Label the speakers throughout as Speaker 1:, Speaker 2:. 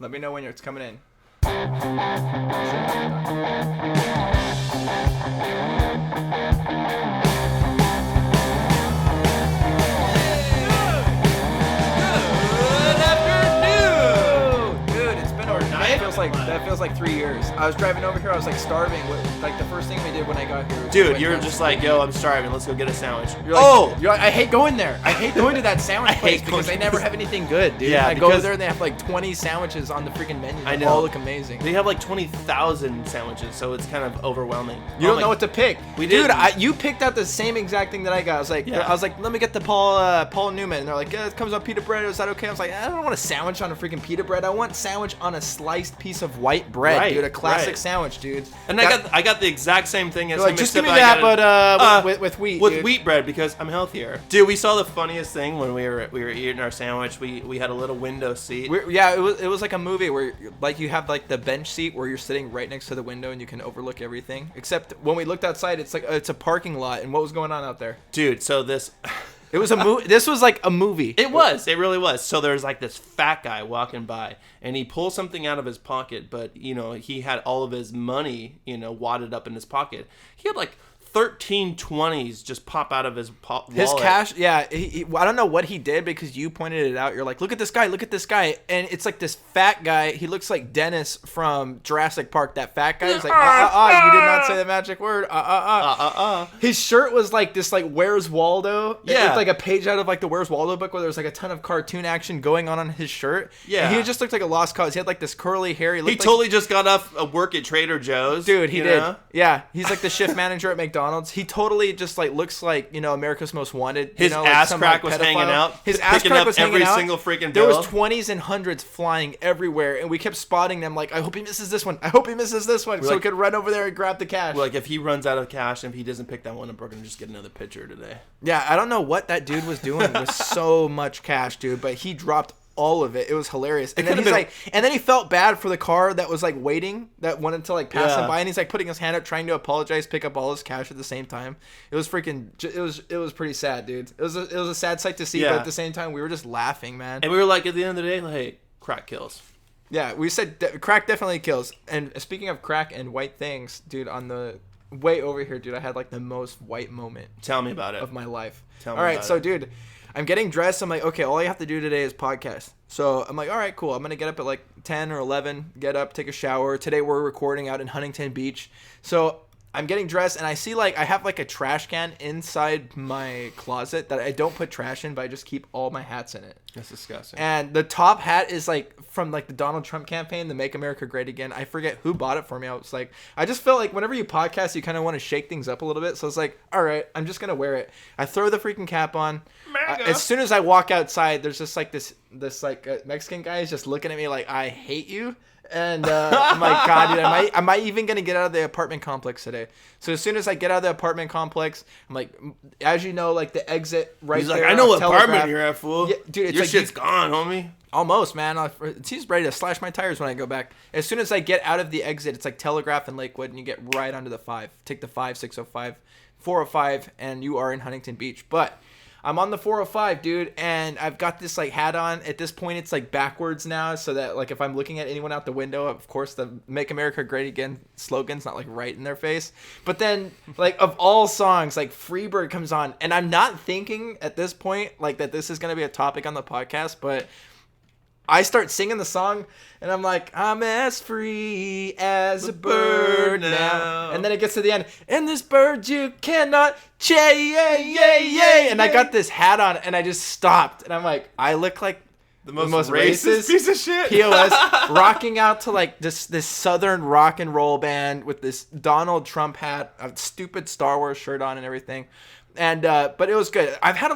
Speaker 1: Let me know when it's coming in. That feels like 3 years. I was driving over here. I was like starving. Like the first thing we did when I got here.
Speaker 2: Dude, you're just like, yo, I'm starving. Let's go get a sandwich.
Speaker 1: You're like, I hate going there. I hate going to that sandwich place because they never have anything good, dude.
Speaker 2: Yeah,
Speaker 1: I go there and they have like 20 sandwiches on the freaking menu. They all look amazing.
Speaker 2: They have like 20,000 sandwiches, so it's kind of overwhelming.
Speaker 1: You don't know what to pick.
Speaker 2: Dude,
Speaker 1: you picked out the same exact thing that I got. I was like, let me get the Paul Newman. And they're like, it comes on pita bread. Is that okay? I was like, I don't want a sandwich on a freaking pita bread. I want sandwich on a sliced piece of white bread, dude. A classic sandwich, dude.
Speaker 2: And I got the exact same thing as
Speaker 1: like, just give me that, but with wheat.
Speaker 2: With wheat bread because I'm healthier. Dude, we saw the funniest thing when we were eating our sandwich. We had a little window seat.
Speaker 1: It was like a movie where like you have like the bench seat where you're sitting right next to the window and you can overlook everything. Except when we looked outside, it's a parking lot. And what was going on out there,
Speaker 2: dude? So this.
Speaker 1: It was a movie. This was like a movie.
Speaker 2: It was. It really was. So there's like this fat guy walking by, and he pulls something out of his pocket, but he had all of his money, wadded up in his pocket. He had like 13 20s just pop out of his wallet.
Speaker 1: His cash, yeah. I don't know what he did because you pointed it out. You're like, look at this guy, and it's like this fat guy. He looks like Dennis from Jurassic Park. That fat guy. He's like, you did not say the magic word. His shirt was like this, like Where's Waldo?
Speaker 2: Yeah,
Speaker 1: it looked like a page out of like the Where's Waldo book where there was like a ton of cartoon action going on his shirt.
Speaker 2: Yeah,
Speaker 1: and he just looked like a lost cause. He had like this curly hair.
Speaker 2: He totally just got off a work at Trader Joe's.
Speaker 1: Dude, he did. Yeah, he's like the shift manager at McDonald's. He totally just like looks like America's Most Wanted.
Speaker 2: His ass crack was hanging out.
Speaker 1: His ass crack was hanging out.
Speaker 2: Every single freaking
Speaker 1: bill. There
Speaker 2: was
Speaker 1: 20s and hundreds flying everywhere, and we kept spotting them. Like, I hope he misses this one. I hope he misses this one, so we could run over there and grab the cash.
Speaker 2: Like, if he runs out of cash and if he doesn't pick that one up, we're gonna just get another pitcher today.
Speaker 1: Yeah, I don't know what that dude was doing with so much cash, dude, but he dropped all of it. It was hilarious. And then he's like, and then he felt bad for the car that was like waiting, that wanted to like pass him by, and he's like putting his hand up, trying to apologize, pick up all his cash at the same time. It was freaking. It was pretty sad, dude. It was a sad sight to see, but at the same time, we were just laughing, man.
Speaker 2: And we were like, at the end of the day, like, hey, crack kills.
Speaker 1: Yeah, we said crack definitely kills. And speaking of crack and white things, dude, on the way over here, dude, I had like the most white moment.
Speaker 2: Tell me about it.
Speaker 1: Of my life.
Speaker 2: Tell me
Speaker 1: all right,
Speaker 2: about
Speaker 1: so
Speaker 2: it.
Speaker 1: Dude, I'm getting dressed. I'm like, okay, all I have to do today is podcast. So I'm like, all right, cool. I'm going to get up at like 10 or 11, get up, take a shower. Today we're recording out in Huntington Beach. So I'm getting dressed, and I see like I have like a trash can inside my closet that I don't put trash in, but I just keep all my hats in it.
Speaker 2: That's disgusting.
Speaker 1: And the top hat is like from like the Donald Trump campaign, the Make America Great Again. I forget who bought it for me. I was like, I just felt like whenever you podcast, you kind of want to shake things up a little bit. So I was like, all right, I'm just going to wear it. I throw the freaking cap on. As soon as I walk outside, there's just like this like Mexican guy is just looking at me like, I hate you. And I'm like, God, dude, am I even going to get out of the apartment complex today? So as soon as I get out of the apartment complex, I'm like, as you know, like the exit right there.
Speaker 2: He's like, I know what apartment you're at, fool.
Speaker 1: Yeah, dude, it's
Speaker 2: your
Speaker 1: like,
Speaker 2: shit's gone, homie.
Speaker 1: Almost, man. He's ready to slash my tires when I go back. As soon as I get out of the exit, it's like Telegraph and Lakewood, and you get right onto the 5. Take the 5, 605, 405, and you are in Huntington Beach. But I'm on the 405, dude, and I've got this like hat on. At this point, it's like backwards now, so that like if I'm looking at anyone out the window, of course the Make America Great Again slogan's not like right in their face. But then like of all songs, like Freebird comes on, and I'm not thinking at this point like that this is gonna be a topic on the podcast, but I start singing the song, and I'm like, I'm as free as a bird now. And then it gets to the end, and this bird you cannot chase. And I got this hat on, and I just stopped. And I'm like, I look like the most racist
Speaker 2: piece of shit.
Speaker 1: POS rocking out to like this southern rock and roll band with this Donald Trump hat, a stupid Star Wars shirt on and everything. And but it was good. I've had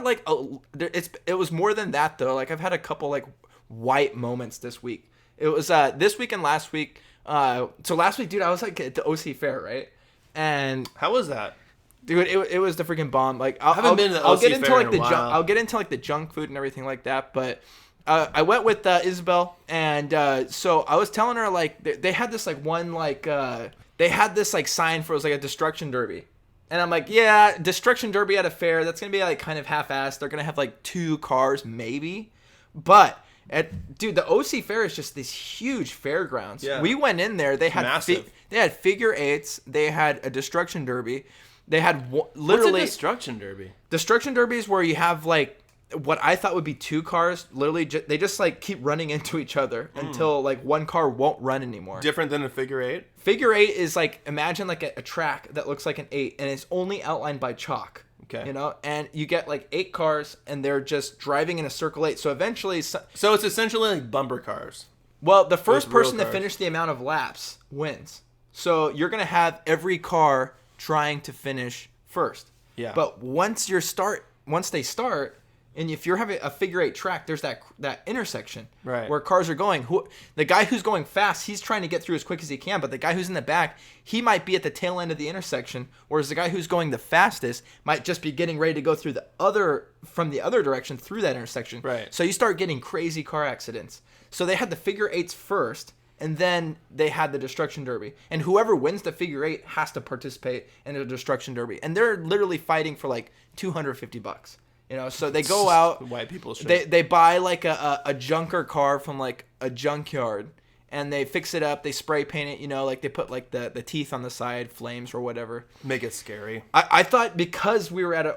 Speaker 1: it was more than that though. Like I've had a couple like white moments this week. It was this week and last week. So last week, dude, I was like at the OC Fair, right? And
Speaker 2: how was that?
Speaker 1: Dude, it was the freaking bomb. Like I
Speaker 2: haven't been to the OC Fair in a while.
Speaker 1: I'll get into like the junk food and everything like that, but I went with Isabel, and so I was telling her like they had this like one like they had this like sign for it was like a destruction derby. And I'm like, yeah, destruction derby at a fair, that's going to be like kind of half-assed. They're going to have like 2 cars maybe. But Dude, the OC Fair is just this huge fairgrounds.
Speaker 2: Yeah.
Speaker 1: We went in there. They had
Speaker 2: massive.
Speaker 1: they had figure eights. They had a destruction derby. They had literally
Speaker 2: What's a destruction derby?
Speaker 1: Destruction derby is where you have like what I thought would be two cars. Literally, they just like keep running into each other until like one car won't run anymore.
Speaker 2: Different than a figure eight?
Speaker 1: Figure eight is like, imagine like a track that looks like an 8 and it's only outlined by chalk.
Speaker 2: Okay.
Speaker 1: You know, and you get like 8 cars and they're just driving in a circle 8. So eventually,
Speaker 2: So it's essentially like bumper cars.
Speaker 1: well, the first
Speaker 2: With real
Speaker 1: person to
Speaker 2: cars.
Speaker 1: finish the amount of laps wins. So you're going to have every car trying to finish first.
Speaker 2: Yeah.
Speaker 1: But once they start, and if you're having a figure 8 track, there's that intersection
Speaker 2: Right.
Speaker 1: where cars are going. The guy who's going fast, he's trying to get through as quick as he can, but the guy who's in the back, he might be at the tail end of the intersection, whereas the guy who's going the fastest might just be getting ready to go through from the other direction through that intersection.
Speaker 2: Right.
Speaker 1: So you start getting crazy car accidents. So they had the figure 8s first, and then they had the destruction derby. And whoever wins the figure 8 has to participate in the destruction derby. And they're literally fighting for like $250. You know, so they go out.
Speaker 2: White people shit.
Speaker 1: They buy like a junker car from like a junkyard, and they fix it up. They spray paint it. You know, like they put like the teeth on the side, flames or whatever.
Speaker 2: Make it scary.
Speaker 1: I thought because we were at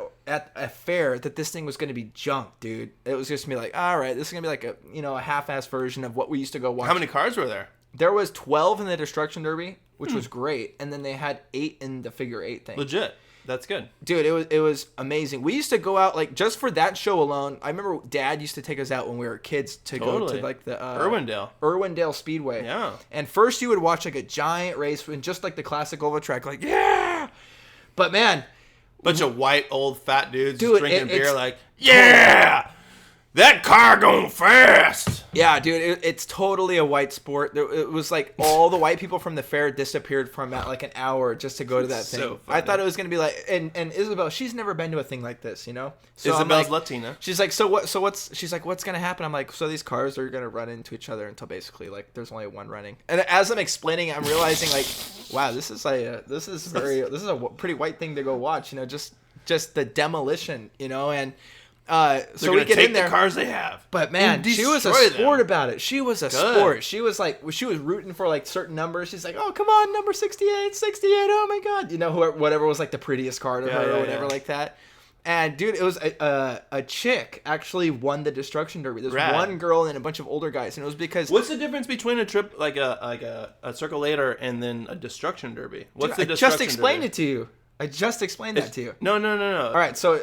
Speaker 1: a fair that this thing was going to be junk, dude. It was just gonna be like, all right, this is gonna be like a half-ass version of what we used to go watch.
Speaker 2: How many cars were there?
Speaker 1: There was 12 in the destruction derby, which was great, and then they had 8 in the figure 8 thing.
Speaker 2: Legit. That's good.
Speaker 1: Dude, it was amazing. We used to go out like just for that show alone. I remember Dad used to take us out when we were kids to go to like the Irwindale Speedway.
Speaker 2: Yeah.
Speaker 1: And first you would watch like a giant race and just like the classic oval track, like yeah. But man,
Speaker 2: Bunch of white old fat dudes
Speaker 1: Dude,
Speaker 2: just drinking beer
Speaker 1: it's-
Speaker 2: like, yeah, that car going fast.
Speaker 1: yeah, dude, it's totally a white sport. It was like all the white people from the fair disappeared from about like an hour just to go to that thing.
Speaker 2: So
Speaker 1: I
Speaker 2: funny.
Speaker 1: thought it was gonna be like, and Isabel, she's never been to a thing like this, you know. So I'm
Speaker 2: Isabel's
Speaker 1: like,
Speaker 2: Latina.
Speaker 1: She's like, so what? So what's? She's like, what's gonna happen? I'm like, so these cars are gonna run into each other until basically like there's only one running. And as I'm explaining, I'm realizing like, wow, this is a pretty white thing to go watch. You know, just the demolition. You know, and so we get in there.
Speaker 2: The cars they have.
Speaker 1: But man,
Speaker 2: and
Speaker 1: she was a
Speaker 2: destroy
Speaker 1: sport
Speaker 2: them.
Speaker 1: about it. She was a
Speaker 2: Good.
Speaker 1: sport. She was rooting for like certain numbers. She's like, oh, come on, number 68, 68. Oh my God. You know, whatever was like the prettiest car to her or whatever like that. And dude, it was a chick actually won the destruction derby. There's
Speaker 2: Rad.
Speaker 1: one girl and a bunch of older guys. And it was because
Speaker 2: What's the difference between a trip like a circle later and then a destruction derby? What's
Speaker 1: dude,
Speaker 2: the
Speaker 1: I
Speaker 2: destruction
Speaker 1: just explained
Speaker 2: derby?
Speaker 1: it to you. I just explained that to you.
Speaker 2: No.
Speaker 1: All right. So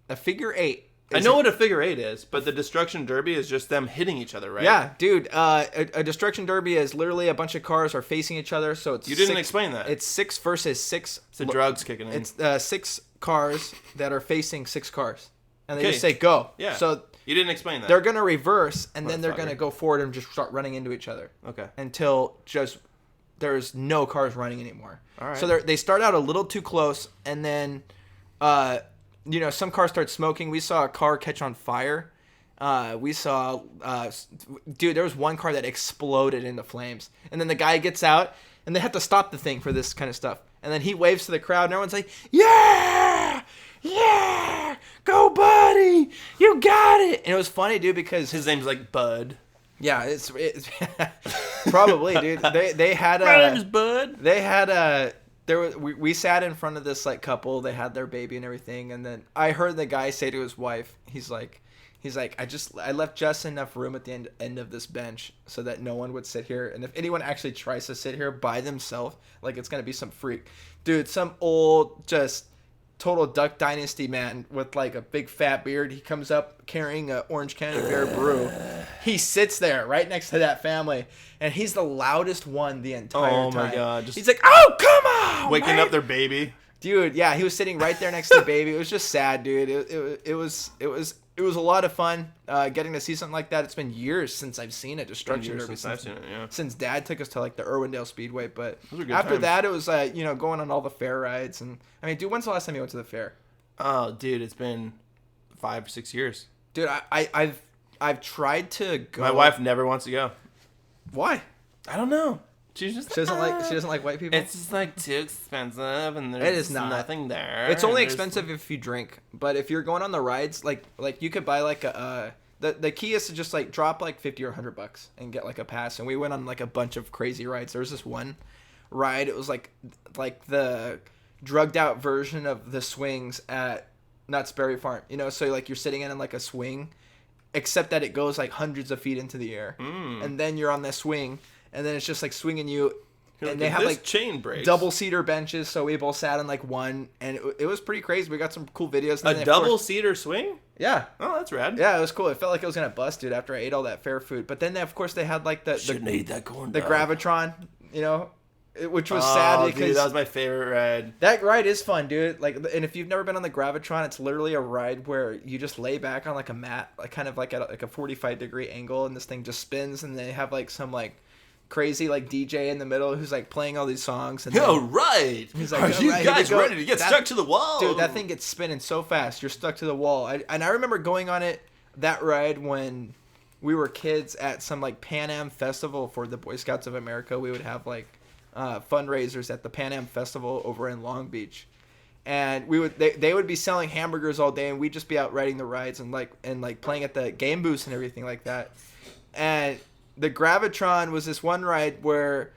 Speaker 1: a figure 8.
Speaker 2: I know what a figure 8 is, but the destruction derby is just them hitting each other, right?
Speaker 1: Yeah, dude. A destruction derby is literally a bunch of cars are facing each other. So it's
Speaker 2: You didn't explain that.
Speaker 1: It's 6 versus 6.
Speaker 2: It's the drugs kicking in.
Speaker 1: It's 6 cars that are facing 6 cars, and they
Speaker 2: Okay.
Speaker 1: just say go.
Speaker 2: Yeah.
Speaker 1: So
Speaker 2: You didn't explain that.
Speaker 1: they're gonna reverse, and then they're
Speaker 2: Motherfucker.
Speaker 1: gonna go forward and just start running into each other.
Speaker 2: Okay.
Speaker 1: Until just there's no cars running anymore.
Speaker 2: All right.
Speaker 1: So they start out a little too close, and then some cars start smoking. We saw a car catch on fire. We saw, dude, there was one car that exploded into flames. And then the guy gets out, and they have to stop the thing for this kind of stuff. And then he waves to the crowd, and everyone's like, yeah! Yeah! Go, buddy! You got it! And it was funny, dude, because
Speaker 2: His name's like Bud.
Speaker 1: yeah, it's probably, dude. They had
Speaker 2: My name's Bud.
Speaker 1: they had we sat in front of this like couple. They had their baby and everything, and then I heard the guy say to his wife, he's like, I left just enough room at the end of this bench so that no one would sit here, and if anyone actually tries to sit here by themselves, like it's gonna be some freak, dude, some old just total Duck Dynasty man with like a big fat beard. He comes up carrying a Orange County Bear brew. He sits there right next to that family, and he's the loudest one the entire time.
Speaker 2: Oh my God, just
Speaker 1: he's like, "Oh, come on,
Speaker 2: waking
Speaker 1: man."
Speaker 2: up their baby.
Speaker 1: Dude, yeah, he was sitting right there next to the baby. It was just sad, dude. It was a lot of fun getting to see something like that. It's been years since I've seen a destruction derby.
Speaker 2: Since I've seen it, yeah.
Speaker 1: Since Dad took us to like the Irwindale Speedway, but
Speaker 2: Those are good
Speaker 1: after
Speaker 2: times.
Speaker 1: that, it was going on all the fair rides. And I mean, dude, when's the last time you went to the fair?
Speaker 2: Oh, dude, it's been 5 or 6 years.
Speaker 1: Dude, I've tried to go.
Speaker 2: My wife never wants to go.
Speaker 1: Why?
Speaker 2: I don't know. She's just
Speaker 1: She doesn't like white people.
Speaker 2: It's just like too expensive, and there's
Speaker 1: It is not.
Speaker 2: nothing there.
Speaker 1: It's only
Speaker 2: and there's-
Speaker 1: expensive if you drink, but if you're going on the rides, like you could buy like the key is to just like drop like 50 or $100 and get like a pass. And we went on like a bunch of crazy rides. There was this one ride. It was like the drugged out version of the swings at Knott's Berry Farm. You know, so like you're sitting in like a swing, except that it goes like hundreds of feet into the air, and then you're on this swing, and then it's just like swinging you. And they have like
Speaker 2: chain breaks.
Speaker 1: Double seater benches, so we both sat on like one, and it was pretty crazy. We got some cool videos.
Speaker 2: A double seater swing?
Speaker 1: Yeah.
Speaker 2: Oh, that's rad.
Speaker 1: Yeah, it was cool. It felt like it was gonna bust, dude, after I ate all that fair food. But then, of course, they had like
Speaker 2: shouldn't eat that corn
Speaker 1: the
Speaker 2: dog.
Speaker 1: Gravitron, you know, which was sad because
Speaker 2: dude, that was my favorite ride.
Speaker 1: That ride is fun, dude. Like, and if you've never been on the Gravitron, it's literally a ride where you just lay back on like a mat, like kind of like at like a 45-degree angle, and this thing just spins, and they have like some like crazy like DJ in the middle who's like playing all these songs. And
Speaker 2: Yo, right.
Speaker 1: He's like,
Speaker 2: are you guys ready to get stuck to the wall?
Speaker 1: Dude, that thing gets spinning so fast. You're stuck to the wall. And I remember going on that ride when we were kids at some like Pan Am festival for the Boy Scouts of America. We would have like fundraisers at the Pan Am festival over in Long Beach. And they would be selling hamburgers all day, and we'd just be out riding the rides and playing at the game booths and everything like that. And the Gravitron was this one ride where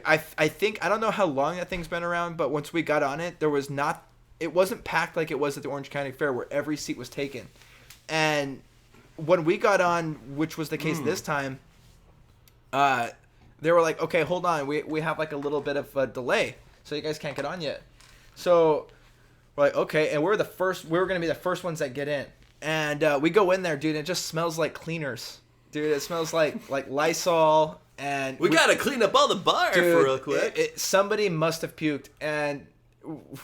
Speaker 1: I think, I don't know how long that thing's been around, but once we got on it, it wasn't packed like it was at the Orange County Fair where every seat was taken. And when we got on, which was the case this time, they were like, okay, hold on. We have like a little bit of a delay, so you guys can't get on yet. So we're like, okay. And we were going to be the first ones that get in. And we go in there, dude, and it just smells like cleaners. Dude, it smells like Lysol, and
Speaker 2: we gotta clean up all the bar for real quick.
Speaker 1: Somebody must have puked, and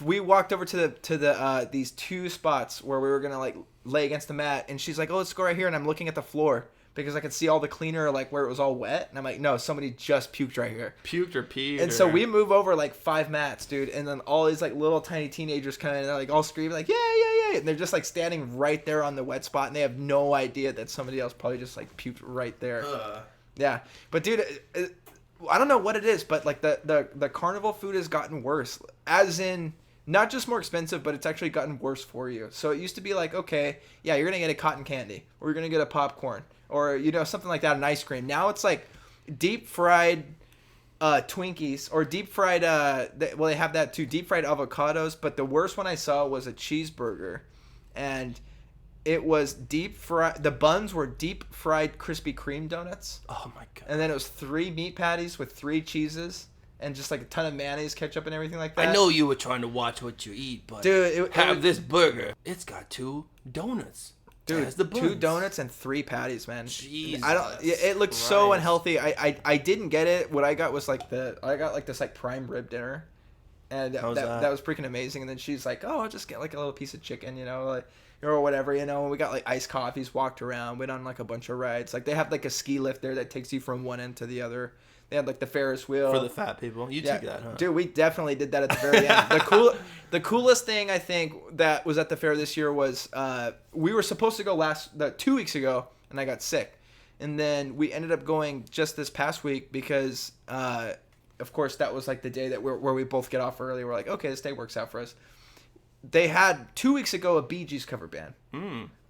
Speaker 1: we walked over to the these two spots where we were gonna like lay against the mat, and she's like, "Oh, let's go right here," and I'm looking at the floor because I could see all the cleaner like where it was all wet, and I'm like, "No, somebody just puked right here."
Speaker 2: Puked or peed.
Speaker 1: And so we move over like 5 mats, dude, and then all these like little tiny teenagers come in and they're like all screaming like, "Yeah, yeah, yeah!" And they're just like standing right there on the wet spot, and they have no idea that somebody else probably just like puked right there. Yeah, but dude, I don't know what it is, but like the carnival food has gotten worse, as in not just more expensive, but it's actually gotten worse for you. So it used to be like, okay, yeah, you're gonna get a cotton candy, or you're gonna get a popcorn, or you know, something like that, an ice cream. Now it's like deep fried Twinkies, or deep fried they have that too, deep fried avocados. But the worst one I saw was a cheeseburger, and it was deep fried. The buns were deep fried Krispy Kreme donuts.
Speaker 2: Oh my god!
Speaker 1: And then it was 3 meat patties with 3 cheeses and just like a ton of mayonnaise, ketchup, and everything like that.
Speaker 2: I know you were trying to watch what you eat, but
Speaker 1: dude,
Speaker 2: this burger. It's got 2 donuts.
Speaker 1: Dude,
Speaker 2: the
Speaker 1: 2 donuts and 3 patties, man.
Speaker 2: Jesus,
Speaker 1: it looked so unhealthy. I didn't get it. What I got was like this like prime rib dinner, and that was freaking amazing. And then she's like, "Oh, I'll just get like a little piece of chicken, you know, like or whatever, you know." And we got like iced coffees, walked around, went on like a bunch of rides. Like they have like a ski lift there that takes you from one end to the other. They had like the Ferris wheel
Speaker 2: for the fat people. You took that, huh?
Speaker 1: Dude, we definitely did that at the very end. The coolest thing I think that was at the fair this year was we were supposed to go 2 weeks ago, and I got sick, and then we ended up going just this past week because of course that was like the day that where we both get off early. We're like, okay, this day works out for us. They had 2 weeks ago a Bee Gees cover band,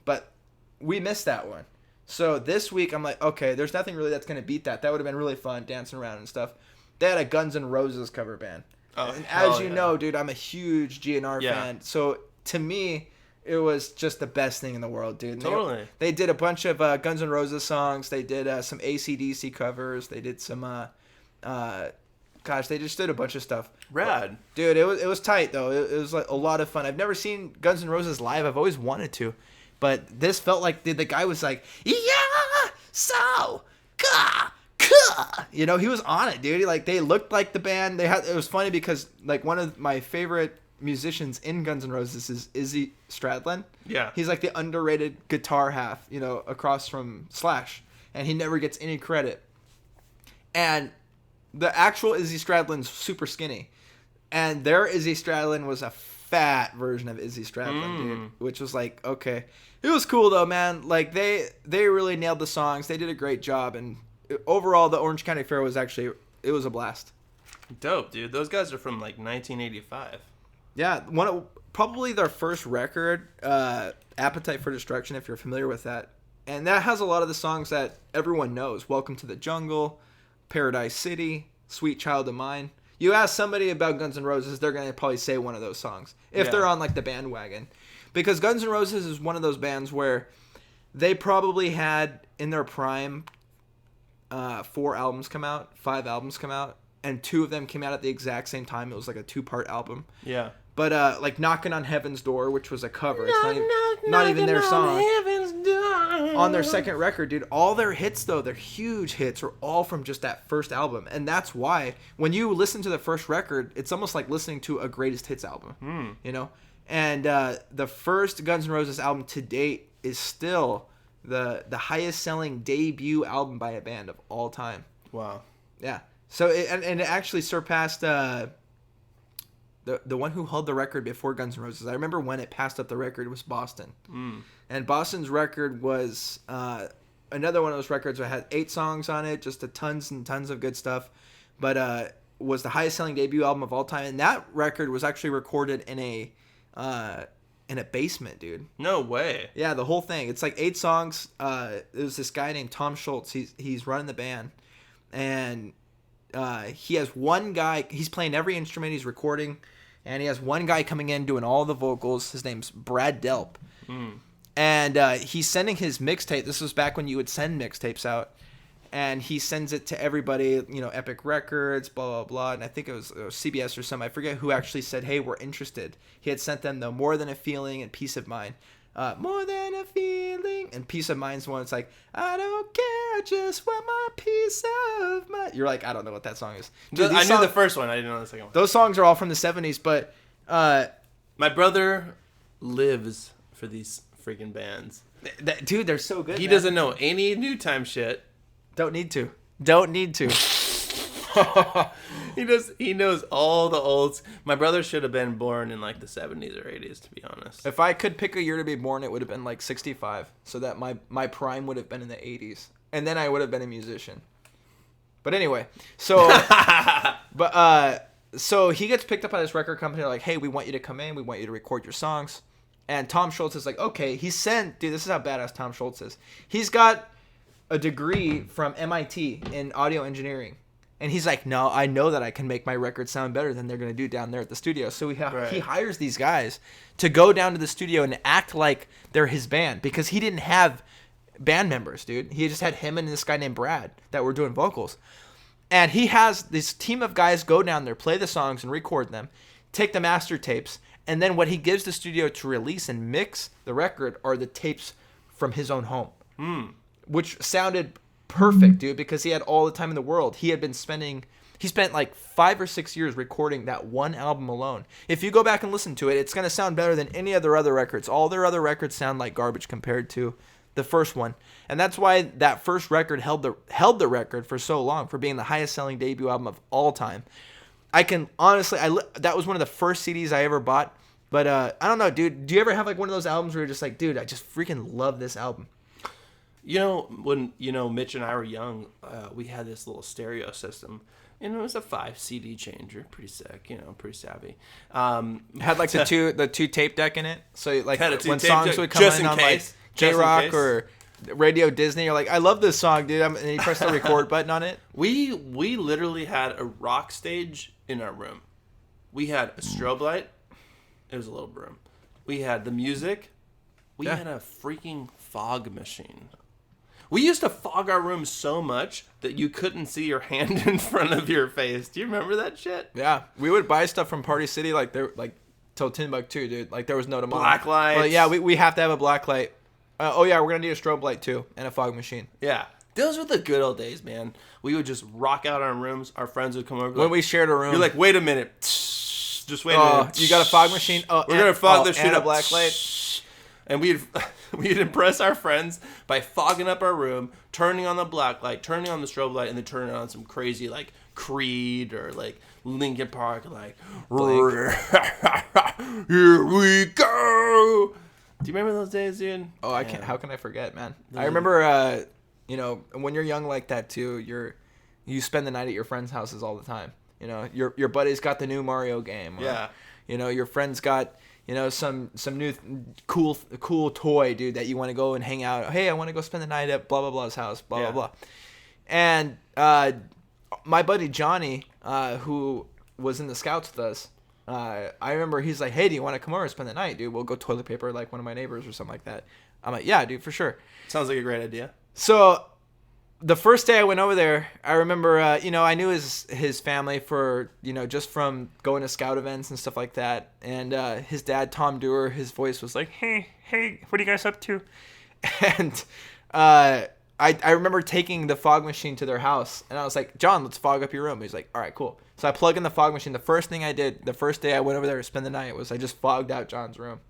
Speaker 1: but we missed that one. So this week, I'm like, okay, there's nothing really that's going to beat that. That would have been really fun, dancing around and stuff. They had a Guns N' Roses cover band. Oh, and as you know, dude, I'm a huge GNR fan. So to me, it was just the best thing in the world, dude. And
Speaker 2: totally.
Speaker 1: They did a bunch of Guns N' Roses songs. They did some AC/DC covers. They did some, they just did a bunch of stuff.
Speaker 2: Rad.
Speaker 1: Dude, it was tight, though. It was like a lot of fun. I've never seen Guns N' Roses live. I've always wanted to. But this felt like the guy was like, yeah, so, you know, he was on it, dude. Like, they looked like the band. It was funny because, like, one of my favorite musicians in Guns N' Roses is Izzy Stradlin. Yeah. He's like the underrated guitar half, you know, across from Slash. And he never gets any credit. And the actual Izzy Stradlin's super skinny. And their Izzy Stradlin was a fat version of Izzy Stradlin, dude, which was like, okay. It was cool though, man. Like they really nailed the songs. They did a great job, and overall the Orange County Fair was it was a blast.
Speaker 2: Dope, dude. Those guys are from like 1985.
Speaker 1: Yeah, probably their first record, Appetite for Destruction, if you're familiar with that. And that has a lot of the songs that everyone knows. Welcome to the Jungle, Paradise City, Sweet Child of Mine. You ask somebody about Guns N' Roses, they're going to probably say one of those songs. If they're on like the bandwagon. Because Guns N' Roses is one of those bands where they probably had in their prime 5 albums come out, and 2 of them came out at the exact same time. It was like a 2-part album.
Speaker 2: Yeah.
Speaker 1: But like Knocking on Heaven's Door, which was a cover. It's not even their song. On their second record, dude, all their hits, though, their huge hits, are all from just that first album. And that's why, when you listen to the first record, it's almost like listening to a greatest hits album, you know? And the first Guns N' Roses album to date is still the highest selling debut album by a band of all time.
Speaker 2: Wow.
Speaker 1: Yeah. So, it actually surpassed the one who held the record before Guns N' Roses. I remember when it passed up the record was Boston. And Boston's record was another one of those records that had 8 songs on it, just tons and tons of good stuff. But was the highest selling debut album of all time. And that record was actually recorded in a basement, dude.
Speaker 2: No way.
Speaker 1: Yeah, the whole thing. It's like 8 songs. There's this guy named Tom Schultz. He's running the band. And he has one guy. He's playing every instrument. He's recording. And he has one guy coming in doing all the vocals. His name's Brad Delp. And he's sending his mixtape. This was back when you would send mixtapes out. And he sends it to everybody, you know, Epic Records, blah, blah, blah. And I think it was CBS or something. I forget who actually said, hey, we're interested. He had sent them the More Than a Feeling and Peace of Mind. More Than a Feeling. And Peace of Mind's one. It's like, I don't care, I just want my peace of mind. You're like, I don't know what that song is.
Speaker 2: Dude, I knew the first one. I didn't know the second one.
Speaker 1: Those songs are all from the 70s, but...
Speaker 2: my brother lives for these freaking bands.
Speaker 1: Dude, they're so good.
Speaker 2: He
Speaker 1: man.
Speaker 2: doesn't know any new time shit.
Speaker 1: Don't need to.
Speaker 2: He knows all the olds. My brother should have been born in like the 70s or 80s, to be honest.
Speaker 1: If I could pick a year to be born, it would have been like 65, so that my prime would have been in the 80s, and then I would have been a musician. But anyway, so so he gets picked up by this record company. They're like, hey, we want you to come in. We want you to record your songs. And Tom Schultz is like, okay. Dude, this is how badass Tom Schultz is. He's got a degree from MIT in audio engineering. And he's like, no, I know that I can make my record sound better than they're going to do down there at the studio. So he hires these guys to go down to the studio and act like they're his band, because he didn't have band members, dude. He just had him and this guy named Brad that were doing vocals. And he has this team of guys go down there, play the songs and record them, take the master tapes, and then what he gives the studio to release and mix the record are the tapes from his own home. Which sounded perfect, dude, because he had all the time in the world. He spent like 5 or 6 years recording that one album alone. If you go back and listen to it, it's going to sound better than any of their other records. All their other records sound like garbage compared to the first one. And that's why that first record held the record for so long, for being the highest selling debut album of all time. I can honestly, that was one of the first CDs I ever bought. But I don't know, dude. Do you ever have like one of those albums where you're just like, dude, I just freaking love this album?
Speaker 2: You know, when Mitch and I were young, we had this little stereo system, and it was a 5 CD changer. Pretty sick, pretty savvy.
Speaker 1: It had like the two tape deck in it, so like when songs
Speaker 2: deck,
Speaker 1: would come in on like J-Rock or Radio Disney, you're like, I love this song, dude. And you press the record button on it.
Speaker 2: We literally had a rock stage in our room. We had a strobe light. It was a little room. We had the music. We had a freaking fog machine. We used to fog our room so much that you couldn't see your hand in front of your face. Do you remember that shit?
Speaker 1: Yeah, we would buy stuff from Party City till Timbuktu, dude. Like there was no tomorrow.
Speaker 2: Black lights.
Speaker 1: Well, yeah, we have to have a black light. Oh yeah, we're gonna need a strobe light too and a fog machine.
Speaker 2: Yeah, those were the good old days, man. We would just rock out our rooms. Our friends would come over.
Speaker 1: When we shared a room,
Speaker 2: you're like, wait a minute. Just wait a minute.
Speaker 1: You got a fog machine? Oh,
Speaker 2: we're gonna fog this shit
Speaker 1: and
Speaker 2: up.
Speaker 1: A black light.
Speaker 2: And we'd impress our friends by fogging up our room, turning on the black light, turning on the strobe light, and then turning on some crazy like Creed or like Linkin Park, like here we go. Do you remember those days, dude?
Speaker 1: Oh, I can't. How can I forget, man? I remember, when you're young like that too, you spend the night at your friends' houses all the time. Your buddy's got the new Mario game. Or, your friend's got some new cool toy, dude, that you want to go and hang out. Hey, I want to go spend the night at blah blah blah's house, blah blah blah. And my buddy Johnny, who was in the Scouts with us, I remember he's like, hey, do you want to come over and spend the night, dude? We'll go toilet paper like one of my neighbors or something like that. I'm like, yeah, dude, for sure.
Speaker 2: Sounds like a great idea.
Speaker 1: So the first day I went over there, I remember, I knew his family for, just from going to Scout events and stuff like that. And his dad, Tom Dewar, his voice was like, hey, what are you guys up to? And I remember taking the fog machine to their house, and I was like, John, let's fog up your room. He's like, all right, cool. So I plug in the fog machine. The first thing I did, the first day I went over there to spend the night, was I just fogged out John's room.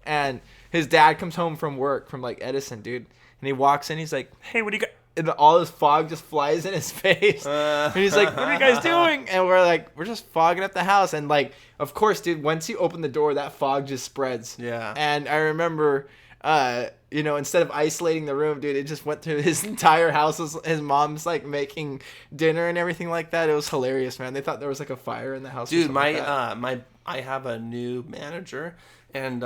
Speaker 1: And his dad comes home from work from like Edison, dude, and he walks in. He's like, hey, what do you got? And all this fog just flies in his face. And he's like, what are you guys doing? And we're like, we're just fogging up the house. And like, of course, dude, once you open the door, that fog just spreads.
Speaker 2: Yeah.
Speaker 1: And I remember, instead of isolating the room, dude, it just went through his entire house. His mom's like making dinner and everything like that. It was hilarious, man. They thought there was like a fire in the house.
Speaker 2: Dude, I have a new manager, and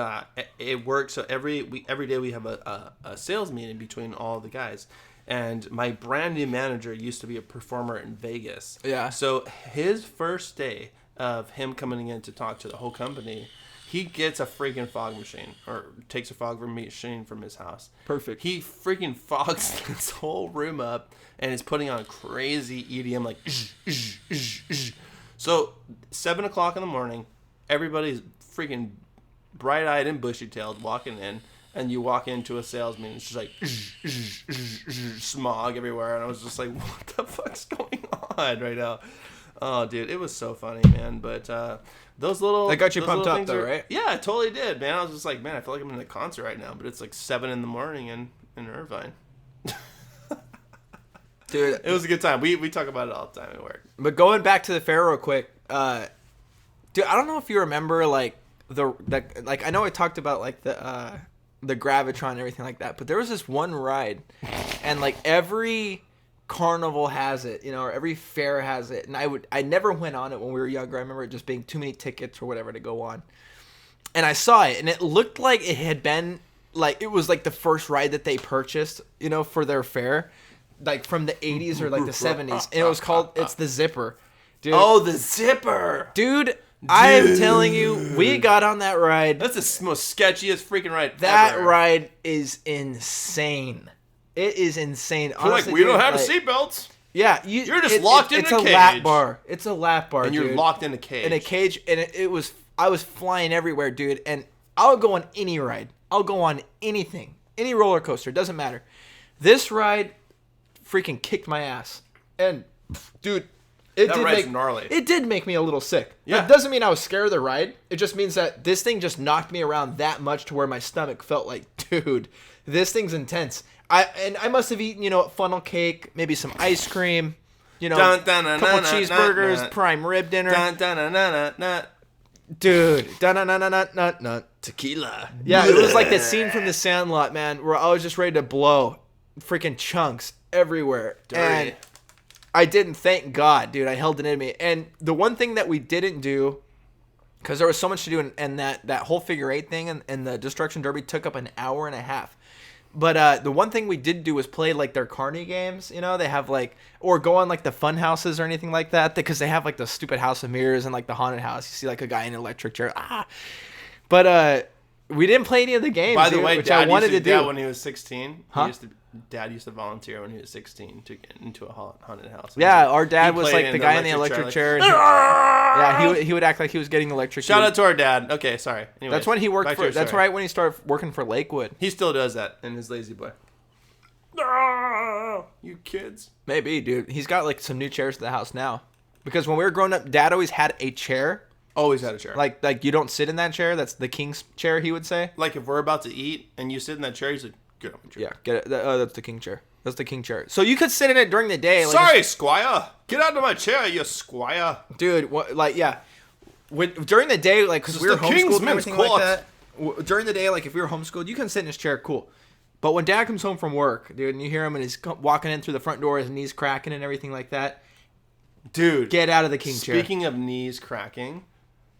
Speaker 2: it works. So every day we have a sales meeting between all the guys. And my brand new manager used to be a performer in Vegas.
Speaker 1: Yeah.
Speaker 2: So his first day of him coming in to talk to the whole company, he gets a freaking fog machine, or takes a fog machine from his house.
Speaker 1: Perfect.
Speaker 2: He freaking fogs this whole room up and is putting on crazy EDM like. So 7 o'clock in the morning, everybody's freaking bright-eyed and bushy-tailed walking in. And you walk into a sales meeting, it's just like smog everywhere, and I was just like, "What the fuck's going on right now?" Oh, dude, it was so funny, man. But those little
Speaker 1: that got you pumped up, though, right?
Speaker 2: Yeah, it totally did, man. I was just like, man, I feel like I'm in a concert right now, but it's like 7 in the morning in Irvine.
Speaker 1: Dude,
Speaker 2: it was a good time. We talk about it all the time at work.
Speaker 1: But going back to the fair real quick, dude, I don't know if you remember like I know I talked about like the Gravitron and everything like that, but there was this one ride, and like every carnival has it, or every fair has it, and I never went on it when we were younger. I remember it just being too many tickets or whatever to go on, and I saw it, and it looked like it had been like it was like the first ride that they purchased, for their fair, like from the 80s or like the 70s, and it was called it's the Zipper, dude.
Speaker 2: Oh, the Zipper,
Speaker 1: dude. I am telling you, we got on that ride.
Speaker 2: That's the most sketchiest freaking ride
Speaker 1: That
Speaker 2: ever.
Speaker 1: ride is insane. It is insane.
Speaker 2: You're
Speaker 1: honestly,
Speaker 2: like, we don't
Speaker 1: dude,
Speaker 2: have
Speaker 1: like,
Speaker 2: seatbelts.
Speaker 1: Yeah.
Speaker 2: You're just locked in a cage.
Speaker 1: It's a lap bar. It's a lap bar,
Speaker 2: and you're
Speaker 1: dude.
Speaker 2: locked in a cage.
Speaker 1: In a cage, and I was flying everywhere, dude. And I'll go on any ride. I'll go on anything. Any roller coaster. Doesn't matter. This ride freaking kicked my ass. And, dude...
Speaker 2: gnarly.
Speaker 1: It did make me a little sick.
Speaker 2: Yeah.
Speaker 1: It doesn't mean I was scared of the ride. It just means that this thing just knocked me around that much to where my stomach felt like, dude, this thing's intense. I must have eaten, funnel cake, maybe some ice cream, a couple cheeseburgers, prime rib dinner. Dude,
Speaker 2: tequila.
Speaker 1: Yeah, it was like that scene from The Sandlot, man, where I was just ready to blow freaking chunks everywhere.
Speaker 2: Dirty.
Speaker 1: And I didn't, thank God, dude. I held it in me. And the one thing that we didn't do, because there was so much to do, and that whole figure eight thing and the Destruction Derby took up an hour and a half. But the one thing we did do was play like their carny games. They have like, or go on like the fun houses or anything like that, because they have like the stupid House of Mirrors and like the haunted house. You see like a guy in an electric chair. But we didn't play any of the games.
Speaker 2: By the way,
Speaker 1: which
Speaker 2: Dad
Speaker 1: I wanted to do
Speaker 2: when he was 16.
Speaker 1: Huh?
Speaker 2: Dad used to volunteer when he was 16 to get into a haunted house.
Speaker 1: Yeah, our dad was like the guy in the electric chair. And he would act like he was getting electrocuted.
Speaker 2: Shout out to our dad. Okay, sorry. Anyways,
Speaker 1: that's when he worked for. That's right when he started working for Lakewood.
Speaker 2: He still does that in his lazy boy. No, you kids.
Speaker 1: Maybe, dude. He's got like some new chairs to the house now, because when we were growing up, Dad always had a chair.
Speaker 2: Always had a chair.
Speaker 1: Like you don't sit in that chair. That's the king's chair. He would say.
Speaker 2: Like if we're about to eat and you sit in that chair, he's like, get on my chair.
Speaker 1: Yeah, get it. That's the king chair. That's the king chair. So you could sit in it during the day. Like,
Speaker 2: sorry, Squire. Get out of my chair, you Squire.
Speaker 1: Dude, yeah. During the day, like, because we were homeschooled and everything like that. During the day, like, if we were homeschooled, you can sit in his chair, cool. But when Dad comes home from work, dude, and you hear him and he's walking in through the front door, his knees cracking and everything like that.
Speaker 2: Dude.
Speaker 1: Get out of the king chair.
Speaker 2: Speaking of knees cracking,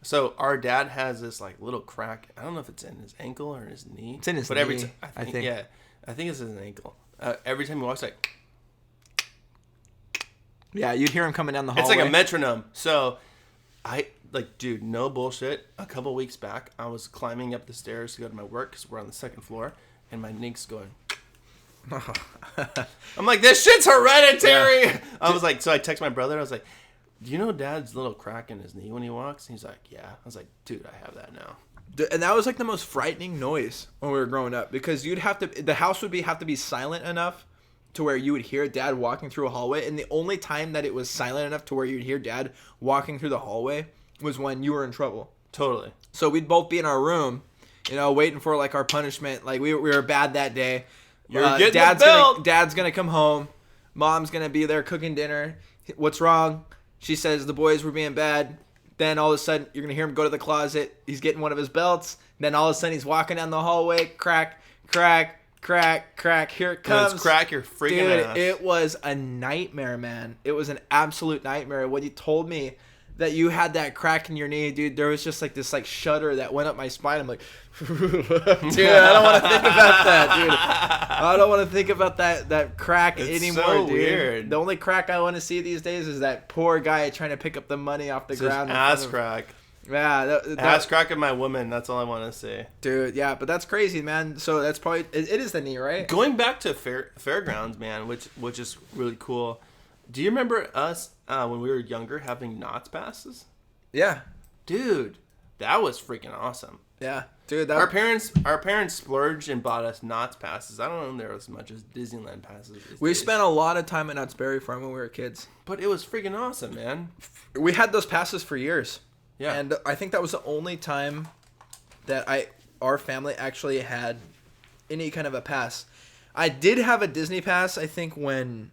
Speaker 2: So our dad has this like little crack. I don't know if it's in his ankle or his knee.
Speaker 1: It's in his
Speaker 2: but
Speaker 1: knee,
Speaker 2: every I think.
Speaker 1: yeah.
Speaker 2: I think it's in his ankle. Every time he walks, like
Speaker 1: Yeah, you'd hear him coming down the hallway.
Speaker 2: it's like a metronome. So dude, no bullshit. A couple weeks back, I was climbing up the stairs to go to my work because we're on the second floor, and my nick's going. I'm like, this shit's hereditary. Yeah. I was like, so I text my brother. I was like, do you know Dad's little crack in his knee when he walks? And he's like, yeah. I was like, dude, I have that now.
Speaker 1: And that was like the most frightening noise when we were growing up, because the house would have to be silent enough to where you would hear Dad walking through a hallway, and the only time that it was silent enough to where you'd hear Dad walking through the hallway was when you were in trouble.
Speaker 2: Totally.
Speaker 1: So we'd both be in our room, waiting for like our punishment. Like we were bad that day.
Speaker 2: You're getting
Speaker 1: Dad's gonna come home. Mom's gonna be there cooking dinner. What's wrong? She says the boys were being bad. Then all of a sudden you're gonna hear him go to the closet. He's getting one of his belts. Then all of a sudden he's walking down the hallway. Crack, crack, crack, crack. Here it comes.
Speaker 2: When it's crack, you're freaking
Speaker 1: Dude, it was a nightmare, man. It was an absolute nightmare. When you told me that you had that crack in your knee, dude, there was just like this like shudder that went up my spine. I'm like, dude, I don't want to think about that, dude. I don't want to think about that crack anymore,
Speaker 2: so
Speaker 1: dude.
Speaker 2: Weird.
Speaker 1: The only crack I want to see these days is that poor guy trying to pick up the money off the ground.
Speaker 2: Ass crack.
Speaker 1: Yeah,
Speaker 2: ass crack of my woman. That's all I want to say,
Speaker 1: dude. Yeah, but that's crazy, man. So that's probably it is the knee, right?
Speaker 2: Going back to fairgrounds, man, which is really cool. Do you remember us when we were younger having Knott's passes?
Speaker 1: Yeah,
Speaker 2: dude, that was freaking awesome.
Speaker 1: Yeah, dude.
Speaker 2: Our parents splurged and bought us Knott's passes. I don't know if there was as much as Disneyland passes.
Speaker 1: We spent a lot of time at Knott's Berry Farm when we were kids,
Speaker 2: but it was freaking awesome, man.
Speaker 1: We had those passes for years.
Speaker 2: Yeah,
Speaker 1: and I think that was the only time that our family actually had any kind of a pass. I did have a Disney pass, I think, when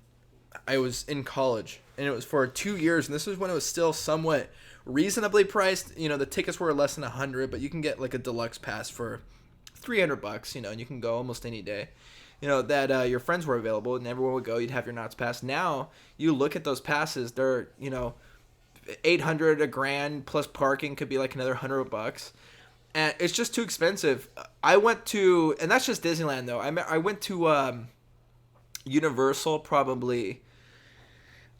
Speaker 1: I was in college, and it was for 2 years, and this was when it was still somewhat reasonably priced. The tickets were less than $100, but you can get like a deluxe pass for $300, and you can go almost any day. That your friends were available and everyone would go. You'd have your Knott's pass. Now you look at those passes; they're $800, $1,000 plus parking could be like another $100, and it's just too expensive. I went to, and that's just Disneyland though. I went to Universal probably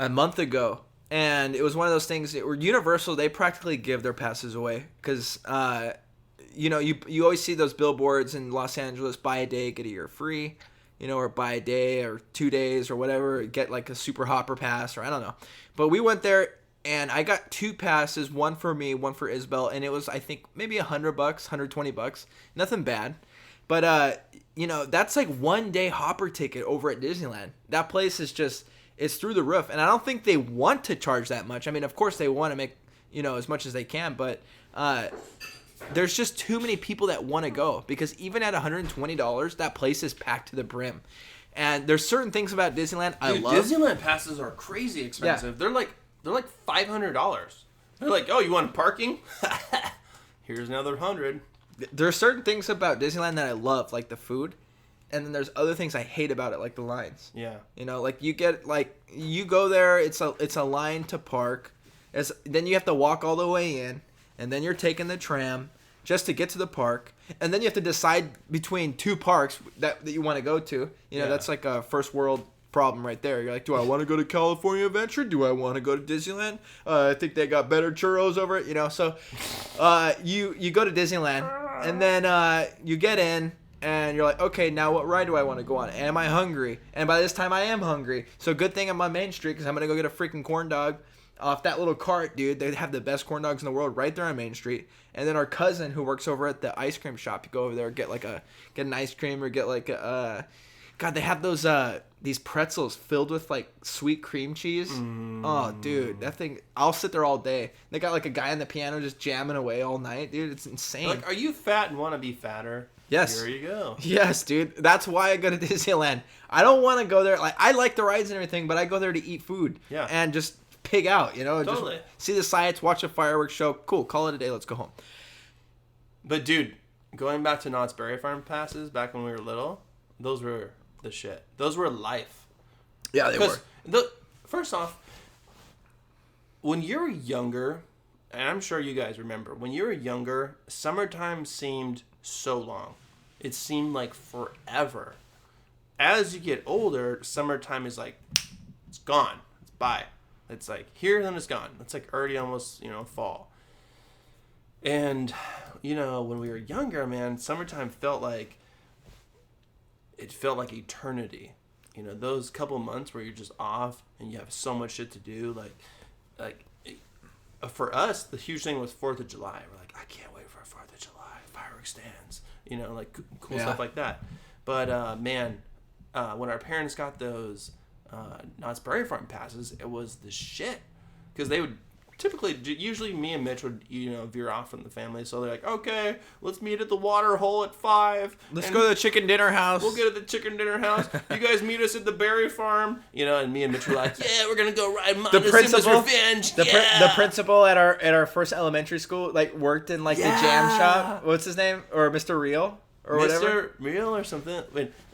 Speaker 1: a month ago, and it was one of those things where Universal, they practically give their passes away because you always see those billboards in Los Angeles: buy a day, get a year free, or buy a day or 2 days or whatever, get like a super hopper pass, or I don't know. But we went there and I got 2 passes, one for me, one for Isabel, and it was, I think, maybe $100, $120, nothing bad. But that's like 1 day hopper ticket over at Disneyland. That place is just, it's through the roof, and I don't think they want to charge that much. I mean, of course they want to make as much as they can, but there's just too many people that want to go, because even at $120, that place is packed to the brim. And there's certain things about Disneyland I love.
Speaker 2: Disneyland passes are crazy expensive. Yeah. They're like $500. They're like, oh, you want parking? Here's another $100.
Speaker 1: There are certain things about Disneyland that I love, like the food, and then there's other things I hate about it, like the lines.
Speaker 2: Yeah.
Speaker 1: Like you go there, it's a line to park. Then you have to walk all the way in, and then you're taking the tram just to get to the park, and then you have to decide between 2 parks that you want to go to. That's like a first world problem right there. You're like, do I want to go to California Adventure? Do I want to go to Disneyland? I think they got better churros over it. So you go to Disneyland, and then you get in, and you're like, okay, now what ride do I want to go on? Am I hungry? And by this time I am hungry, so good thing I'm on Main Street, because I'm gonna go get a freaking corn dog off that little cart, dude. They have the best corn dogs in the world right there on Main Street. And then our cousin who works over at the ice cream shop, you go over there, get an ice cream, or get like God, they have those these pretzels filled with like sweet cream cheese. Oh, dude, that thing! I'll sit there all day. They got like a guy on the piano just jamming away all night, dude. It's insane.
Speaker 2: Like, are you fat and want to be fatter?
Speaker 1: Yes.
Speaker 2: Here you go.
Speaker 1: Yes, dude. That's why I go to Disneyland. I don't want to go there. Like, I like the rides and everything, but I go there to eat food.
Speaker 2: Yeah.
Speaker 1: And just pig out,
Speaker 2: Totally.
Speaker 1: Just see the sights, watch a fireworks show. Cool. Call it a day. Let's go home.
Speaker 2: But dude, going back to Knott's Berry Farm passes back when we were little, those were the shit. Those were life.
Speaker 1: Yeah, they were.
Speaker 2: First off, when you're younger, and I'm sure you guys remember, when you were younger, summertime seemed so long. It seemed like forever. As you get older, summertime is like, it's gone. It's bye. It's like here, then it's gone. It's like already almost, fall. And, when we were younger, man, summertime felt like eternity. Those couple months where you're just off and you have so much shit to do. For us, the huge thing was 4th of July. We're like, I can't wait for 4th of July. Fireworks stands. Cool stuff like that. But, man, when our parents got those Knott's Berry Farm passes, it was the shit. Because they would usually me and Mitch would, veer off from the family. So they're like, okay, let's meet at the water hole at 5.
Speaker 1: Let's go to the chicken dinner house.
Speaker 2: We'll get at the chicken dinner house. You guys meet us at the berry farm. And me and Mitch were like, yeah, we're going to go ride Montezuma's Revenge.
Speaker 1: The principal at our first elementary school, worked in, the jam shop. What's his name? Or Mr. Real? Or whatever.
Speaker 2: Mr. Real or something.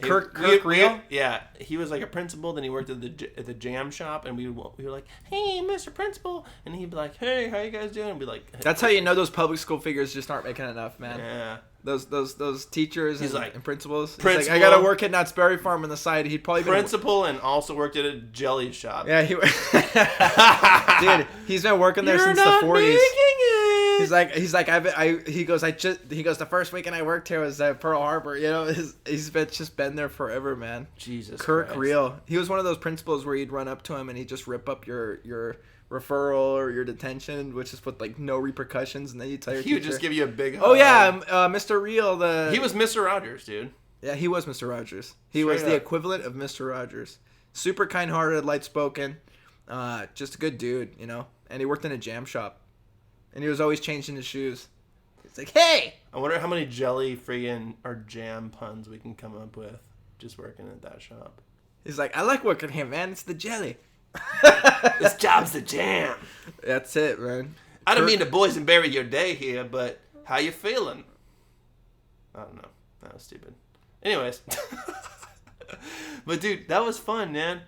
Speaker 1: Kirk Real?
Speaker 2: Yeah. He was a principal. Then he worked at the jam shop. And we were like, hey, Mr. Principal. And he'd be like, hey, how you guys doing? And be like, hey.
Speaker 1: That's how you know those public school figures just aren't making enough, man.
Speaker 2: Yeah.
Speaker 1: Those teachers and principals.
Speaker 2: Principal.
Speaker 1: He's like, I got to work at Knott's Berry Farm on the side. He'd probably
Speaker 2: principal and also worked at a jelly shop.
Speaker 1: Yeah, dude, he's been working there since the 40s. He's like, he goes, the first weekend I worked here was at Pearl Harbor. He's been there forever, man.
Speaker 2: Jesus
Speaker 1: Kirk
Speaker 2: Christ.
Speaker 1: Real. He was one of those principals where you'd run up to him and he'd just rip up your referral or your detention, which is with no repercussions, and then you tell your teacher.
Speaker 2: He would just give you a big hug.
Speaker 1: Oh yeah, Mr. Real.
Speaker 2: He was Mr. Rogers, dude.
Speaker 1: Yeah, he was Mr. Rogers. He was the equivalent of Mr. Rogers. Super kind-hearted, light-spoken, just a good dude, And he worked in a jam shop, and he was always changing his shoes. It's like, hey!
Speaker 2: I wonder how many jelly friggin' or jam puns we can come up with just working at that shop.
Speaker 1: He's like, I like working here, man. It's the jelly.
Speaker 2: This job's the jam.
Speaker 1: That's it, man.
Speaker 2: I don't mean to boysenberry your day here, but how you feeling? I don't know. That was stupid. Anyways. But dude, that was fun, man.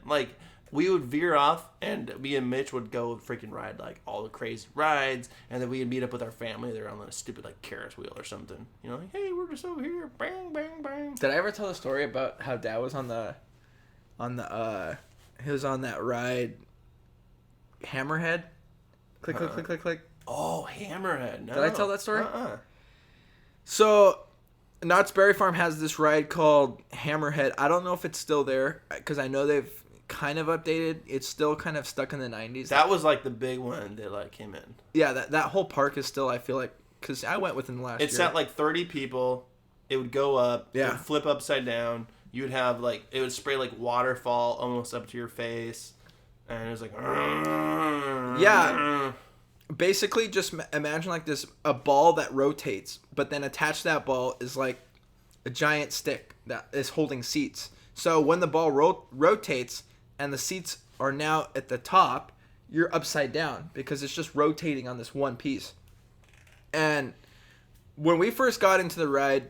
Speaker 2: We would veer off, and me and Mitch would go freaking ride all the crazy rides, and then we'd meet up with our family. They're on a stupid Ferris wheel or something. Hey, we're just over here, bang, bang, bang.
Speaker 1: Did I ever tell the story about how Dad was on he was on that ride, Hammerhead? Click, click, click, click, click.
Speaker 2: Oh, Hammerhead. No.
Speaker 1: Did I tell that story? So, Knott's Berry Farm has this ride called Hammerhead. I don't know if it's still there, because I know they've kind of updated. It's still kind of stuck in the 90s.
Speaker 2: That was the big one that came in.
Speaker 1: Yeah, that whole park is still, I feel like, because I went within the last year.
Speaker 2: It sat 30 people. It would go up. Yeah. It would flip upside down. You would have it would spray waterfall almost up to your face, and it was
Speaker 1: yeah. Basically, just imagine a ball that rotates, but then attached to that ball is a giant stick that is holding seats. So when the ball rotates and the seats are now at the top, you're upside down because it's just rotating on this one piece. And when we first got into the ride,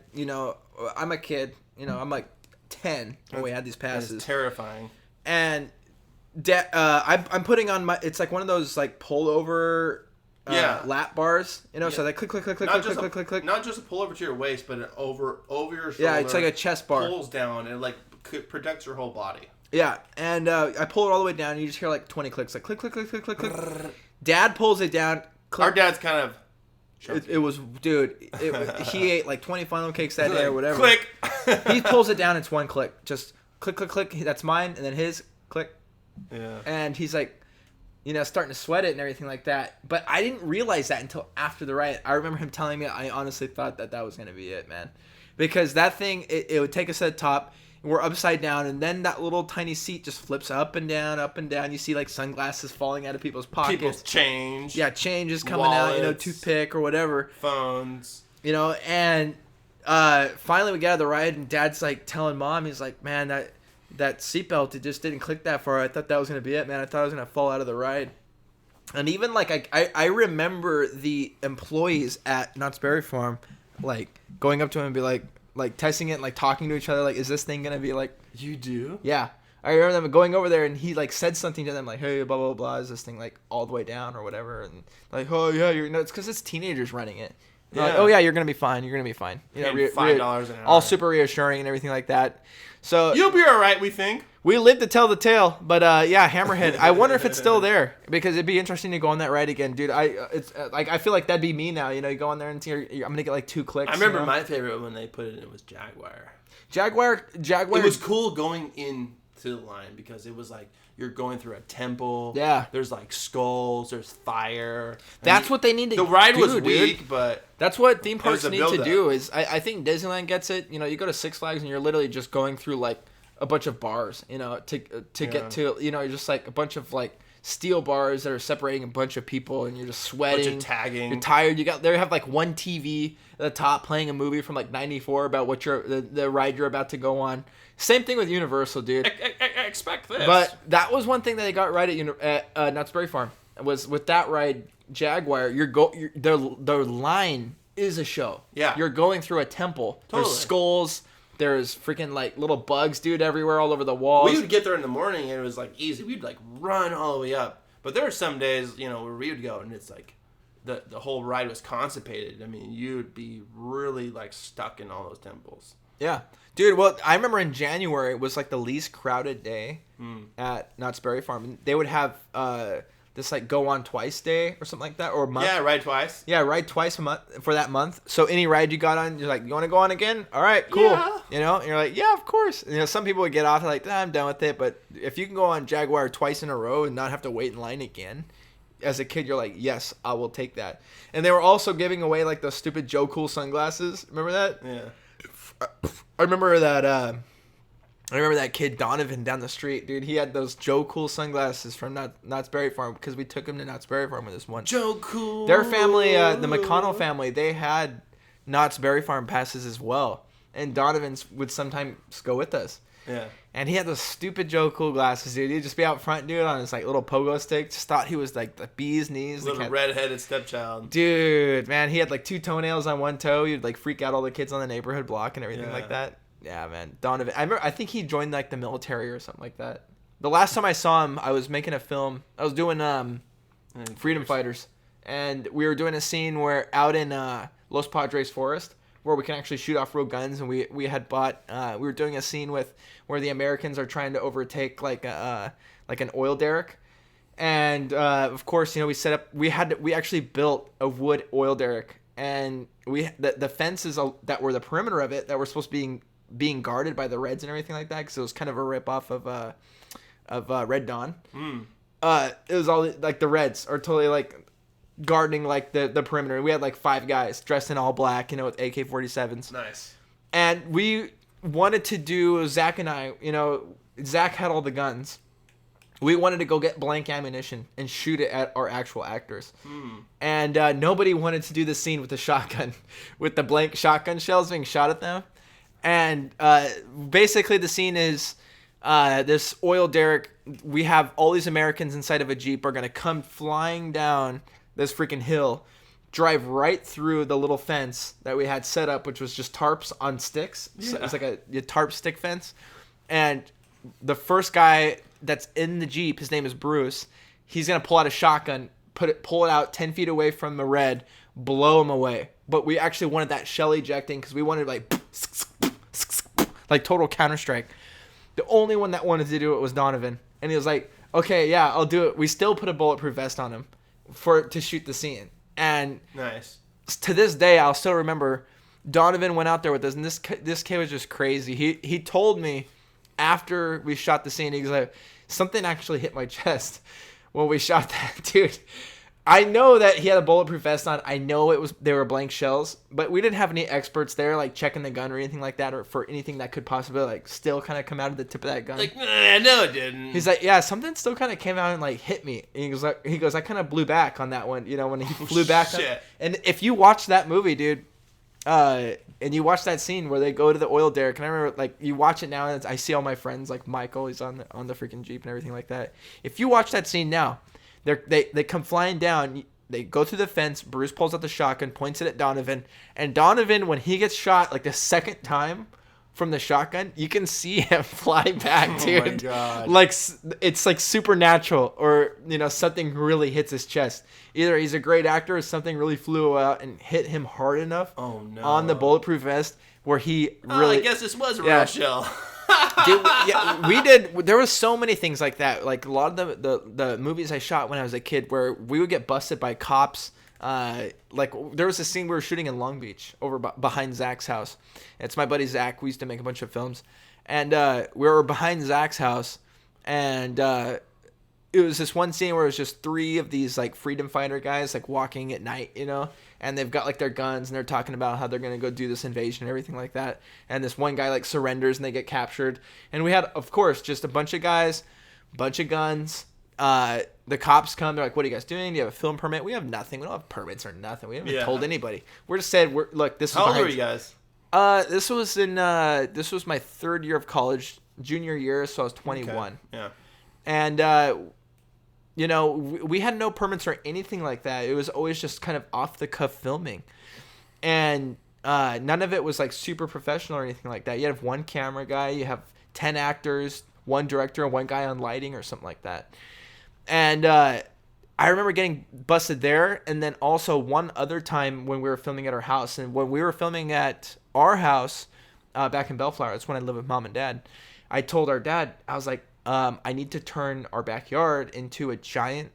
Speaker 1: I'm a kid, I'm 10 when we had these passes.
Speaker 2: It's terrifying.
Speaker 1: And I'm putting on it's one of those pull over lap bars, so they click, click, click, click, click, click, click.
Speaker 2: Not just a pull over to your waist, but an over your shoulder.
Speaker 1: Yeah, it's like a chest bar.
Speaker 2: Pulls down and protects your whole body.
Speaker 1: Yeah, and I pull it all the way down, and you just hear 20 clicks, click, click, click, click, click, click. Dad pulls it down.
Speaker 2: Click. Our dad's kind of.
Speaker 1: It was, dude. He ate 20 funnel cakes that day or whatever.
Speaker 2: Click.
Speaker 1: He pulls it down. It's one click. Just click, click, click. That's mine, and then his click.
Speaker 2: Yeah.
Speaker 1: And he's starting to sweat it and everything like that. But I didn't realize that until after the ride. I remember him telling me. I honestly thought that was gonna be it, man, because that thing it would take us at the top. We're upside down, and then that little tiny seat just flips up and down, up and down. You see sunglasses falling out of people's pockets.
Speaker 2: People's change.
Speaker 1: Yeah, change is coming out, toothpick or whatever.
Speaker 2: Phones.
Speaker 1: And finally we get out of the ride, and Dad's telling Mom, he's like, man, that seatbelt, it just didn't click that far. I thought that was going to be it, man. I thought I was going to fall out of the ride. And even I remember the employees at Knott's Berry Farm, going up to him and be testing it and talking to each other, is this thing gonna be
Speaker 2: You do?
Speaker 1: Yeah. I remember them going over there, and he like said something to them like, "Hey, blah blah blah, is this thing like all the way down or whatever?" And like, "Oh yeah, you're no, it's because it's teenagers running it."
Speaker 2: Yeah.
Speaker 1: Like, oh yeah, you're gonna be fine. You're gonna be fine. You know,
Speaker 2: $5 an hour.
Speaker 1: all super reassuring and everything like that. So
Speaker 2: You'll be all right, we think.
Speaker 1: we live to tell the tale, but yeah, Hammerhead. I wonder if it's still there because it'd be interesting to go on that ride again, dude. It's like I feel like that'd be me now. You know, you go on there and I'm gonna get like 2 clicks.
Speaker 2: I remember
Speaker 1: you know?
Speaker 2: my favorite when they put it in was Jaguar.
Speaker 1: Jaguar.
Speaker 2: It was cool going into the line because it was like you're going through a temple.
Speaker 1: Yeah.
Speaker 2: There's like skulls. There's fire.
Speaker 1: That's what they need to do.
Speaker 2: The ride was
Speaker 1: dude.
Speaker 2: weak, but
Speaker 1: That's what theme parks
Speaker 2: a
Speaker 1: need to
Speaker 2: build-up.
Speaker 1: do. Is I think Disneyland gets it. You know, you go to Six Flags and you're literally just going through like a bunch of bars. You know, to get to you're just like a bunch of like steel bars that are separating a bunch of people, and you're just sweating.
Speaker 2: bunch of tagging.
Speaker 1: You're tired. They have like one TV at the top playing a movie from like '94 about what the ride you're about to go on. Same thing with Universal, dude.
Speaker 2: I expect this.
Speaker 1: But that was one thing that they got right at Knott's Berry Farm. Was with that ride, Jaguar. Their line is a show.
Speaker 2: Yeah.
Speaker 1: You're going through a temple.
Speaker 2: Totally.
Speaker 1: There's skulls. There's freaking like little bugs, dude, everywhere, all over the walls.
Speaker 2: we would get there in the morning and it was like easy. We'd like run all the way up. But there were some days, you know, where we would go and it's like the whole ride was constipated. I mean, you'd be really like stuck in all those temples.
Speaker 1: Yeah. Dude, well, I remember in January, it was like the least crowded day at Knott's Berry Farm. And they would have this like go on twice day or something like that, or a month.
Speaker 2: Yeah, ride twice.
Speaker 1: Yeah, ride twice a month for that month. So any ride you got on, you're like, you want to go on again? All right, cool.
Speaker 2: Yeah.
Speaker 1: You know, and you're like, yeah, of course. And, you know, some people would get off like, I'm done with it. But if you can go on Jaguar twice in a row and not have to wait in line again, as a kid, you're like, yes, I will take that. And they were also giving away like those stupid Joe Cool sunglasses. Remember that?
Speaker 2: Yeah.
Speaker 1: I remember that. I remember that kid Donovan down the street, dude. He had those Joe Cool sunglasses from Knott's Berry Farm because we took him to Knott's Berry Farm with us once.
Speaker 2: Joe Cool.
Speaker 1: Their family, the McConnell family, they had Knott's Berry Farm passes as well, and Donovan's would sometimes go with us.
Speaker 2: Yeah.
Speaker 1: And he had those stupid Joe Cool glasses, dude. He'd just be out front, dude, on his like little pogo stick. Just thought he was like the bee's knees.
Speaker 2: Little redheaded stepchild.
Speaker 1: Dude, man, he had like 2 toenails on one toe. He'd like freak out all the kids on the neighborhood block and everything like that. Yeah, man. Donovan. I think he joined like the military or something like that. The last time I saw him, I was making a film. I was doing Freedom Fighters, and we were doing a scene where out in Los Padres Forest, where we can actually shoot off real guns, and we had bought. We were doing a scene where the Americans are trying to overtake like an oil derrick, and of course, you know, we set up. We actually built a wood oil derrick, and the fences that were the perimeter of it that were supposed to be being guarded by the Reds and everything like that, because it was kind of a rip off of Red Dawn. It was all like the Reds are totally like guarding like the perimeter. We had like 5 guys dressed in all black, you know, with AK-47s.
Speaker 2: Nice.
Speaker 1: And we wanted to do, Zach and I, you know, Zach had all the guns. We wanted to go get blank ammunition and shoot it at our actual actors. And nobody wanted to do the scene with the shotgun, with the blank shotgun shells being shot at them. And basically the scene is this oil derrick, we have all these Americans inside of a Jeep are going to come flying down this freaking hill, drive right through the little fence that we had set up, which was just tarps on sticks. So it was like a tarp stick fence. And the first guy that's in the Jeep, his name is Bruce, he's going to pull out a shotgun, pull it out 10 feet away from the Red, blow him away. But we actually wanted that shell ejecting because we wanted like total Counter-Strike. The only one that wanted to do it was Donovan. And he was like, okay, yeah, I'll do it. We still put a bulletproof vest on him to shoot the scene. And
Speaker 2: nice.
Speaker 1: To this day, I'll still remember Donovan went out there with us, and this kid was just crazy. He told me after we shot the scene, he was like, something actually hit my chest when we shot that, dude. I know that he had a bulletproof vest on. I know they were blank shells, but we didn't have any experts there like checking the gun or anything like that, or for anything that could possibly like still kind of come out of the tip of that gun.
Speaker 2: Like, no, it didn't.
Speaker 1: He's like, yeah, something still kind of came out and like hit me. And he goes, I kind of blew back on that one, you know, when he flew back.
Speaker 2: Shit.
Speaker 1: And if you watch that movie, dude, and you watch that scene where they go to the oil derrick, and I remember like you watch it now, and I see all my friends like Michael, he's on the freaking Jeep and everything like that. If you watch that scene now, they come flying down. They go through the fence. Bruce pulls out the shotgun, points it at Donovan. And Donovan, when he gets shot, like the second time, from the shotgun, you can see him fly back, dude.
Speaker 2: Oh my God.
Speaker 1: Like it's like supernatural, or something really hits his chest. Either he's a great actor, or something really flew out and hit him hard enough on the bulletproof vest where he really.
Speaker 2: I guess this was a real shell.
Speaker 1: Dude, yeah, we did. There was so many things like that. Like a lot of the movies I shot when I was a kid, where we would get busted by cops. Like there was a scene we were shooting in Long Beach over behind Zach's house. It's my buddy Zach. We used to make a bunch of films, and we were behind Zach's house, and it was this one scene where it was just 3 of these like freedom fighter guys like walking at night, and they've got like their guns and they're talking about how they're gonna go do this invasion and everything like that. And this one guy like surrenders and they get captured. And we had, of course, just a bunch of guys, bunch of guns. The cops come. They're like, "What are you guys doing? Do you have a film permit?" We have nothing. We don't have permits or nothing. We haven't told anybody. We're just said, "Look, this is."
Speaker 2: How old were you guys?
Speaker 1: This was my 3rd year of college, junior year, so I was 21.
Speaker 2: Okay. Yeah.
Speaker 1: And we had no permits or anything like that. It was always just kind of off the cuff filming, and none of it was like super professional or anything like that. You have 1 camera guy, you have 10 actors, 1 director, and 1 guy on lighting or something like that. And I remember getting busted there, and then also one other time when we were filming at our house. And when we were filming at our house back in Bellflower, that's when I lived with Mom and Dad, I told our dad, I was like, I need to turn our backyard into a giant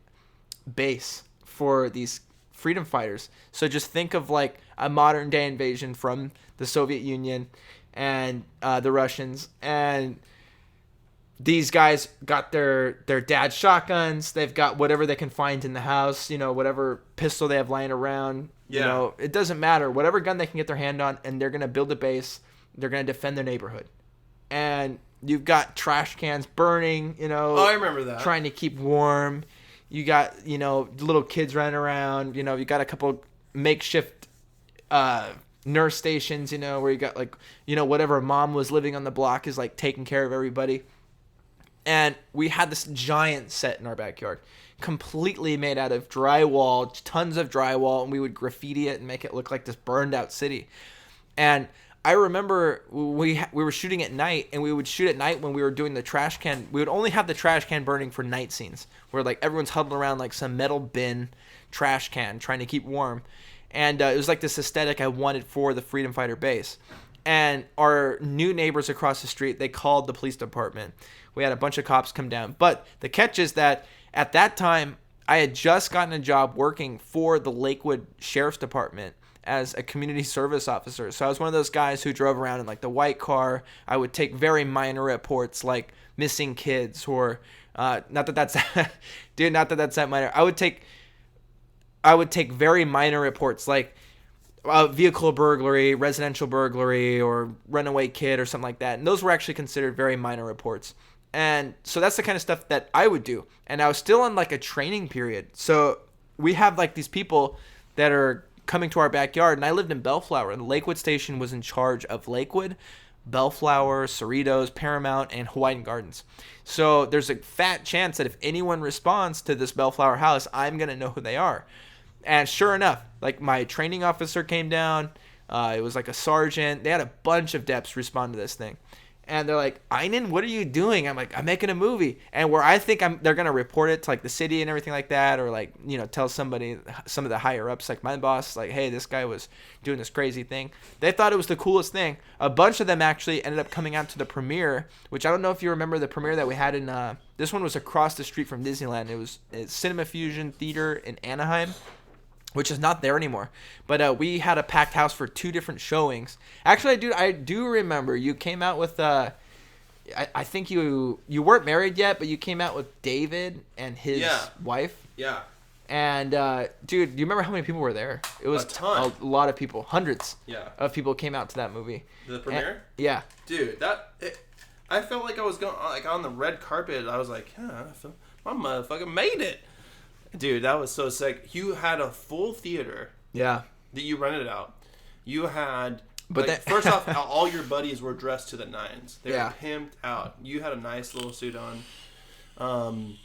Speaker 1: base for these freedom fighters. So just think of like a modern day invasion from the Soviet Union and the Russians. And these guys got their dad's shotguns. They've got whatever they can find in the house, whatever pistol they have lying around.
Speaker 2: Yeah.
Speaker 1: It doesn't matter. Whatever gun they can get their hand on, and they're going to build a base. They're going to defend their neighborhood. And you've got trash cans burning,
Speaker 2: Oh, I remember that.
Speaker 1: trying to keep warm. You got, little kids running around. You got a couple makeshift nurse stations, where you got like, whatever mom was living on the block is like taking care of everybody. And we had this giant set in our backyard, completely made out of drywall, tons of drywall, and we would graffiti it and make it look like this burned out city. And I remember we were shooting at night, and we would shoot at night when we were doing the trash can. We would only have the trash can burning for night scenes, where like everyone's huddled around like some metal bin trash can trying to keep warm. And it was like this aesthetic I wanted for the freedom fighter base. And our new neighbors across the street, they called the police department. We had a bunch of cops come down. But the catch is that at that time, I had just gotten a job working for the Lakewood Sheriff's Department as a community service officer. So I was one of those guys who drove around in like the white car. I would take very minor reports like missing kids, or not that that's that minor. I would take very minor reports like vehicle burglary, residential burglary, or runaway kid or something like that. And those were actually considered very minor reports. And so that's the kind of stuff that I would do. And I was still on like a training period. So we have like these people that are coming to our backyard. And I lived in Bellflower, and the Lakewood station was in charge of Lakewood, Bellflower, Cerritos, Paramount, and Hawaiian Gardens. So there's a fat chance that if anyone responds to this Bellflower house, I'm going to know who they are. And sure enough, like my training officer came down. It was like a sergeant. They had a bunch of deps respond to this thing. And they're like, Eynon, what are you doing? I'm like, I'm making a movie. And where I think they're going to report it to like the city and everything like that, or like, tell somebody, some of the higher ups, like my boss, like, hey, this guy was doing this crazy thing. They thought it was the coolest thing. A bunch of them actually ended up coming out to the premiere, which I don't know if you remember the premiere that we had in, this one was across the street from Disneyland. It was Cinema Fusion Theater in Anaheim, which is not there anymore. But we had a packed house for 2 different showings. Actually, I do remember you came out with, I think you weren't married yet, but you came out with David and his wife.
Speaker 2: Yeah.
Speaker 1: And, dude, do you remember how many people were there? It was
Speaker 2: a ton.
Speaker 1: A lot of people. Hundreds
Speaker 2: Yeah.
Speaker 1: of people came out to that movie.
Speaker 2: The premiere?
Speaker 1: And, yeah.
Speaker 2: Dude, I felt like I was going like on the red carpet. I was like, yeah, my motherfucker made it. Dude, that was so sick. You had a full theater.
Speaker 1: Yeah.
Speaker 2: That you rented out. You had,
Speaker 1: but
Speaker 2: like, first off, all your buddies were dressed to the nines. They
Speaker 1: Yeah.
Speaker 2: were pimped out. You had a nice little suit on.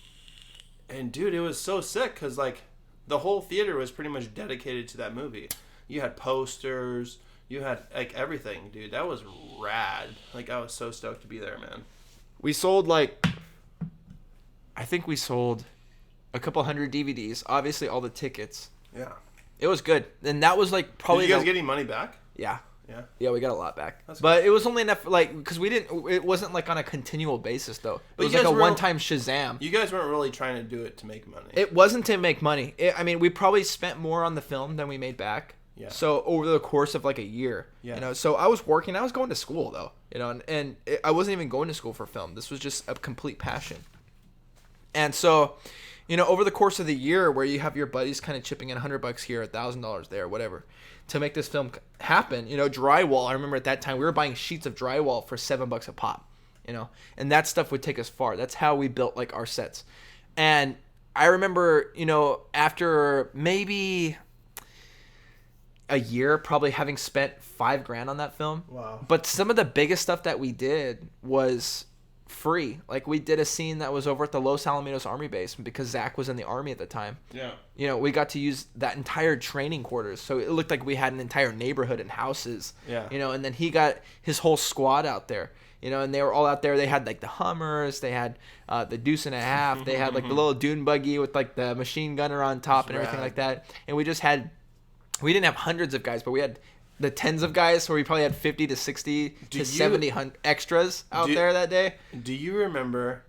Speaker 2: And dude, it was so sick because like the whole theater was pretty much dedicated to that movie. You had posters. You had like everything, dude. That was rad. Like I was so stoked to be there, man.
Speaker 1: We sold like, I think we sold a couple hundred DVDs. Obviously, all the tickets.
Speaker 2: Yeah.
Speaker 1: It was good, and that was like probably.
Speaker 2: Did you guys get any money back?
Speaker 1: Yeah.
Speaker 2: Yeah.
Speaker 1: Yeah, we got a lot back.
Speaker 2: That's
Speaker 1: but it was only enough, like, because we didn't. It wasn't like on a continual basis though. It
Speaker 2: But
Speaker 1: was
Speaker 2: you
Speaker 1: like a
Speaker 2: guys were-
Speaker 1: one-time Shazam.
Speaker 2: You guys weren't really trying to do it to make money.
Speaker 1: It wasn't to make money. I mean, we probably spent more on the film than we made back.
Speaker 2: Yeah.
Speaker 1: So over the course of like a year,
Speaker 2: Yeah.
Speaker 1: you know. So I was working. I was going to school though, you know, and I wasn't even going to school for film. This was just a complete passion. And so, you know, over the course of the year, where you have your buddies kind of chipping in $100 here, $1,000 there, whatever, to make this film happen, you know, drywall. I remember at that time we were buying sheets of drywall for $7 a pop, you know, and that stuff would take us far. That's how we built like our sets. And I remember, you know, after maybe a year, probably having spent $5,000 on that film.
Speaker 2: Wow.
Speaker 1: But some of the biggest stuff that we did was free. Like we did a scene that was over at the Los Alamitos Army base because Zach was in the Army at the time.
Speaker 2: Yeah.
Speaker 1: You know, we got to use that entire training quarters. So it looked like we had an entire neighborhood and houses.
Speaker 2: Yeah.
Speaker 1: You know, and then he got his whole squad out there. You know, and they were all out there. They had like the Hummers. They had the Deuce and a Half. They had like the little dune buggy with like the machine gunner on top and everything like that. And we just had, we didn't have hundreds of guys, but we had the tens of guys, where we probably had 50 to 60 to 70 extras out there that day.
Speaker 2: Do you remember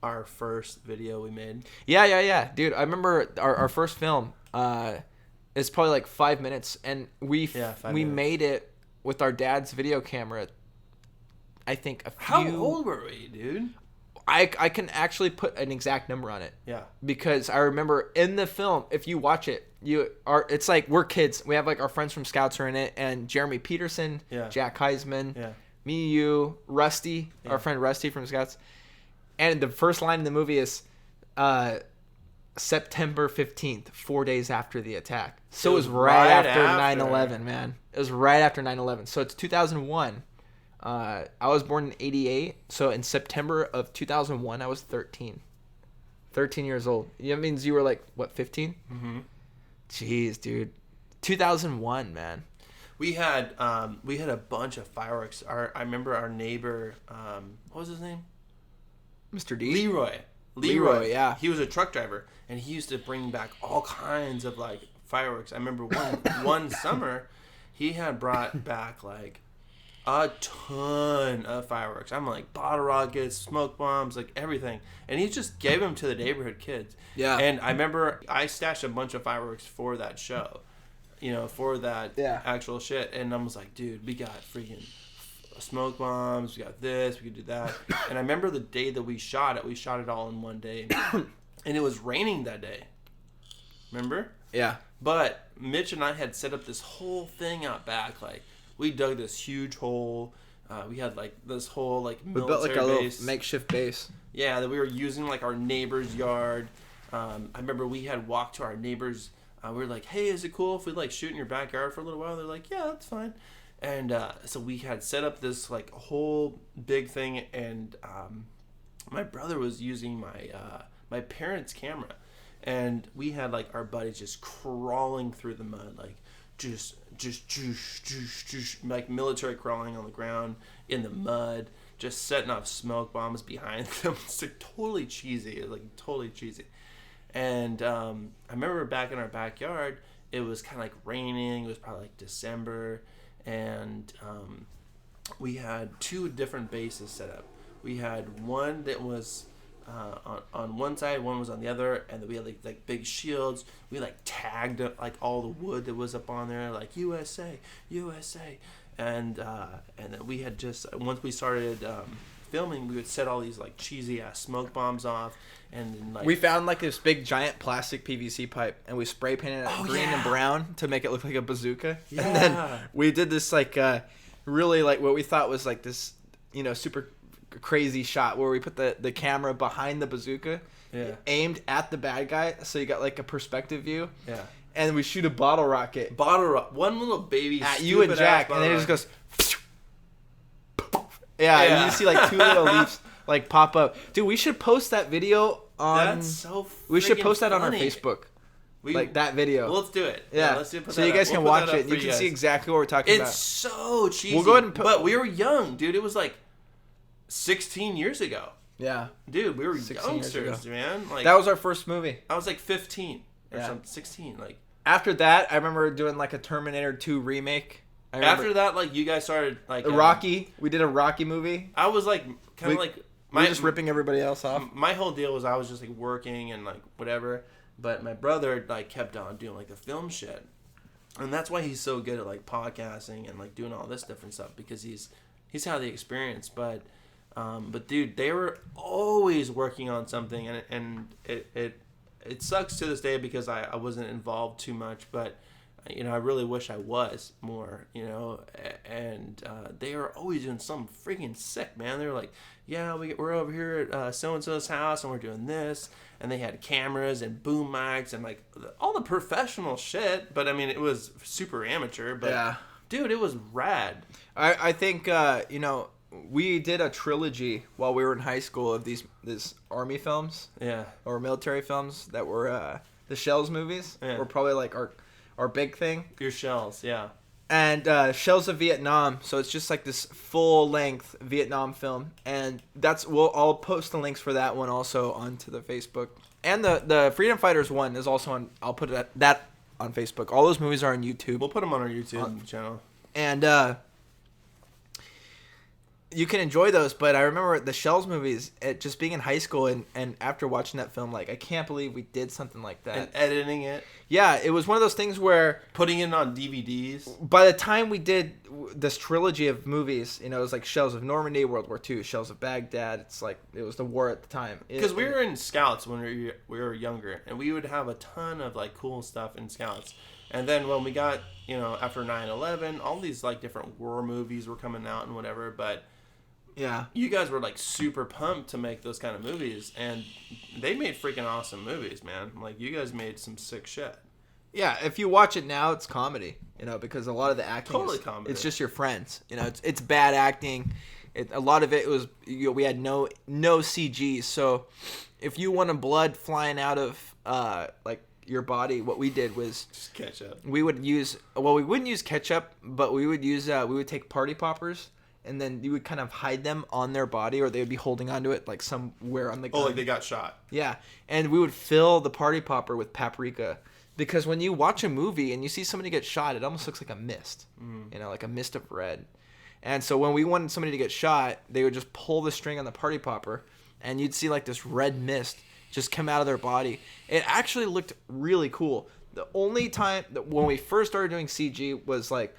Speaker 2: our first video we made?
Speaker 1: Yeah. Dude, I remember our first film. It's probably like 5 minutes, and we made it with our dad's video camera. I think a few.
Speaker 2: How old were we, dude?
Speaker 1: I can actually put an exact number on it.
Speaker 2: Yeah.
Speaker 1: Because I remember in the film, if you watch it, it's like we're kids. We have like our friends from Scouts are in it, and Jeremy Peterson, Jack Heisman, me, you, Rusty, our friend Rusty from Scouts. And the first line in the movie is September 15th, 4 days after the attack. So it was right after 9/11, man. It was right after 9/11. So it's 2001. I was born in 88, so in September of 2001, I was 13. 13 years old. That means you were like, what, 15?
Speaker 2: Mm-hmm.
Speaker 1: Jeez, dude. 2001, man.
Speaker 2: We had a bunch of fireworks. I remember our neighbor, what was his name?
Speaker 1: Mr. D?
Speaker 2: Leroy,
Speaker 1: yeah.
Speaker 2: He was a truck driver, and he used to bring back all kinds of, like, fireworks. I remember one summer, he had brought back, like, a ton of fireworks. I'm like bottle rockets, smoke bombs, like everything. And he just gave them to the neighborhood kids. Yeah. And I remember I stashed a bunch of fireworks for that show, you know, for that actual shit. And I was like, dude, we got freaking smoke bombs. We got this. We could do that. And I remember the day that we shot it all in one day. And it was raining that day. Remember?
Speaker 1: Yeah.
Speaker 2: But Mitch and I had set up this whole thing out back, like, we dug this huge hole. We had like this whole like military base.
Speaker 1: We built like a little makeshift base.
Speaker 2: Yeah, that we were using like our neighbor's yard. I remember we had walked to our neighbor's. We were like, "Hey, is it cool if we like shoot in your backyard for a little while?" They're like, "Yeah, that's fine." And so we had set up this like whole big thing, and my brother was using my parents' camera, and we had like our buddies just crawling through the mud, like. Just like military crawling on the ground in the mud, just setting off smoke bombs behind them. It's like totally cheesy. It was like totally cheesy. And I remember back in our backyard, it was kind of like raining. It was probably like December, and we had two different bases set up. We had one that was on one side, one was on the other, and then we had like big shields. We like tagged like all the wood that was up on there, like USA, and then we had just once we started filming, we would set all these like cheesy ass smoke bombs off, and then, like
Speaker 1: we found like this big giant plastic PVC pipe, and we spray painted it green and brown to make it look like a bazooka. Yeah. And then we did this like really like what we thought was like this, you know, super crazy shot where we put the camera behind the bazooka, aimed at the bad guy, so you got like a perspective view, and we shoot a bottle rocket,
Speaker 2: one little baby
Speaker 1: at you and Jack, and then it just goes and you see like two little leaves like pop up. Dude, we should post that video on.
Speaker 2: That's so
Speaker 1: we should post that on our
Speaker 2: funny.
Speaker 1: Facebook. like that video.
Speaker 2: Well, let's do it.
Speaker 1: Yeah.
Speaker 2: Let's do it.
Speaker 1: So you guys can watch it. You can see exactly what we're talking about.
Speaker 2: It's so cheesy.
Speaker 1: We'll go ahead and
Speaker 2: but we were young, dude. It was like 16 years ago.
Speaker 1: Yeah.
Speaker 2: Dude, we were youngsters, man. Like
Speaker 1: that was our first movie.
Speaker 2: I was like 15 or something, 16. Like
Speaker 1: after that, I remember doing like a Terminator 2 remake.
Speaker 2: After that, like you guys started like
Speaker 1: Rocky. We did a Rocky movie.
Speaker 2: I was like kind of like
Speaker 1: we were just ripping everybody else off.
Speaker 2: My whole deal was I was just like working and like whatever. But my brother like kept on doing like the film shit, and that's why he's so good at like podcasting and like doing all this different stuff because he's had the experience. But dude, they were always working on something, and it sucks to this day because I wasn't involved too much, but you know I really wish I was more, you know. And they were always doing something freaking sick, man. They were like, yeah, we're over here at so and so's house and we're doing this. And they had cameras and boom mics and like all the professional shit. But I mean, it was super amateur. But yeah. Dude, it was rad.
Speaker 1: I think you know, we did a trilogy while we were in high school of these army films.
Speaker 2: Yeah.
Speaker 1: Or military films that were the Shells movies. Yeah. Were probably like our big thing.
Speaker 2: Your Shells, yeah.
Speaker 1: And Shells of Vietnam, so it's just like this full-length Vietnam film, and I'll post the links for that one also onto the Facebook, and the Freedom Fighters one is also on. I'll put that on Facebook. All those movies are on YouTube.
Speaker 2: We'll put them on our YouTube channel,
Speaker 1: and you can enjoy those. But I remember the Shells movies, just being in high school, and after watching that film, like I can't believe we did something like that.
Speaker 2: And editing it.
Speaker 1: Yeah, it was one of those things where
Speaker 2: putting it on DVDs.
Speaker 1: By the time we did this trilogy of movies, you know, it was like Shells of Normandy, World War II, Shells of Baghdad. It's like it was the war at the time.
Speaker 2: Because we were in Scouts when we were younger, and we would have a ton of like cool stuff in Scouts. And then when we got, you know, after 9/11, all these like different war movies were coming out and whatever, but.
Speaker 1: Yeah.
Speaker 2: You guys were like super pumped to make those kind of movies, and they made freaking awesome movies, man. Like you guys made some sick shit.
Speaker 1: Yeah, if you watch it now, it's comedy, you know, because a lot of the acting
Speaker 2: totally comedy.
Speaker 1: It's just your friends, you know. It's bad acting. A lot of it was, you know, we had no CG, so if you wanted blood flying out of like your body, what we did was
Speaker 2: just ketchup.
Speaker 1: We would use we wouldn't use ketchup, but we would use we would take party poppers. And then you would kind of hide them on their body, or they would be holding onto it like somewhere on the gun.
Speaker 2: Oh, like they got shot.
Speaker 1: Yeah. And we would fill the party popper with paprika. Because when you watch a movie and you see somebody get shot, it almost looks like a mist. You know, like a mist of red. And so when we wanted somebody to get shot, they would just pull the string on the party popper, and you'd see like this red mist just come out of their body. It actually looked really cool. The only time when we first started doing CG was like,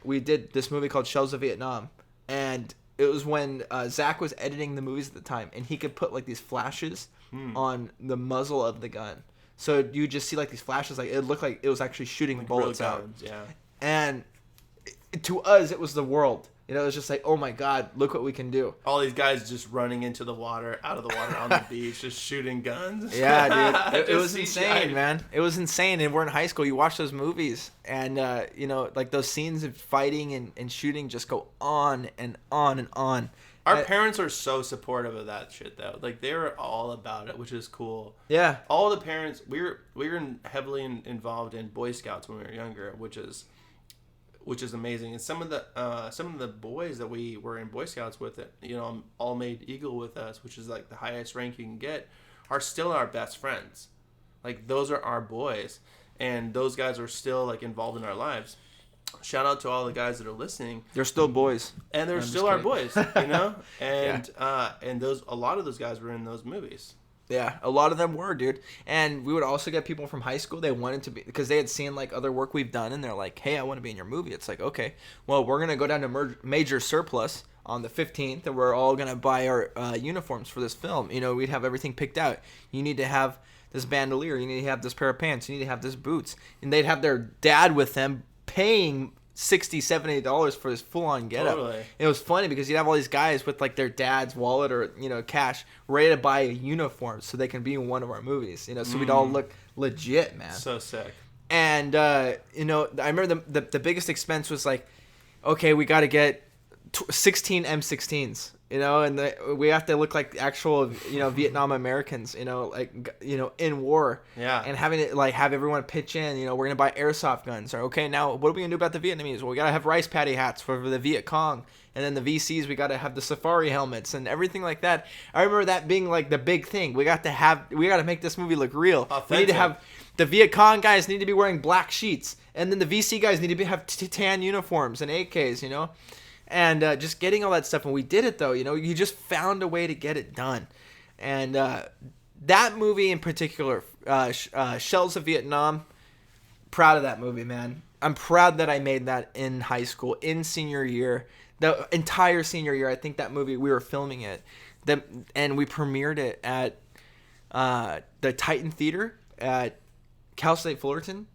Speaker 1: we did this movie called Shells of Vietnam, and it was when Zach was editing the movies at the time, and he could put like these flashes on the muzzle of the gun, so you just see like these flashes, like it looked like it was actually shooting like bullets out.
Speaker 2: Yeah.
Speaker 1: And to us, it was the world. You know, it was just like, oh my God, look what we can do.
Speaker 2: All these guys just running into the water, out of the water, on the beach, just shooting guns.
Speaker 1: Yeah, dude. It was insane, man. It was insane. And we're in high school. You watch those movies, and, you know, like those scenes of fighting and shooting just go on and on and on.
Speaker 2: Our parents are so supportive of that shit, though. Like, they were all about it, which is cool.
Speaker 1: Yeah.
Speaker 2: All the parents, we were heavily involved in Boy Scouts when we were younger, which is amazing. And some of the boys that we were in Boy Scouts with, it, you know, all made Eagle with us, which is like the highest rank you can get, are still our best friends. Like those are our boys, and those guys are still like involved in our lives. Shout out to all the guys that are listening.
Speaker 1: They're still boys,
Speaker 2: and they're still our boys, you know. And and a lot of those guys were in those movies.
Speaker 1: Yeah, a lot of them were, dude. And we would also get people from high school. They wanted to be, because they had seen like other work we've done, and they're like, hey, I want to be in your movie. It's like, okay, well, we're going to go down to Major Surplus on the 15th, and we're all going to buy our uniforms for this film. You know, we'd have everything picked out. You need to have this bandolier. You need to have this pair of pants. You need to have this boots. And they'd have their dad with them paying $60, $70 for this full-on getup.
Speaker 2: Totally.
Speaker 1: It was funny because you'd have all these guys with like their dad's wallet or, you know, cash ready to buy a uniform so they can be in one of our movies. You know, so we'd all look legit, man.
Speaker 2: So sick.
Speaker 1: And you know, I remember the biggest expense was like, okay, we got to get 16 M16s, you know, and we have to look like actual, you know, Vietnam Americans, you know, like, you know, in war.
Speaker 2: Yeah.
Speaker 1: And having it, like, have everyone pitch in, you know, we're going to buy airsoft guns. Or, okay, now what are we going to do about the Vietnamese? Well, we got to have rice patty hats for the Viet Cong. And then the VCs, we got to have the safari helmets and everything like that. I remember that being, like, the big thing. We got to make this movie look real.
Speaker 2: Authentic.
Speaker 1: We need to have, the Viet Cong guys need to be wearing black sheets. And then the VC guys need to have tan uniforms and AKs, you know. And just getting all that stuff. And we did it, though. You know, you just found a way to get it done. And that movie in particular, Shells of Vietnam, proud of that movie, man. I'm proud that I made that in high school, in senior year. The entire senior year, I think that movie, we were filming it. And we premiered it at the Titan Theater at Cal State Fullerton.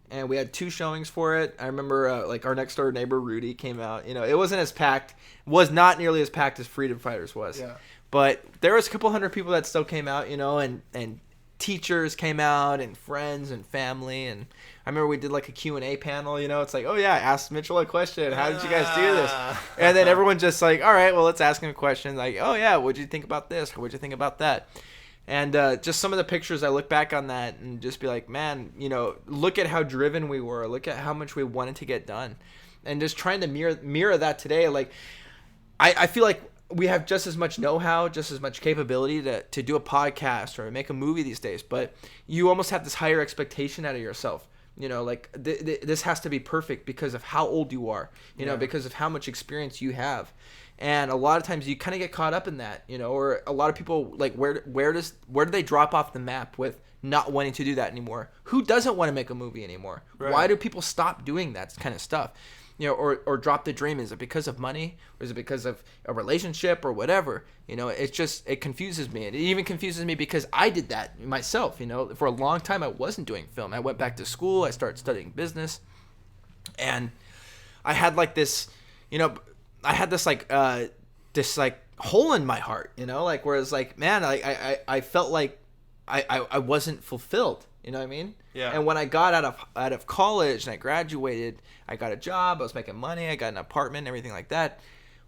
Speaker 1: And we had 2 showings for it. I remember, like, our next door neighbor, Rudy, came out. You know, it wasn't as packed. Was not nearly as packed as Freedom Fighters was. Yeah. But there was a couple hundred people that still came out, you know, and teachers came out, and friends and family. And I remember we did, like, a Q&A panel, you know. It's like, oh, yeah, ask Mitchell a question. How did you guys do this? And then everyone just like, all right, well, let's ask him a question. Like, oh, yeah, what'd you think about this? What'd you think about that? And just some of the pictures, I look back on that and just be like, man, you know, look at how driven we were. Look at how much we wanted to get done. And just trying to mirror that today. Like, I feel like we have just as much know-how, just as much capability to do a podcast or make a movie these days. But you almost have this higher expectation out of yourself. You know, like, this has to be perfect because of how old you are, you know, because of how much experience you have. And a lot of times you kind of get caught up in that, you know, or a lot of people, like, where do they drop off the map with not wanting to do that anymore? Who doesn't want to make a movie anymore? Right. Why do people stop doing that kind of stuff? You know, or drop the dream? Is it because of money? Or is it because of a relationship or whatever? You know, it confuses me. It even confuses me because I did that myself, you know. For a long time, I wasn't doing film. I went back to school. I started studying business. And I had, like, this, you know, I had this, like, hole in my heart, you know, like, where it's like, man, I felt like I wasn't fulfilled, you know what I mean? Yeah. And when I got out of college and I graduated, I got a job, I was making money, I got an apartment and everything like that.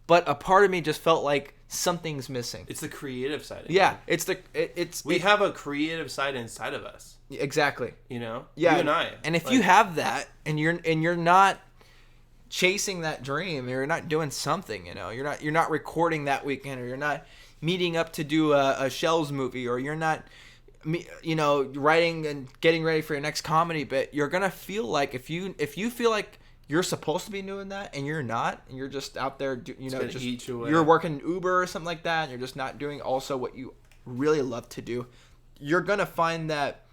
Speaker 1: But a part of me just felt like something's missing.
Speaker 2: It's the creative side of
Speaker 1: it. We
Speaker 2: have a creative side inside of us.
Speaker 1: Exactly.
Speaker 2: You know?
Speaker 1: Yeah.
Speaker 2: You and I.
Speaker 1: And if you have that and you're not chasing that dream, you're not doing something, you know, you're not recording that weekend, or you're not meeting up to do a Shells movie, or you're not, you know, writing and getting ready for your next comedy bit, you're gonna feel like if you feel like you're supposed to be doing that and you're not, and you're just out there, you know, just you're working Uber or something like that, and you're just not doing also what you really love to do, you're gonna find that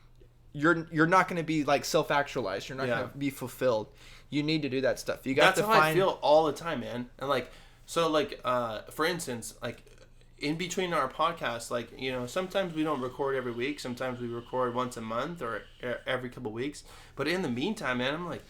Speaker 1: you're not gonna be, like, self-actualized. You're not gonna be fulfilled. You need to do that stuff. You got
Speaker 2: That's how I feel all the time, man. And, like, so, like, for instance, like, in between our podcasts, like, you know, sometimes we don't record every week. Sometimes we record once a month or every couple weeks. But in the meantime, man, I'm like,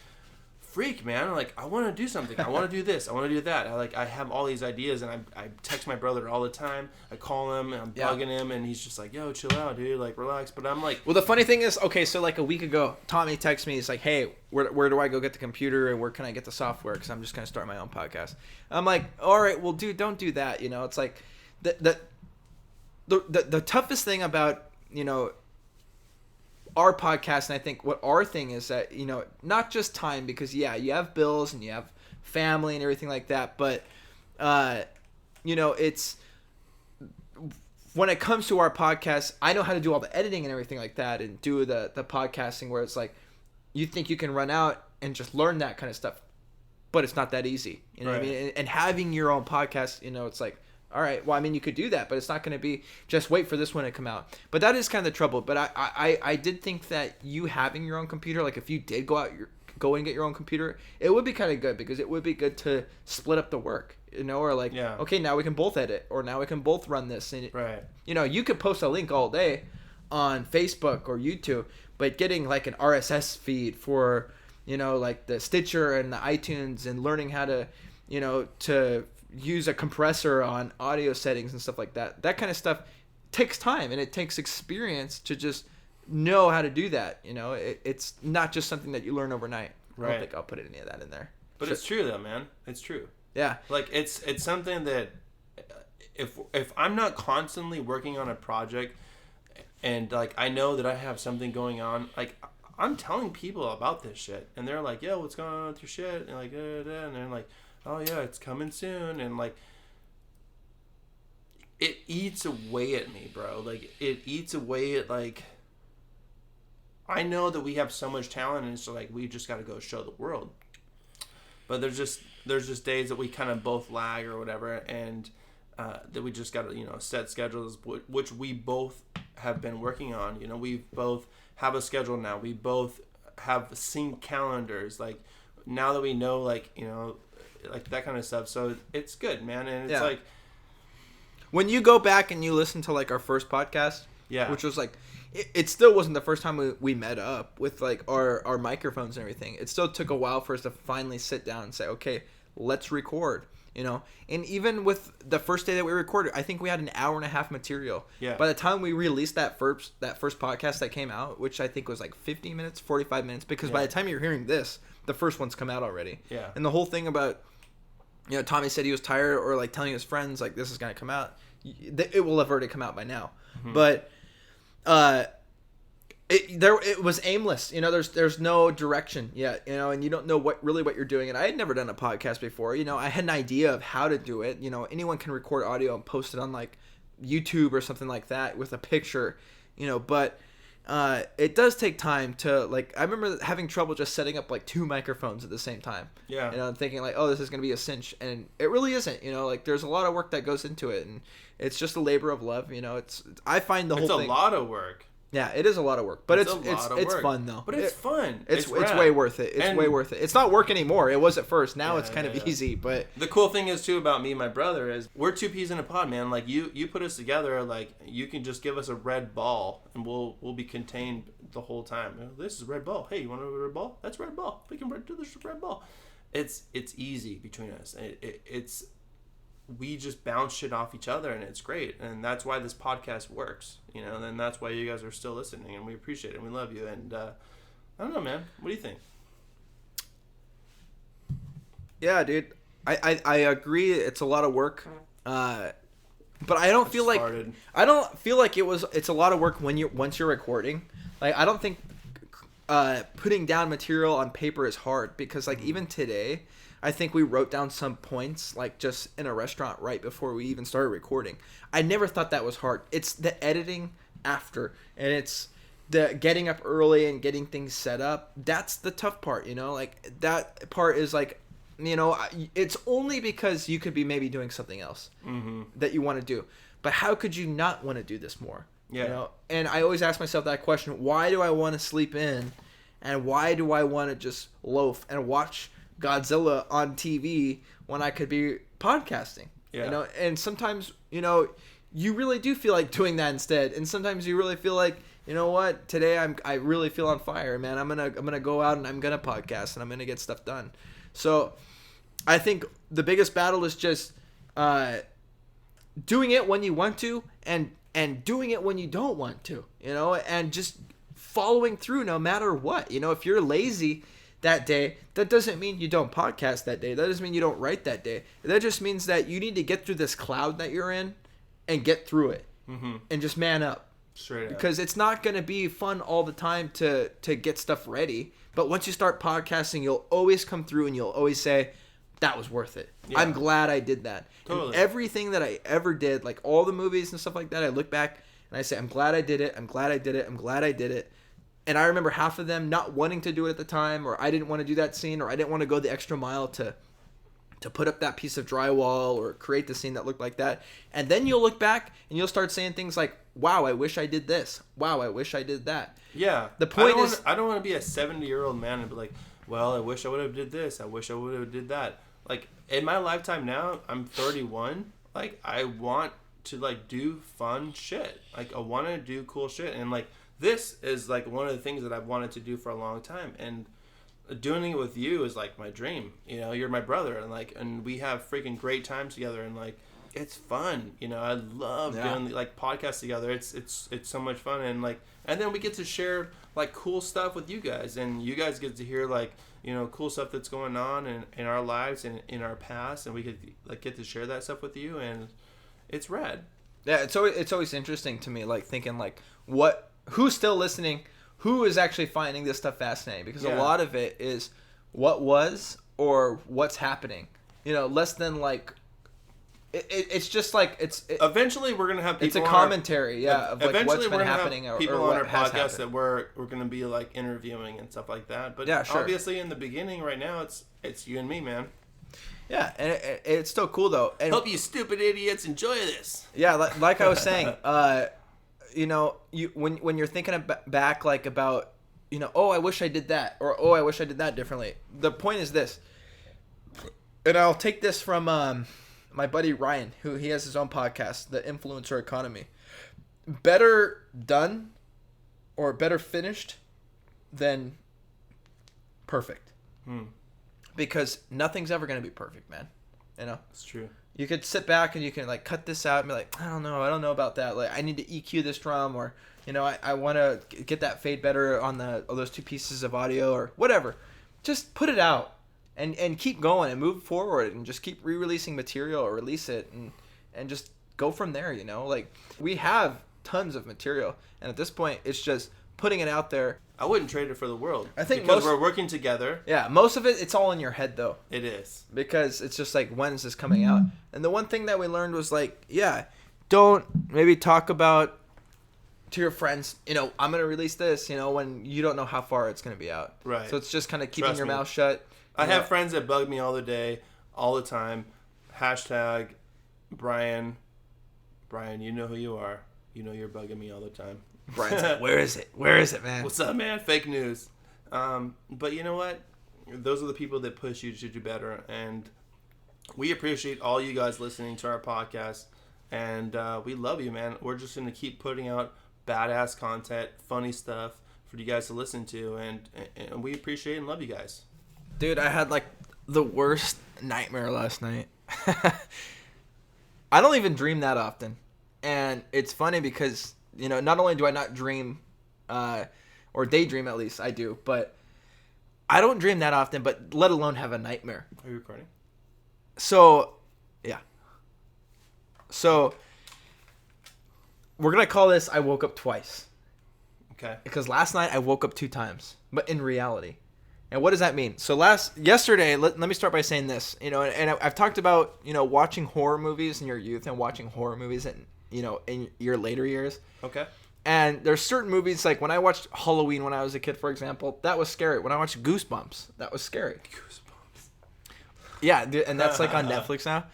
Speaker 2: freak, man. Like, I want to do something. I want to do this. I want to do that. I have all these ideas, and I text my brother all the time. I call him, and I'm bugging him, and he's just like, yo, chill out, dude. Like, relax. But I'm like...
Speaker 1: Well, the funny thing is, okay, so, like, a week ago, Tommy texted me. He's like, hey, where do I go get the computer, and where can I get the software? Because I'm just going to start my own podcast. I'm like, all right, well, dude, don't do that. You know, it's like... The toughest thing about, you know, our podcast, and I think what our thing is that, you know, not just time, because you have bills and you have family and everything like that, but you know, it's when it comes to our podcast, I know how to do all the editing and everything like that, and do the podcasting, where it's like you think you can run out and just learn that kind of stuff, but it's not that easy, you know what I mean? And having your own podcast, you know, it's like, all right, well, I mean, you could do that, but it's not going to be just wait for this one to come out. But that is kind of the trouble. But I did think that you having your own computer, like, if you did go and get your own computer, it would be kind of good, because it would be good to split up the work, you know, or like, okay, now we can both edit, or now we can both run this. And, you know, you could post a link all day on Facebook or YouTube, but getting, like, an RSS feed for, you know, like the Stitcher and the iTunes, and learning how to, you know, to use a compressor on audio settings and stuff like that. That kind of stuff takes time, and it takes experience to just know how to do that. You know, it's not just something that you learn overnight. I don't think I'll put any of that in there.
Speaker 2: But it's true, though, man. It's true.
Speaker 1: Yeah.
Speaker 2: Like it's something that if I'm not constantly working on a project and like I know that I have something going on, like I'm telling people about this shit and they're like, yo, what's going on with your shit? And like, and they're like, oh yeah, it's coming soon. And like, it eats away at me, bro. Like it eats away at like, I know that we have so much talent and it's like, we just got to go show the world. But there's just days that we kind of both lag or whatever. And, that we just got to, set schedules, which we both have been working on. We both have a schedule now. We both have synced calendars. Like, now that we know, like, like that kind of stuff. So it's good, man. And it's like,
Speaker 1: when you go back and you listen to, like, our first podcast, which was, like, it still wasn't the first time we met up with, like, our microphones and everything. It still took a while for us to finally sit down and say, okay, let's record. And even with the first day that we recorded, I think we had an hour and a half material.
Speaker 2: Yeah.
Speaker 1: By the time we released that first podcast that came out, which I think was like 50 minutes, 45 minutes, because by the time you're hearing this, the first one's come out already.
Speaker 2: Yeah.
Speaker 1: And the whole thing about, Tommy said he was tired or like telling his friends like this is going to come out, it will have already come out by now. Mm-hmm. But it was aimless. There's no direction yet, and you don't know what you're doing. And I had never done a podcast before. I had an idea of how to do it. Anyone can record audio and post it on like YouTube or something like that with a picture, but it does take time to like, I remember having trouble just setting up like 2 microphones at the same time.
Speaker 2: Yeah.
Speaker 1: I'm thinking like, oh, this is going to be a cinch. And it really isn't, like there's a lot of work that goes into it, and it's just a labor of love. I find the whole thing.
Speaker 2: It's a lot of work.
Speaker 1: Yeah, it is a lot of work, but it's fun though.
Speaker 2: But it's fun.
Speaker 1: It's way worth it. It's way worth it. It's not work anymore. It was at first. Now it's kind of easy, but
Speaker 2: the cool thing is too about me and my brother is we're 2 peas in a pod, man. Like you put us together, like you can just give us a red ball and we'll be contained the whole time. This is a red ball. Hey, you want a red ball? That's a red ball. We can do this red ball. It's easy between us. It's we just bounce shit off each other, and it's great. And that's why this podcast works, and that's why you guys are still listening, and we appreciate it, and we love you. And I don't know, man. What do you think?
Speaker 1: Yeah, dude. I agree. It's a lot of work. But I don't feel like it's a lot of work once you're recording. Like, I don't think putting down material on paper is hard, because like even today, I think we wrote down some points, like just in a restaurant right before we even started recording. I never thought that was hard. It's the editing after, and it's the getting up early and getting things set up. That's the tough part, like that part is like, it's only because you could be maybe doing something else that you want to do. But how could you not want to do this more?
Speaker 2: Yeah.
Speaker 1: And I always ask myself that question: why do I want to sleep in, and why do I want to just loaf and watch Godzilla on TV when I could be podcasting? And sometimes you really do feel like doing that instead, and sometimes you really feel like, what, today I really feel on fire, man. I'm gonna go out and I'm gonna podcast and I'm gonna get stuff done. So I think the biggest battle is just doing it when you want to, and doing it when you don't want to, and just following through no matter what. If you're lazy that day, that doesn't mean you don't podcast that day. That doesn't mean you don't write that day. That just means that you need to get through this cloud that you're in and get through it, and just man up.
Speaker 2: Straight up.
Speaker 1: Because it's not going to be fun all the time to get stuff ready. But once you start podcasting, you'll always come through and you'll always say, that was worth it. Yeah. I'm glad I did that. Totally. And everything that I ever did, like all the movies and stuff like that, I look back and I say, I'm glad I did it. I'm glad I did it. I'm glad I did it. And I remember half of them not wanting to do it at the time, or I didn't want to do that scene, or I didn't want to go the extra mile to put up that piece of drywall or create the scene that looked like that. And then you'll look back and you'll start saying things like, wow, I wish I did this. Wow, I wish I did that.
Speaker 2: Yeah.
Speaker 1: The point is,
Speaker 2: I don't want to be a 70-year-old man and be like, well, I wish I would have did this. I wish I would have did that. Like, in my lifetime now, I'm 31. Like, I want to, like, do fun shit. Like, I want to do cool shit. And, like, this is, like, one of the things that I've wanted to do for a long time. And doing it with you is, like, my dream. You're my brother. And, like, and we have freaking great times together. And, like, it's fun. You know, I love doing like podcasts together. It's so much fun, and like, and then we get to share like cool stuff with you guys, and you guys get to hear like, you know, cool stuff that's going on in our lives and in our past, and we could like get to share that stuff with you, and it's rad.
Speaker 1: Yeah, it's always interesting to me, like thinking like who's still listening, who is actually finding this stuff fascinating, because a lot of it is what was or what's happening. You know, less than like it's just like
Speaker 2: eventually we're gonna have people.
Speaker 1: It's a commentary, of like what's been happening
Speaker 2: or people
Speaker 1: or
Speaker 2: on our podcast
Speaker 1: happened.
Speaker 2: that we're gonna be like interviewing and stuff like that. But
Speaker 1: sure.
Speaker 2: Obviously in the beginning, right now, it's you and me, man.
Speaker 1: Yeah, and it's still cool though. And
Speaker 2: hope you stupid idiots enjoy this.
Speaker 1: Yeah, like I was saying, you know, when you're thinking back like about, you know, oh, I wish I did that, or oh, I wish I did that differently. The point is this, and I'll take this from my buddy Ryan, who he has his own podcast, The Influencer Economy. Better done or better finished than perfect. Because nothing's ever going to be perfect, man. You know?
Speaker 2: It's true.
Speaker 1: You could sit back and you can like cut this out and be like, I don't know about that. Like, I need to EQ this drum, or, you know, I want to get that fade better on those two pieces of audio, or whatever. Just put it out and keep going and move forward and just keep re-releasing material, or release it and just go from there, you know? Like, we have tons of material, and at this point it's just putting it out there.
Speaker 2: I wouldn't trade it for the world.
Speaker 1: I think
Speaker 2: because we're working together.
Speaker 1: Yeah, most of it's all in your head though.
Speaker 2: It is.
Speaker 1: Because it's just like, when is this coming out? And the one thing that we learned was like, don't maybe talk about to your friends, you know, I'm going to release this, you know, when you don't know how far it's going to be out.
Speaker 2: Right.
Speaker 1: So it's just kind of keeping your mouth shut.
Speaker 2: I have friends that bug me all the time. Hashtag Brian, you know who you are. You know you're bugging me all the time.
Speaker 1: Brian's like, where is it, man?
Speaker 2: What's up, man? Fake news. But you know what? Those are the people that push you to do better, and we appreciate all you guys listening to our podcast, and we love you, man. We're just going to keep putting out badass content, funny stuff for you guys to listen to, and we appreciate and love you guys.
Speaker 1: Dude, I had like the worst nightmare last night. I don't even dream that often, and it's funny because, you know, not only do I not dream, or daydream at least, I do, but I don't dream that often, but let alone have a nightmare.
Speaker 2: Are you recording?
Speaker 1: So, yeah. So, we're going to call this I woke up twice.
Speaker 2: Okay.
Speaker 1: Because last night I woke up 2 times, but in reality. And what does that mean? So yesterday, let me start by saying this, you know, and I've talked about, you know, watching horror movies in your youth and watching horror movies in your later years.
Speaker 2: Okay.
Speaker 1: And there's certain movies, like when I watched Halloween when I was a kid, for example, that was scary. When I watched Goosebumps, that was scary.
Speaker 2: Goosebumps.
Speaker 1: Yeah, and that's like on Netflix now.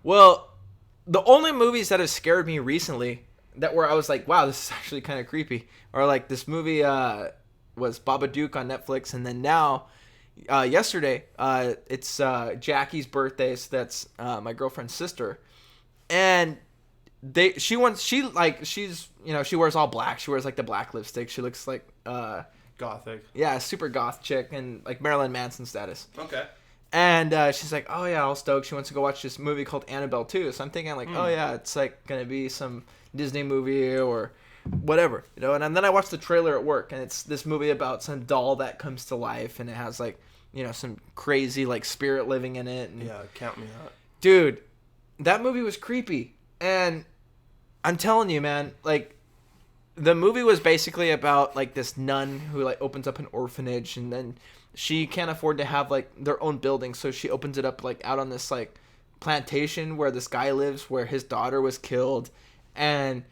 Speaker 1: Well, the only movies that have scared me recently that where I was like, wow, this is actually kind of creepy, or like this movie was Babadook on Netflix, and then now yesterday it's Jackie's birthday, so that's my girlfriend's sister, and she wears all black. She wears like the black lipstick. She looks like
Speaker 2: Gothic.
Speaker 1: Yeah, super goth chick, and like Marilyn Manson status.
Speaker 2: Okay.
Speaker 1: And she's like, oh yeah, all stoked. She wants to go watch this movie called Annabelle 2. So I'm thinking like, oh yeah, it's like gonna be some Disney movie or whatever, you know. And then I watched the trailer at work, and it's this movie about some doll that comes to life, and it has like, you know, some crazy like spirit living in it. And,
Speaker 2: yeah, count me out.
Speaker 1: Dude, that movie was creepy. And I'm telling you, man, like, the movie was basically about like this nun who like opens up an orphanage, and then she can't afford to have like their own building, so she opens it up like out on this like plantation where this guy lives, where his daughter was killed, and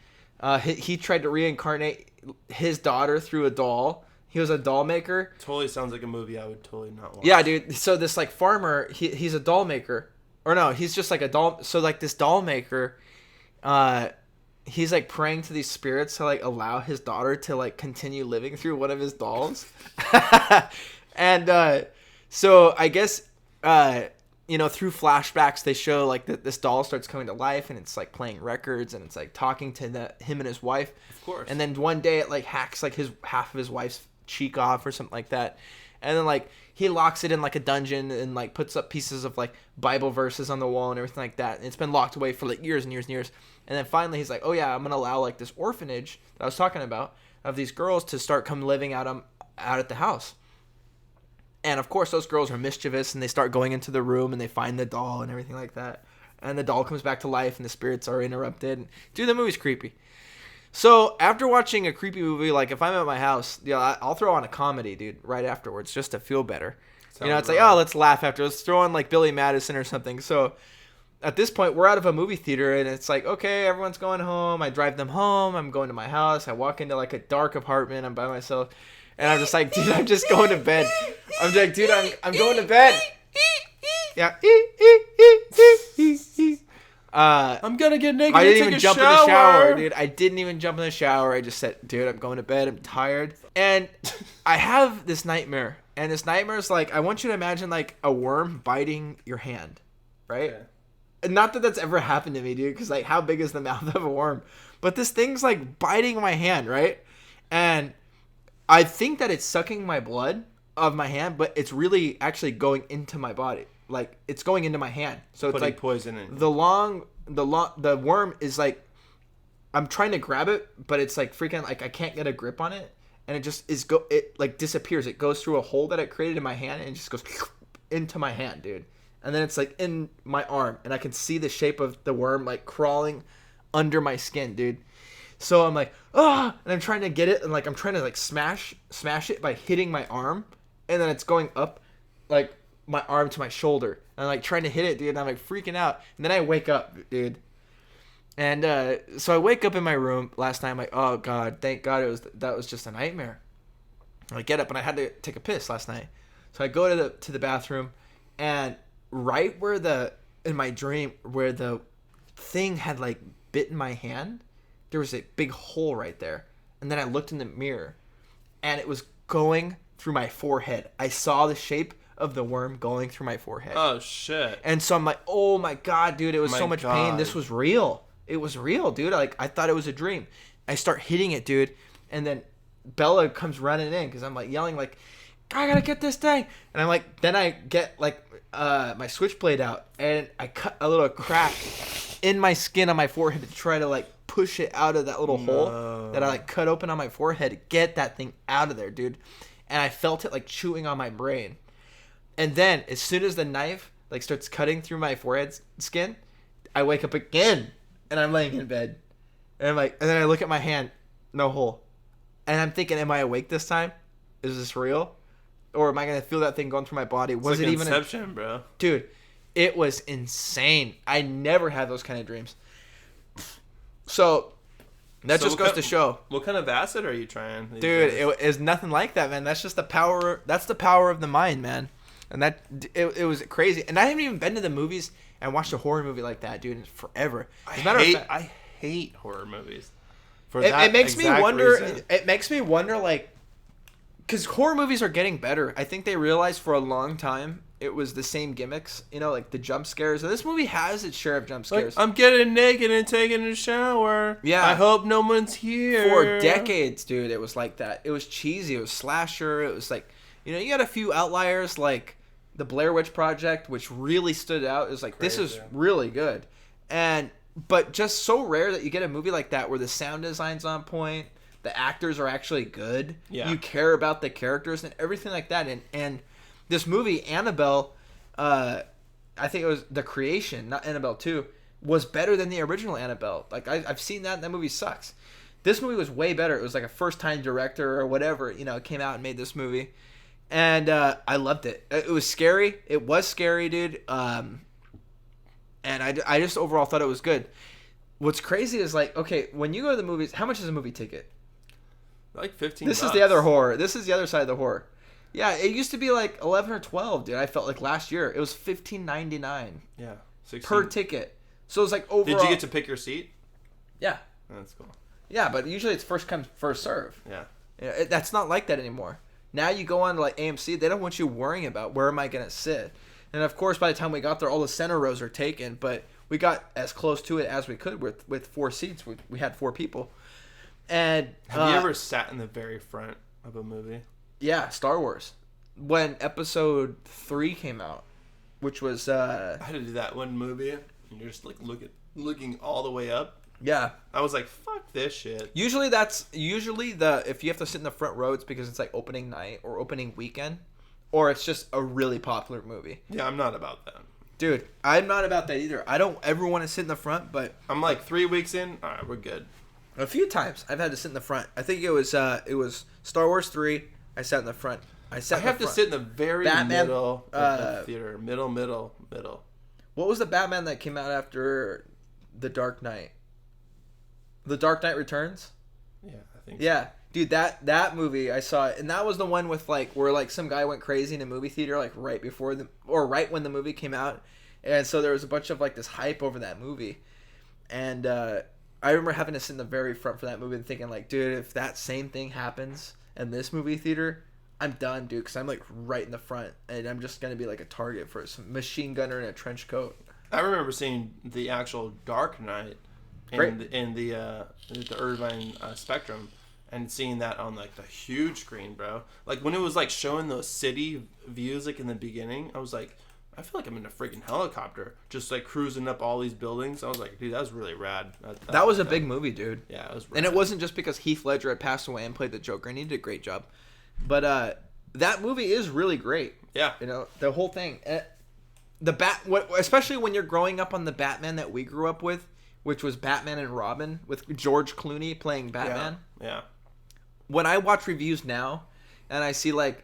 Speaker 1: he tried to reincarnate his daughter through a doll. He was a doll maker.
Speaker 2: Totally sounds like a movie I would totally not watch.
Speaker 1: Yeah, dude. So this like farmer, he's a doll maker, or no, he's just like a doll. So like this doll maker, he's like praying to these spirits to like allow his daughter to like continue living through one of his dolls. And so I guess you know, through flashbacks they show like this doll starts coming to life, and it's like playing records, and it's like talking to him and his wife.
Speaker 2: Of course.
Speaker 1: And then one day it like hacks like half of his wife's cheek off or something like that. And then like he locks it in like a dungeon and like puts up pieces of like Bible verses on the wall and everything like that. And it's been locked away for like years and years and years. And then finally he's like, oh yeah, I'm gonna allow like this orphanage that I was talking about of these girls to start come living out at the house. And of course those girls are mischievous and they start going into the room and they find the doll and everything like that. And the doll comes back to life and the spirits are interrupted. Dude, the movie's creepy. So after watching a creepy movie, like if I'm at my house, I'll throw on a comedy, dude, right afterwards just to feel better. It's like, oh, let's laugh after. Let's throw on like Billy Madison or something. So at this point, we're out of a movie theater and it's like, okay, everyone's going home. I drive them home. I'm going to my house. I walk into like a dark apartment. I'm by myself. And I'm just like, dude, I'm just going to bed. I'm like, dude, I'm going to bed. Yeah.
Speaker 2: I'm gonna get naked.
Speaker 1: I didn't even
Speaker 2: take a
Speaker 1: jump
Speaker 2: shower.
Speaker 1: in the shower, dude. I didn't even jump in the shower. I just said, dude, I'm going to bed. I'm tired. And I have this nightmare. And this nightmare is like, I want you to imagine like a worm biting your hand, right?
Speaker 2: Okay.
Speaker 1: And not that that's ever happened to me, dude, because like how big is the mouth of a worm? But this thing's like biting my hand, right? And I think that it's sucking my blood of my hand, but it's really actually going into my body. Like it's going into my hand. So it's like
Speaker 2: poison in.
Speaker 1: The worm is like, I'm trying to grab it, but it's like freaking like I can't get a grip on it, and it just it like disappears. It goes through a hole that it created in my hand and it just goes into my hand, dude. And then it's like in my arm, and I can see the shape of the worm like crawling under my skin, dude. So I'm like, and I'm trying to get it, and like I'm trying to like smash it by hitting my arm, and then it's going up like my arm to my shoulder. And I'm like trying to hit it, dude, and I'm like freaking out. And then I wake up, dude. And so I wake up in my room last night. I'm like, oh god, thank God that was just a nightmare. I get up and I had to take a piss last night. So I go to the bathroom, and right in my dream where the thing had like bitten my hand, there was a big hole right there. And then I looked in the mirror, and it was going through my forehead. I saw the shape of the worm going through my forehead.
Speaker 2: Oh shit.
Speaker 1: And so I'm like, oh my god, dude, it was so much pain. This was real. It was real, dude. Like I thought it was a dream. I start hitting it, dude, and then Bella comes running in because I'm like yelling like, I gotta get this thing. And I'm like, then I get like my switchblade out and I cut a little crack in my skin on my forehead to try to like push it out of that little hole that I like cut open on my forehead to get that thing out of there, dude. And I felt it like chewing on my brain. And then as soon as the knife like starts cutting through my forehead skin, I wake up again and I'm laying in bed. And I'm like, and then I look at my hand, no hole. And I'm thinking, am I awake this time? Is this real? Or am I going to feel that thing going through my body? Was
Speaker 2: like
Speaker 1: it even
Speaker 2: Inception, bro?
Speaker 1: Dude, it was insane. I never had those kind of dreams. So that just goes to show.
Speaker 2: What kind of acid are you trying?
Speaker 1: Dude, it is nothing like that, man. That's just the power. That's the power of the mind, man. And that it was crazy. And I haven't even been to the movies and watched a horror movie like that, dude, in forever.
Speaker 2: I hate horror movies.
Speaker 1: It makes me wonder. Reason. It makes me wonder, like, because horror movies are getting better. I think they realized for a long time it was the same gimmicks, you know, like the jump scares. And this movie has its share of jump scares.
Speaker 2: Like, I'm getting naked and taking a shower.
Speaker 1: Yeah.
Speaker 2: I hope no one's here.
Speaker 1: For decades, dude, it was like that. It was cheesy. It was slasher. It was like, you know, you got a few outliers like the Blair Witch Project, which really stood out. It was like, this is really good. But just so rare that you get a movie like that where the sound design's on point, the actors are actually good, you care about the characters and everything like that. And this movie, Annabelle, I think it was The Creation, not Annabelle 2, was better than the original Annabelle. Like, I've seen that, and that movie sucks. This movie was way better. It was like a first-time director or whatever, you know, came out and made this movie. And I loved it. It was scary. It was scary, dude. And I just overall thought it was good. What's crazy is, like, okay, when you go to the movies, how much is a movie ticket?
Speaker 2: Like $15.
Speaker 1: This is the other horror. This is the other side of the horror. Yeah, it used to be like 11 or 12, dude. I felt like last year. It was $15.99.
Speaker 2: Yeah. 16.
Speaker 1: Per ticket. So it was like overall.
Speaker 2: Did you get to pick your seat?
Speaker 1: Yeah.
Speaker 2: That's cool.
Speaker 1: Yeah, but usually it's first come, first serve.
Speaker 2: Yeah.
Speaker 1: That's not like that anymore. Now you go on to like AMC, they don't want you worrying about where am I going to sit. And of course, by the time we got there, all the center rows are taken. But we got as close to it as we could with 4 seats. We had 4 people. And
Speaker 2: have you ever sat in the very front of a movie?
Speaker 1: Yeah, Star Wars. When Episode 3 came out, which was
Speaker 2: I had to do that one movie, and you're just like looking all the way up.
Speaker 1: yeah.
Speaker 2: I was like, fuck this shit.
Speaker 1: Usually if you have to sit in the front row, it's because it's like opening night or opening weekend, or it's just a really popular movie.
Speaker 2: Yeah, I'm not about that.
Speaker 1: Dude, I'm not about that either. I don't ever want to sit in the front, but
Speaker 2: I'm like 3 weeks in. All right, we're good.
Speaker 1: a few times I've had to sit in the front. I think it was Star Wars 3. I sat in the front. I have
Speaker 2: to sit in the very
Speaker 1: Batman,
Speaker 2: middle of the theater. Middle.
Speaker 1: What was the Batman that came out after The Dark Knight? The Dark Knight Returns?
Speaker 2: Yeah, I think
Speaker 1: Yeah. Dude, that movie, I saw it, and that was the one with like where like some guy went crazy in a movie theater like right when the movie came out, and so there was a bunch of like this hype over that movie, and I remember having to sit in the very front for that movie and thinking like, dude, if that same thing happens in this movie theater, I'm done, dude, because I'm like right in the front, and I'm just gonna be like a target for some machine gunner in a trench coat.
Speaker 2: I remember seeing the actual Dark Knight in the Irvine Spectrum. And seeing that on like the huge screen, bro. Like when it was like showing those city views like in the beginning, I was like, I feel like I'm in a freaking helicopter, just like cruising up all these buildings. I was like, dude, that was really rad.
Speaker 1: That was a big movie, dude.
Speaker 2: Yeah, it was rad.
Speaker 1: And it wasn't just because Heath Ledger had passed away and played the Joker, and he did a great job. But that movie is really great.
Speaker 2: Yeah,
Speaker 1: you know, the whole thing. Especially when you're growing up on the Batman that we grew up with, which was Batman and Robin with George Clooney playing Batman.
Speaker 2: Yeah.
Speaker 1: When I watch reviews now and I see like,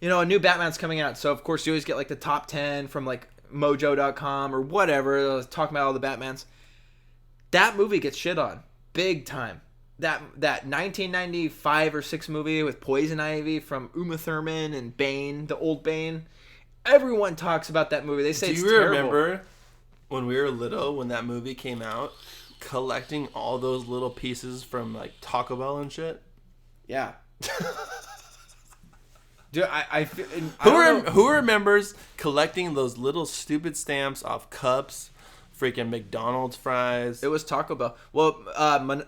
Speaker 1: you know, a new Batman's coming out, so of course you always get like the top 10 from like mojo.com or whatever, talking about all the Batmans. That movie gets shit on big time. That 1995 or 6 movie with Poison Ivy from Uma Thurman and Bane, the old Bane. Everyone talks about that movie. They say it's terrible.
Speaker 2: Do you remember when we were little, when that movie came out, collecting all those little pieces from like Taco Bell and shit?
Speaker 1: Yeah. Dude,
Speaker 2: who remembers collecting those little stupid stamps off cups, freaking McDonald's fries?
Speaker 1: It was Taco Bell. Well,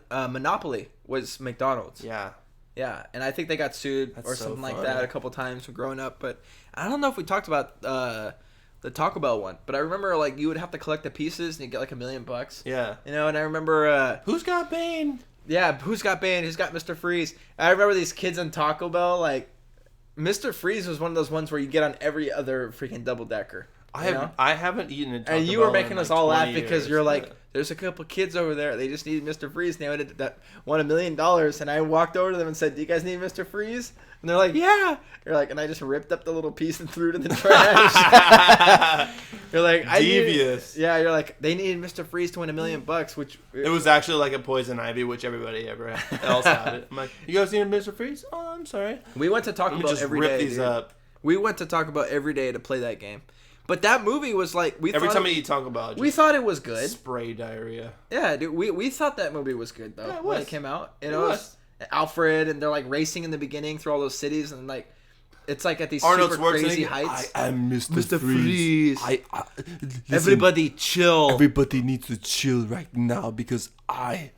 Speaker 1: Monopoly was McDonald's.
Speaker 2: Yeah.
Speaker 1: Yeah, and I think they got sued or something like that a couple times growing up. But I don't know if we talked about the Taco Bell one. But I remember like you would have to collect the pieces and you get like $1 million.
Speaker 2: Yeah.
Speaker 1: You know, and I remember
Speaker 2: Who's Got Bane?
Speaker 1: Yeah, who's got Bane? Who's got Mr. Freeze? I remember these kids on Taco Bell, like, Mr. Freeze was one of those ones where you get on every other freaking double decker.
Speaker 2: I haven't eaten a Taco Bell.
Speaker 1: And you were making us all laugh because you're like,
Speaker 2: yeah.
Speaker 1: There's a couple kids over there. They just need Mr. Freeze. And they won $1 million. And I walked over to them and said, do you guys need Mr. Freeze? And they're like, yeah. You're like, and I just ripped up the little piece and threw it in the trash. You're like,
Speaker 2: devious.
Speaker 1: Yeah, you're like, they needed Mr. Freeze to win $1 million, which
Speaker 2: it was actually like a Poison Ivy, which everybody else had it. I'm like, you guys need Mr. Freeze? Oh, I'm sorry.
Speaker 1: We went to Taco Bell every day.
Speaker 2: Rip these up.
Speaker 1: We went to Taco Bell every day to play that game. But that movie was like
Speaker 2: every time you talk about,
Speaker 1: we thought it was good.
Speaker 2: Spray diarrhea.
Speaker 1: Yeah, dude, we thought that movie was good though.
Speaker 2: Yeah,
Speaker 1: when it came out. It was Alfred, and they're like racing in the beginning through all those cities, and like it's like at these
Speaker 2: Arnold
Speaker 1: super
Speaker 2: Schwarzenegger,
Speaker 1: crazy heights.
Speaker 2: I am Mr. Freeze.
Speaker 1: Listen, everybody chill.
Speaker 2: Everybody needs to chill right now because I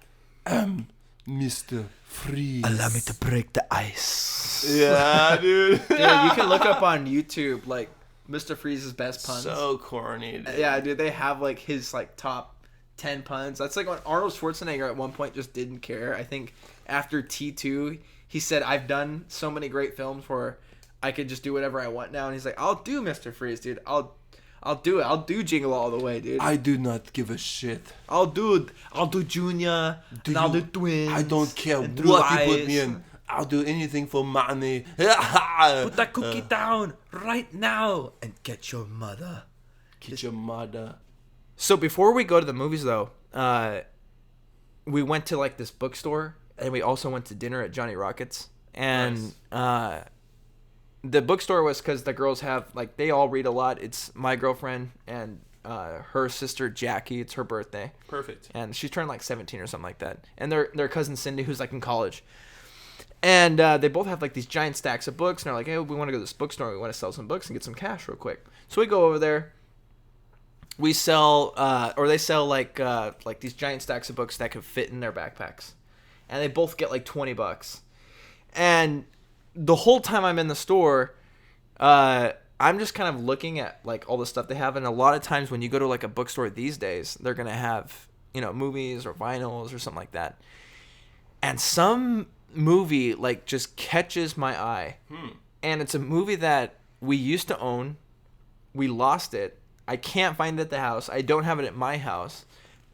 Speaker 2: am Mr. Freeze.
Speaker 1: Allow me to break the ice.
Speaker 2: Yeah, dude.
Speaker 1: Dude, you can look up on YouTube like Mr. Freeze's best puns.
Speaker 2: So corny, dude.
Speaker 1: Yeah, dude, they have like his like top 10 puns. That's like when Arnold Schwarzenegger at one point just didn't care. I think after T2, he said, I've done so many great films where I could just do whatever I want now. And he's like, I'll do Mr. Freeze, dude. I'll do it. I'll do Jingle All the Way, dude.
Speaker 2: I do not give a shit.
Speaker 1: I'll do Junior. I'll do Twins.
Speaker 2: I don't care what
Speaker 1: you
Speaker 2: you put me in. I'll do anything for money.
Speaker 1: Put that cookie down right now and get your mother.
Speaker 2: Get your mother.
Speaker 1: So before we go to the movies, though, we went to like this bookstore, and we also went to dinner at Johnny Rockets. And
Speaker 2: nice.
Speaker 1: The bookstore was because the girls have like they all read a lot. It's my girlfriend and her sister Jackie. It's her birthday.
Speaker 2: Perfect.
Speaker 1: And she turned like 17 or something like that. And their cousin Cindy, who's like in college. And they both have like these giant stacks of books, and they're like, hey, we want to go to this bookstore. We want to sell some books and get some cash real quick. So we go over there. We sell, or they sell like these giant stacks of books that could fit in their backpacks, and they both get like $20. And the whole time I'm in the store, I'm just kind of looking at like all the stuff they have, and a lot of times when you go to like a bookstore these days, they're gonna have, you know, movies or vinyls or something like that, and some movie like just catches my eye, and it's a movie that we used to own, we lost it, I can't find it at the house, I don't have it at my house,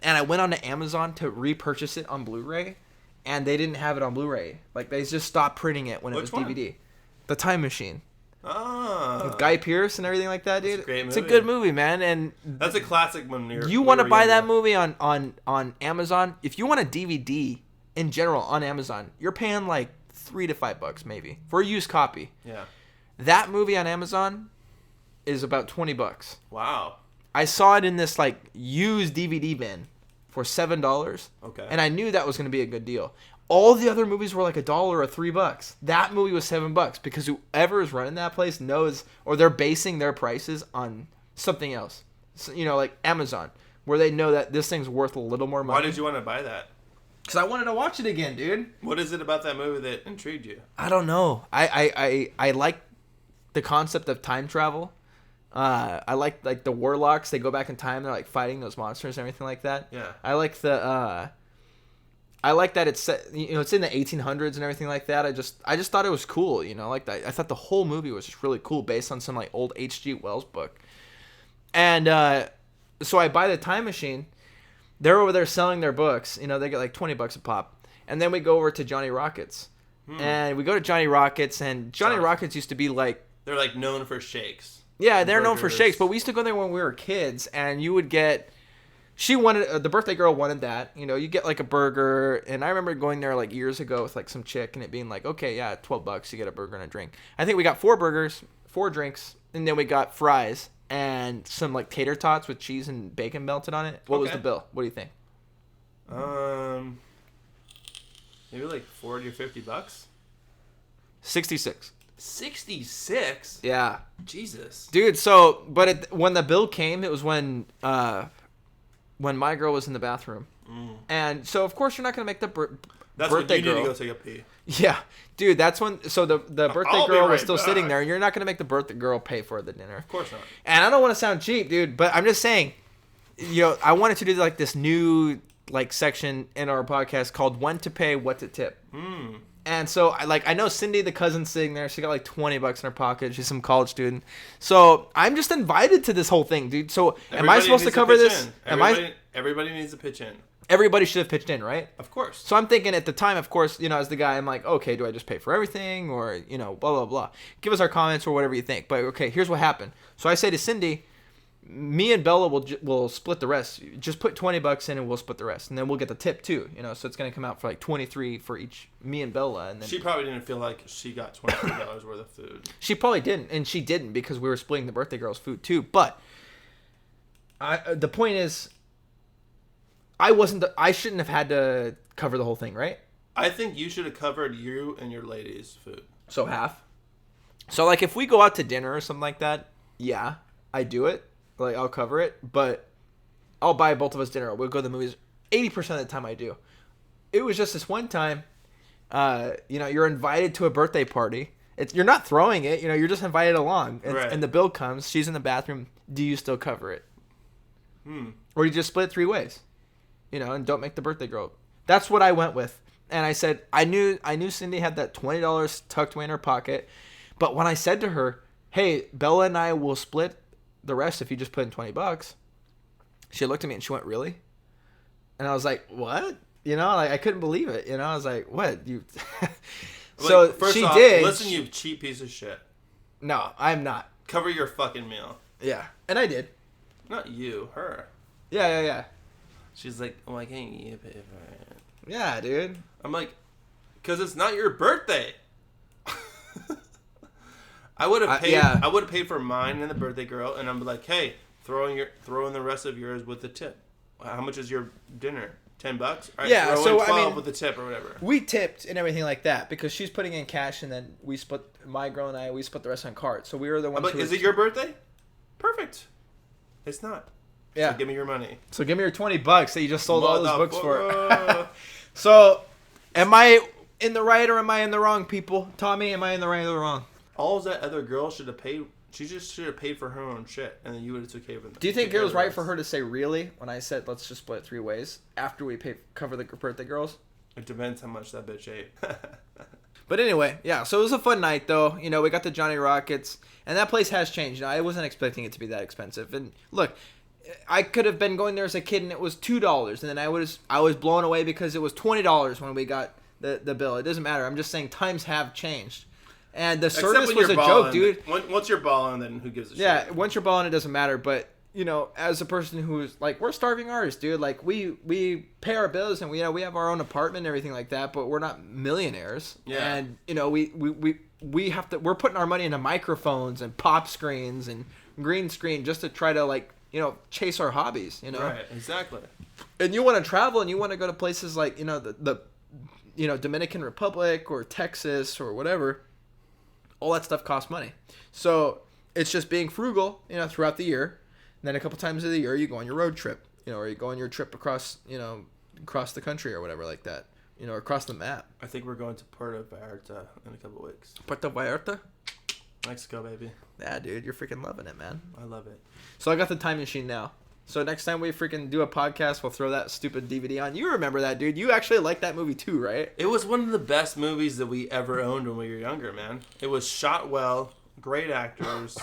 Speaker 1: and I went onto Amazon to repurchase it on Blu-ray, and they didn't have it on Blu-ray. Like they just stopped printing it when it was DVD. The Time Machine.
Speaker 2: Oh.
Speaker 1: With Guy Pearce and everything like that, dude.
Speaker 2: That's a great movie.
Speaker 1: It's a good movie, man. And
Speaker 2: that's a classic when
Speaker 1: you want to buy that movie on Amazon. If you want a DVD in general on Amazon, you're paying like $3 to $5 maybe for a used copy.
Speaker 2: Yeah.
Speaker 1: That movie on Amazon is about $20.
Speaker 2: Wow.
Speaker 1: I saw it in this like used DVD bin for $7.
Speaker 2: Okay.
Speaker 1: And I knew that was going to be a good deal. All the other movies were like $1 or $3. That movie was $7 because whoever is running that place knows, or they're basing their prices on something else. So, you know, like Amazon, where they know that this thing's worth a little more money.
Speaker 2: Why did you want to buy that?
Speaker 1: Because I wanted to watch it again, dude.
Speaker 2: What is it about that movie that intrigued you?
Speaker 1: I don't know. I like the concept of time travel. I like the warlocks. They go back in time. They're like fighting those monsters and everything like that.
Speaker 2: Yeah.
Speaker 1: I like I like that it's set, you know, it's in the 1800s and everything like that. I just thought it was cool, you know, like I thought the whole movie was just really cool based on some like old H.G. Wells book. And so I buy the Time Machine. They're over there selling their books, you know, they get like $20 a pop. And then we go over to Johnny Rockets. And we go to Johnny Rockets, and Johnny Rockets used to be like,
Speaker 2: they're like known for shakes.
Speaker 1: Yeah, they're known for shakes, but we used to go there when we were kids, and you would get. She wanted the birthday girl wanted that, you know. You get like a burger, and I remember going there like years ago with like some chick, and it being like, okay, yeah, $12, you get a burger and a drink. I think we got 4 burgers, 4 drinks, and then we got fries and some like tater tots with cheese and bacon melted on it. What was the bill? What do you think?
Speaker 2: Maybe like $40 or $50.
Speaker 1: 66.
Speaker 2: 66?
Speaker 1: Yeah.
Speaker 2: Jesus.
Speaker 1: Dude, so but when the bill came, it was when my girl was in the bathroom. And so of course you're not going to make the
Speaker 2: That's
Speaker 1: birthday
Speaker 2: when you
Speaker 1: girl.
Speaker 2: need to go take a pee.
Speaker 1: Yeah. Dude, that's when so the birthday
Speaker 2: I'll be
Speaker 1: girl was
Speaker 2: right
Speaker 1: still
Speaker 2: back.
Speaker 1: sitting there, and you're not going to make the birthday girl pay for the dinner.
Speaker 2: Of course not.
Speaker 1: And I don't want to sound cheap, dude, but I'm just saying, you know, I wanted to do like this new like section in our podcast called When to Pay, What to Tip. And so I know Cindy, the cousin, sitting there. She got like $20 in her pocket. She's some college student. So I'm just invited to this whole thing, dude. So am I supposed to cover this?
Speaker 2: Everybody needs to pitch in.
Speaker 1: Everybody should have pitched in, right?
Speaker 2: Of course.
Speaker 1: So I'm thinking at the time, of course, you know, as the guy, I'm like, okay, do I just pay for everything, or, you know, blah, blah, blah. Give us our comments or whatever you think. But, okay, here's what happened. So I say to Cindy, me and Bella will split the rest. Just put $20 in and we'll split the rest. And then we'll get the tip too, you know, so it's going to come out for like $23 for each, me and Bella. And then
Speaker 2: she probably didn't feel like she got $23 worth of food.
Speaker 1: She probably didn't, and she didn't because we were splitting the birthday girl's food too. But the point is, I shouldn't have had to cover the whole thing, right?
Speaker 2: I think you should have covered you and your lady's food.
Speaker 1: So half. So like if we go out to dinner or something like that, yeah, I do it. Like I'll cover it, but I'll buy both of us dinner. We'll go to the movies. 80% of the time I do. It was just this one time. You know, you're invited to a birthday party. You're not throwing it. You know, you're just invited along, and the bill comes. She's in the bathroom. Do you still cover it? Or you just split it 3 ways? You know, and don't make the birthday girl. That's what I went with. And I said, I knew Cindy had that $20 tucked away in her pocket. But when I said to her, hey, Bella and I will split the rest if you just put in $20, she looked at me and she went, really? And I was like, what? You know, like I couldn't believe it. You know, I was like, what? You? So
Speaker 2: like, first
Speaker 1: she
Speaker 2: off,
Speaker 1: did.
Speaker 2: Listen, you cheap piece of shit.
Speaker 1: No, I'm not.
Speaker 2: Cover your fucking meal.
Speaker 1: Yeah. And I did.
Speaker 2: Not you, her.
Speaker 1: Yeah.
Speaker 2: She's like, why can't you pay for it?
Speaker 1: Yeah, dude.
Speaker 2: I'm like, because it's not your birthday. I would have paid.
Speaker 1: Yeah.
Speaker 2: I would have paid for mine and the birthday girl, and I'm like, hey, throw in the rest of yours with the tip. How much is your dinner? $10? All right,
Speaker 1: Yeah,
Speaker 2: throw
Speaker 1: so,
Speaker 2: in 12
Speaker 1: I mean,
Speaker 2: with the tip or whatever.
Speaker 1: We tipped and everything like that because she's putting in cash, and then we split. My girl and I, we split the rest on cards. So we were the ones.
Speaker 2: I'm like, is it your birthday? Perfect. It's not.
Speaker 1: Yeah.
Speaker 2: So give me your money.
Speaker 1: So give me your $20 that you just sold all those books for.
Speaker 2: for.
Speaker 1: So, am I in the right or am I in the wrong, people? Tommy, am I in the right or the wrong?
Speaker 2: All that other girl should have paid. She just should have paid for her own shit, and then you would have took care of it.
Speaker 1: Do you think it was right for her to say really when I said let's just split it 3 ways after we cover the birthday girls?
Speaker 2: It depends how much that bitch ate.
Speaker 1: But anyway, yeah, so it was a fun night, though. You know, we got the Johnny Rockets, and that place has changed. You know, I wasn't expecting it to be that expensive. And look, I could have been going there as a kid, and it was $2, and then I was blown away because it was $20 when we got the bill. It doesn't matter. I'm just saying times have changed. And the service was a joke, dude.
Speaker 2: Once you're balling, then who gives a shit?
Speaker 1: Yeah, once you're balling, it doesn't matter. But, you know, as a person who's, like, we're starving artists, dude. Like, we pay our bills, and we have our own apartment and everything like that, but we're not millionaires.
Speaker 2: Yeah.
Speaker 1: And, you know, we have to, we're putting our money into microphones and pop screens and green screen just to try to, like, you know, chase our hobbies, you know?
Speaker 2: Right, exactly.
Speaker 1: And you want to travel, and you want to go to places like, you know, the you know, Dominican Republic or Texas or whatever. All that stuff costs money. So it's just being frugal, you know, throughout the year. And then a couple times of the year, you go on your road trip, you know, or you go on your trip across, you know, across the country or whatever like that, you know, across the map.
Speaker 2: I think we're going to Puerto Vallarta in a couple of weeks.
Speaker 1: Puerto Vallarta?
Speaker 2: Mexico, baby.
Speaker 1: Yeah, dude, you're freaking loving it, man.
Speaker 2: I love it.
Speaker 1: So I got the time machine now. So next time we freaking do a podcast, we'll throw that stupid DVD on. You remember that, dude. You actually liked that movie too, right?
Speaker 2: It was one of the best movies that we ever owned when we were younger, man. It was shot well, great actors,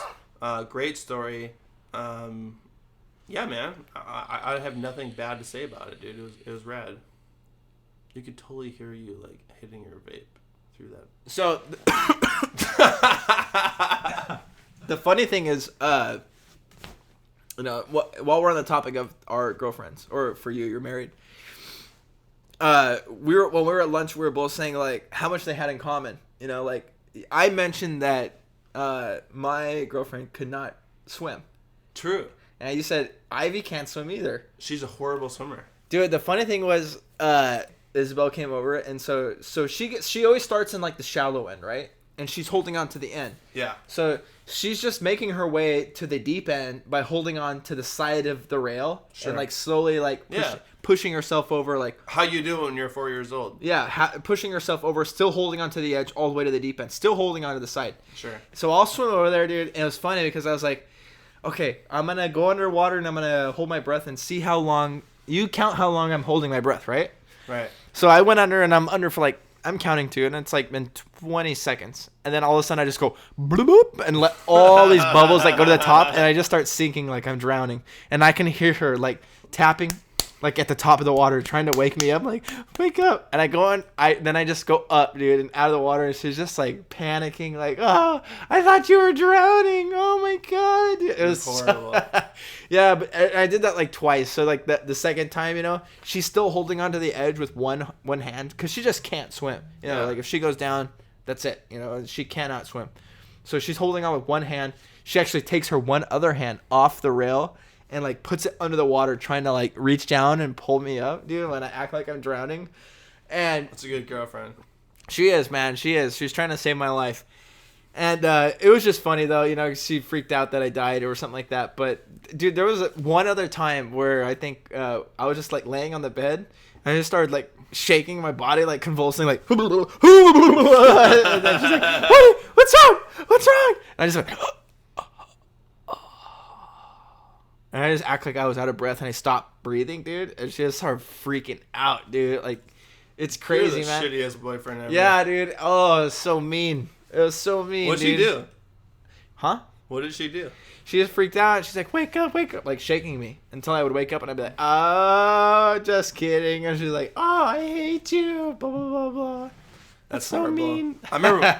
Speaker 2: great story. Yeah, man. I have nothing bad to say about it, dude. It was rad. You could totally hear you, like, hitting your vape through that.
Speaker 1: So, the funny thing is, you know, while we're on the topic of our girlfriends, or for you, you're married. When we were at lunch, we were both saying like how much they had in common. You know, like I mentioned that my girlfriend could not swim.
Speaker 2: True.
Speaker 1: And you said Ivy can't swim either.
Speaker 2: She's a horrible swimmer.
Speaker 1: Dude, the funny thing was, Isabel came over, and so she always starts in like the shallow end, right? And she's holding on to the end. Yeah. So she's just making her way to the deep end by holding on to the side of the rail. Sure. And like slowly like pushing herself over like.
Speaker 2: How you do when you're 4 years old?
Speaker 1: Yeah, pushing herself over, still holding on to the edge all the way to the deep end, still holding on to the side.
Speaker 2: Sure.
Speaker 1: So I'll swim over there, dude, and it was funny because I was like, okay, I'm gonna go underwater and I'm gonna hold my breath and see how long. You count how long I'm holding my breath, right?
Speaker 2: Right.
Speaker 1: So I went under and I'm under for like. I'm counting to, and it's like been 20 seconds. And then all of a sudden I just go bloop, bloop, and let all these bubbles like go to the top, and I just start sinking like I'm drowning. And I can hear her like tapping like at the top of the water, trying to wake me up, like, wake up. And I go on, then I just go up, dude, and out of the water, and she's just like panicking, like, oh, I thought you were drowning. Oh my God. It was horrible. Yeah, but I did that like twice. So like the second time, you know, she's still holding onto the edge with one hand because she just can't swim. You know, like if she goes down, that's it. You know, she cannot swim. So she's holding on with one hand. She actually takes her one other hand off the rail and like puts it under the water, trying to like reach down and pull me up, dude, when I act like I'm drowning. And
Speaker 2: that's a good girlfriend.
Speaker 1: She is, man. She is. She's trying to save my life. And it was just funny, though. You know, she freaked out that I died or something like that. But, dude, there was one other time where I think I was just, like, laying on the bed. And I just started, like, shaking my body, like, convulsing, like, and then she's like, what's wrong? What's wrong? And I just went, and I just act like I was out of breath, and I stopped breathing, dude. And she just started freaking out, dude. Like, it's crazy,
Speaker 2: You're the
Speaker 1: man.
Speaker 2: Shittiest boyfriend ever.
Speaker 1: Yeah, dude. Oh, it was so mean. It was so mean.
Speaker 2: What'd she do?
Speaker 1: Huh?
Speaker 2: What did she do?
Speaker 1: She just freaked out. She's like, wake up, like shaking me until I would wake up, and I'd be like, oh, just kidding. And she's like, oh, I hate you. Blah blah blah blah. That's so
Speaker 2: horrible.
Speaker 1: mean.
Speaker 2: I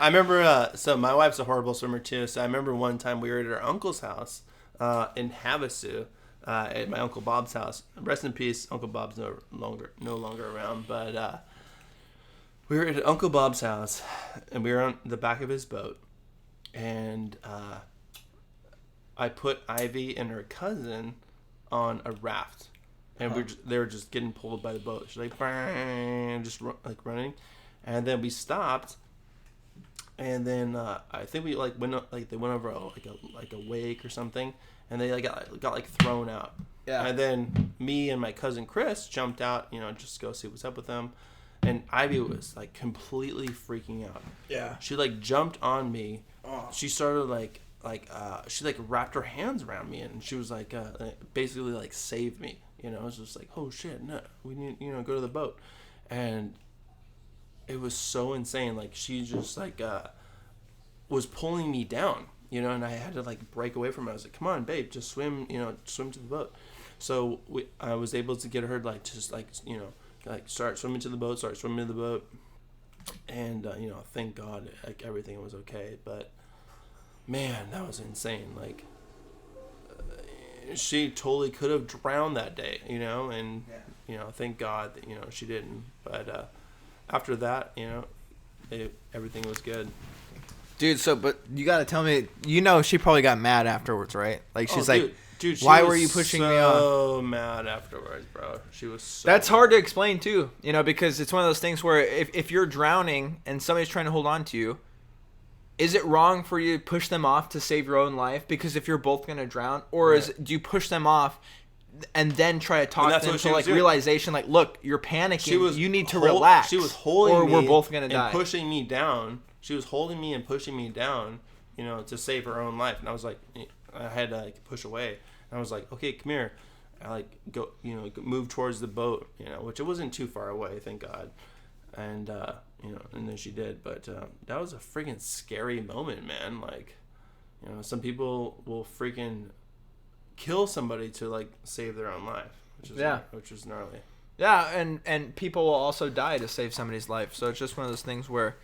Speaker 2: remember. So my wife's a horrible swimmer too. So I remember one time we were at her uncle's house in Havasu, at my uncle Bob's house. Rest in peace, Uncle Bob's no longer around. But we were at Uncle Bob's house, and we were on the back of his boat, and I put Ivy and her cousin on a raft, and they were just getting pulled by the boat. She's like, bang, just like running, and then we stopped, and then I think we like went they went over like a wake or something, and they like got like thrown out. Yeah. And then me and my cousin Chris jumped out, you know, just to go see what's up with them. And Ivy was like completely freaking out.
Speaker 1: Yeah.
Speaker 2: She like jumped on me. Oh. She started she like wrapped her hands around me, and she was like basically like save me. You know, it was just like, oh shit, no, we need, you know, go to the boat. And it was so insane. Like she just like was pulling me down, you know, and I had to like break away from her. I was like, come on, babe, just swim, you know, swim to the boat. So I was able to get her like just like, you know, like start swimming to the boat, and you know, thank God like everything was okay. But man, that was insane. Like she totally could have drowned that day, you know, and you know, thank God that, you know, she didn't. But after that, you know, everything was good.
Speaker 1: Dude, but you gotta tell me, you know, she probably got mad afterwards, right? Like she's like,
Speaker 2: dude,
Speaker 1: why were you pushing me on?
Speaker 2: So mad afterwards, bro. She was so
Speaker 1: That's
Speaker 2: mad.
Speaker 1: hard to explain too, you know, because it's one of those things where if you're drowning and somebody's trying to hold on to you, is it wrong for you to push them off to save your own life? Because if you're both gonna drown, or do you push them off and then try to talk them to like realization, like, look, you're panicking. You need to relax.
Speaker 2: She was holding me,
Speaker 1: or we're both gonna die,
Speaker 2: pushing me down. She was holding me and pushing me down, you know, to save her own life. And I was like, I had to like push away. And I was like, okay, come here. I like go, you know, move towards the boat, you know, which it wasn't too far away, thank God. And you know, and then she did. But that was a freaking scary moment, man. Like, you know, some people will freaking kill somebody to like save their own life, which is gnarly.
Speaker 1: Yeah, and people will also die to save somebody's life. So it's just one of those things where,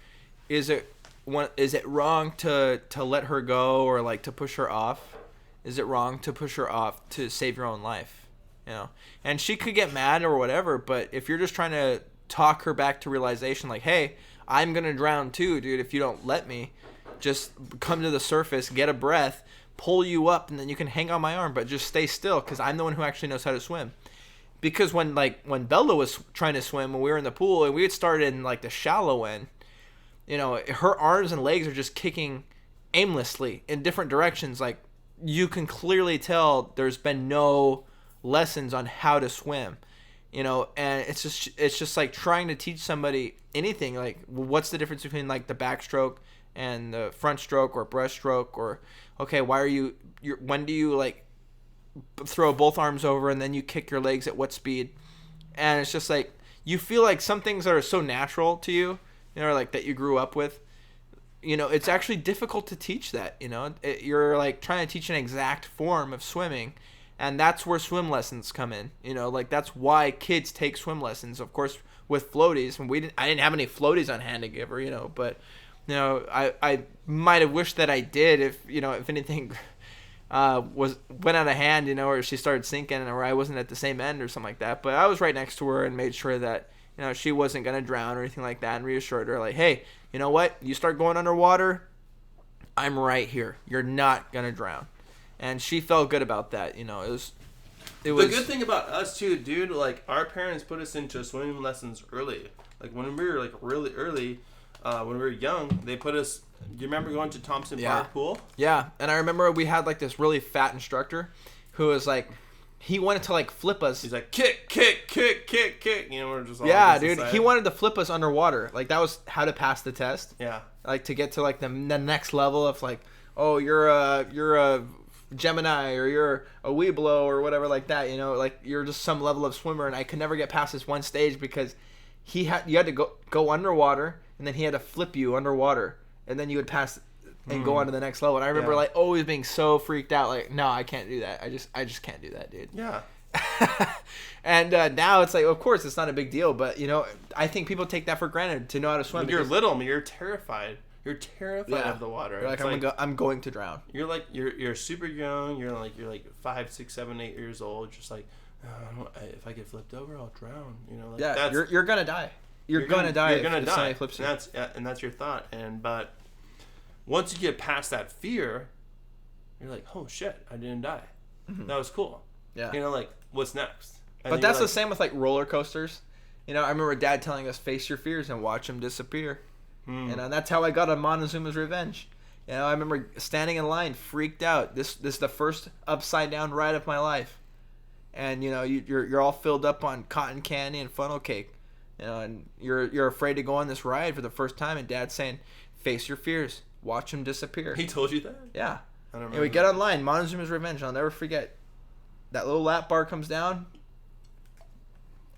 Speaker 1: is it wrong to let her go or like to push her off? Is it wrong to push her off to save your own life? You know, and she could get mad or whatever, but if you're just trying to talk her back to realization, like, hey, I'm gonna drown too, dude, if you don't let me, just come to the surface, get a breath, pull you up, and then you can hang on my arm, but just stay still, because I'm the one who actually knows how to swim. Because when Bella was trying to swim, when we were in the pool and we had started in like the shallow end, you know, her arms and legs are just kicking aimlessly in different directions. Like, you can clearly tell there's been no lessons on how to swim, you know, and it's just like trying to teach somebody anything. Like, what's the difference between like the backstroke and the front stroke or breaststroke, or, okay, when do you like throw both arms over and then you kick your legs at what speed? And it's just like, you feel like some things that are so natural to you, you know, like that you grew up with, you know, it's actually difficult to teach that, you know. You're like trying to teach an exact form of swimming, and that's where swim lessons come in, you know. Like, that's why kids take swim lessons, of course, with floaties. And I didn't have any floaties on hand to give her, you know, but, you know, I might have wished that I did, if, you know, if anything went out of hand, you know, or she started sinking, or I wasn't at the same end or something like that. But I was right next to her and made sure that, you know, she wasn't going to drown or anything like that, and reassured her, like, hey, you know what? You start going underwater, I'm right here. You're not going to drown. And she felt good about that, you know. It was
Speaker 2: the good thing about us too, dude, like, our parents put us into swimming lessons early. Like, when we were like really early, when we were young, they put us. Do you remember going to Thompson Park Pool?
Speaker 1: Yeah, and I remember we had like this really fat instructor who was like, he wanted to like flip us.
Speaker 2: He's like, kick, kick, kick, kick, kick. You know, we're just all
Speaker 1: dude. He wanted to flip us underwater. Like, that was how to pass the test.
Speaker 2: Yeah.
Speaker 1: Like, to get to like the next level of like, oh, you're a Gemini, or you're a Weeblo, or whatever like that. You know, like, you're just some level of swimmer. And I could never get past this one stage because you had to go underwater, and then he had to flip you underwater, and then you would pass and go on to the next level. And I remember like always being so freaked out, like, no, I can't do that. I just can't do that, dude.
Speaker 2: Yeah.
Speaker 1: And now it's like, of course, it's not a big deal, but, you know, I think people take that for granted to know how to swim.
Speaker 2: When you're little, I mean, you're terrified. You're terrified of the water.
Speaker 1: You're like, I'm going to drown.
Speaker 2: You're like, you're super young. You're like 5, 6, 7, 8 years old. Just like, if I get flipped over, I'll drown. You know, like,
Speaker 1: you're gonna die. You're gonna die.
Speaker 2: You're gonna die.
Speaker 1: Flips you.
Speaker 2: And that's your thought. But once you get past that fear, you're like, oh shit, I didn't die. Mm-hmm. That was cool. Yeah. You know, like, what's next?
Speaker 1: But that's the same with like roller coasters. You know, I remember Dad telling us, face your fears and watch them disappear. And that's how I got on Montezuma's Revenge. You know, I remember standing in line, freaked out. This is the first upside down ride of my life. And, you know, you're all filled up on cotton candy and funnel cake. and you're afraid to go on this ride for the first time, and Dad's saying, face your fears, watch them disappear.
Speaker 2: He told you that?
Speaker 1: Yeah.
Speaker 2: I don't remember.
Speaker 1: And we get online, Montezuma's Revenge. I'll never forget. That little lap bar comes down,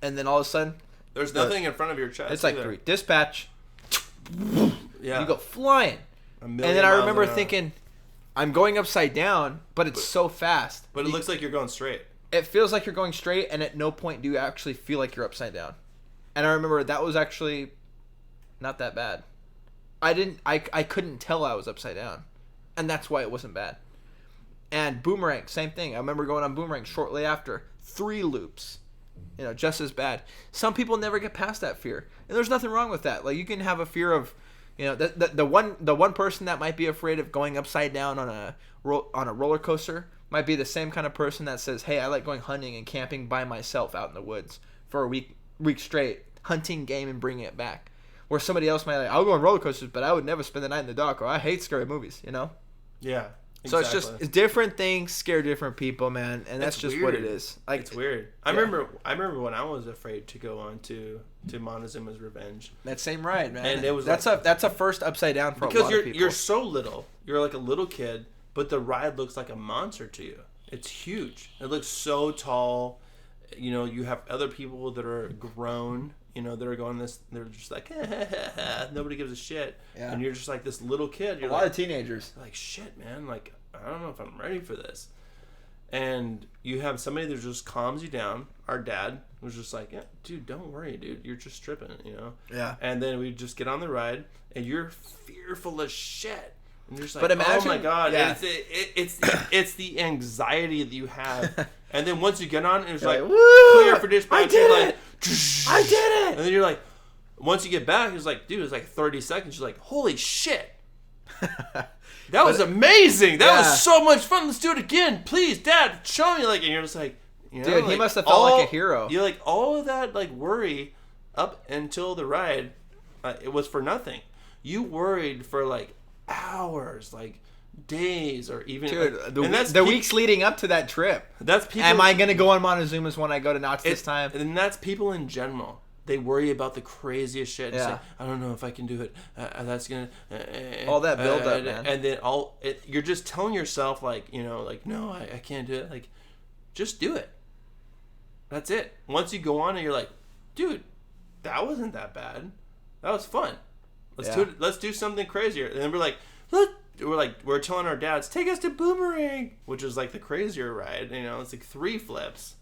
Speaker 1: and then all of a sudden,
Speaker 2: there's nothing in front of your chest.
Speaker 1: It's like 3. Dispatch.
Speaker 2: Yeah.
Speaker 1: You go flying. And then I remember thinking, I'm going upside down, but it's so fast.
Speaker 2: But it looks like you're going straight.
Speaker 1: It feels like you're going straight, and at no point do you actually feel like you're upside down. And I remember that was actually not that bad. I couldn't tell I was upside down. And that's why it wasn't bad. And Boomerang, same thing. I remember going on Boomerang shortly after. 3 loops. You know, just as bad. Some people never get past that fear. And there's nothing wrong with that. Like, you can have a fear of, you know, the one person that might be afraid of going upside down on a roller coaster might be the same kind of person that says, hey, I like going hunting and camping by myself out in the woods for a week straight, hunting game and bringing it back. Where somebody else might like, I'll go on roller coasters, but I would never spend the night in the dark, or I hate scary movies, you know?
Speaker 2: Yeah. Exactly.
Speaker 1: So it's just different things scare different people, man, and that's just what it is. Like,
Speaker 2: it's weird. I remember when I was afraid to go on to Montezuma's Revenge.
Speaker 1: That same ride, man.
Speaker 2: And it was
Speaker 1: that's a first upside down for a lot of people.
Speaker 2: Because you're so little. You're like a little kid, but the ride looks like a monster to you. It's huge. It looks so tall. You know, you have other people that are grown, you know, that are going this, they're just like, nobody gives a shit. Yeah. And you're just like this little kid. You're
Speaker 1: a lot of teenagers.
Speaker 2: Like, shit, man. Like, I don't know if I'm ready for this. And you have somebody that just calms you down. Our dad was just like, yeah, dude, don't worry, dude. You're just tripping, you know?
Speaker 1: Yeah.
Speaker 2: And then we just get on the ride, and you're fearful as shit. And you're just like,
Speaker 1: but imagine,
Speaker 2: oh my God.
Speaker 1: Yeah.
Speaker 2: It's the anxiety that you have. And then once you get on, it's like,
Speaker 1: woo,
Speaker 2: clear for dispatch.
Speaker 1: I did
Speaker 2: like,
Speaker 1: it. I did it.
Speaker 2: And then you're like, once you get back, it's like, dude, it's like 30 seconds. You're like, holy shit. That was amazing. That was so much fun. Let's do it again. Please, Dad, show me. Like, and you're just like, you know,
Speaker 1: dude,
Speaker 2: like,
Speaker 1: he must have felt like a hero.
Speaker 2: You're like, all of that like worry up until the ride, it was for nothing. You worried for like hours, like days, or even
Speaker 1: the weeks leading up to that trip.
Speaker 2: That's people.
Speaker 1: Am I gonna go on Montezuma's when I go to Knott's this time?
Speaker 2: And that's people in general. They worry about the craziest shit.
Speaker 1: Yeah.
Speaker 2: Say, I don't know if I can do it. That's gonna
Speaker 1: all that build up, man.
Speaker 2: And then you're just telling yourself like, you know, like, no, I can't do it. Like, just do it. That's it. Once you go on and you're like, dude, that wasn't that bad. That was fun. Let's do something crazier. And then we're telling our dads, take us to Boomerang, which is like the crazier ride. You know, it's like 3 flips,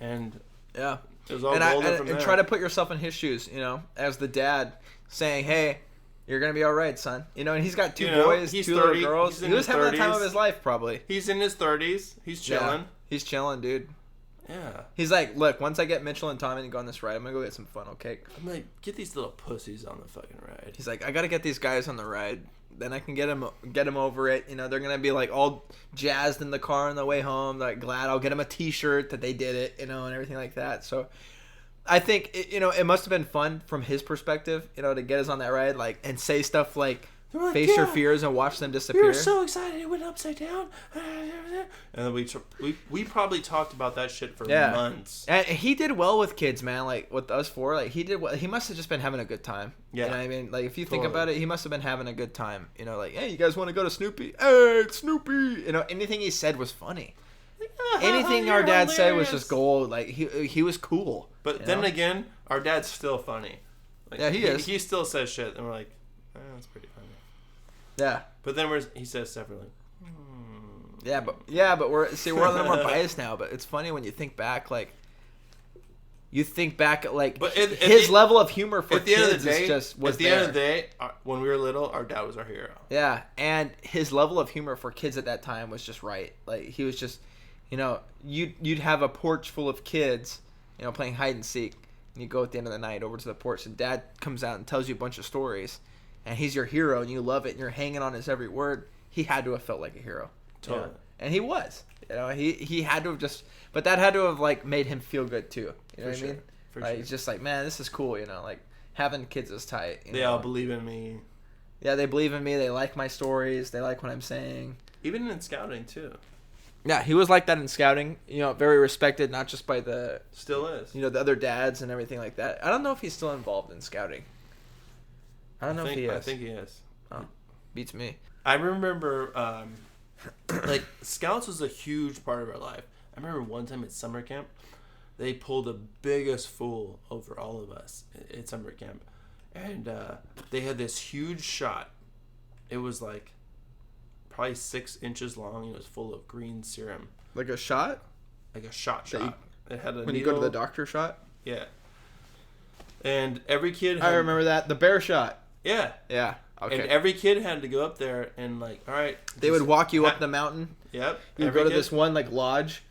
Speaker 2: and
Speaker 1: yeah,
Speaker 2: it was all golden from there.
Speaker 1: And try to put yourself in his shoes, you know, as the dad saying, hey, you're gonna be all right, son. You know, and he's got 2 boys, 2 little girls. He was having the time of his life, probably.
Speaker 2: He's in his 30s. He's chilling.
Speaker 1: Yeah, he's chilling, dude.
Speaker 2: Yeah.
Speaker 1: He's like, look, once I get Mitchell and Tommy to go on this ride, I'm gonna go get some fun, okay?
Speaker 2: I'm like, get these little pussies on the fucking ride.
Speaker 1: He's like, I gotta get these guys on the ride. Then I can get them over it. You know, they're gonna be like all jazzed in the car on the way home. Like, glad I'll get them a T-shirt that they did it, you know, and everything like that. So, I think it must have been fun from his perspective, you know, to get us on that ride, like, and say stuff like face your fears and watch them disappear.
Speaker 2: We were so excited. It went upside down. And then we probably talked about that shit for months.
Speaker 1: And he did well with kids, man. Like, with us 4, like, he did well. He must have just been having a good time. Yeah. You know what I mean? Like, if you think about it, he must have been having a good time. You know, like, hey, you guys want to go to Snoopy? Hey, it's Snoopy. You know, anything he said was funny. Anything our dad said was just gold. Like, he was cool.
Speaker 2: But then again, our dad's still funny. Like,
Speaker 1: yeah, he is.
Speaker 2: He still says shit, and we're like, that's pretty funny.
Speaker 1: Yeah.
Speaker 2: But then he says separately.
Speaker 1: Yeah, but we're a little more biased now. But it's funny when you think back, like, but his level of humor for kids is just was there.
Speaker 2: At the end of the day, when we were little, our dad was our hero.
Speaker 1: Yeah, and his level of humor for kids at that time was just right. Like, he was just, you know, you'd have a porch full of kids, you know, playing hide and seek, and you go at the end of the night over to the porch, and Dad comes out and tells you a bunch of stories, and he's your hero, and you love it, and you're hanging on his every word. He had to have felt like a hero.
Speaker 2: Totally.
Speaker 1: You know? And he was. You know, he had to have just, but that had to have, like, made him feel good too. You know what I mean? For sure. He's just like, man, this is cool. You know, like, having kids is tight.
Speaker 2: They all believe in me.
Speaker 1: Yeah, they believe in me. They like my stories. They like what I'm saying.
Speaker 2: Even in scouting too.
Speaker 1: Yeah, he was like that in scouting. You know, very respected, not just by the
Speaker 2: Still is.
Speaker 1: you know the other dads and everything like that. I don't know if he's still involved in scouting. I don't know if he is.
Speaker 2: I think he is.
Speaker 1: Oh, beats me.
Speaker 2: I remember, like, scouts was a huge part of our life. I remember one time at summer camp, they pulled the biggest fool over all of us at summer camp. And they had this huge shot. It was like probably 6 inches long. It was full of green serum.
Speaker 1: Like a shot?
Speaker 2: Like a shot. It had a
Speaker 1: when
Speaker 2: needle.
Speaker 1: you go to the doctor shot?
Speaker 2: Yeah. And every kid
Speaker 1: I remember that. The bear shot.
Speaker 2: Yeah.
Speaker 1: Yeah. Okay.
Speaker 2: And every kid had to go up there and like, all right.
Speaker 1: They would walk you up the mountain.
Speaker 2: Yep.
Speaker 1: You'd go to this one like lodge.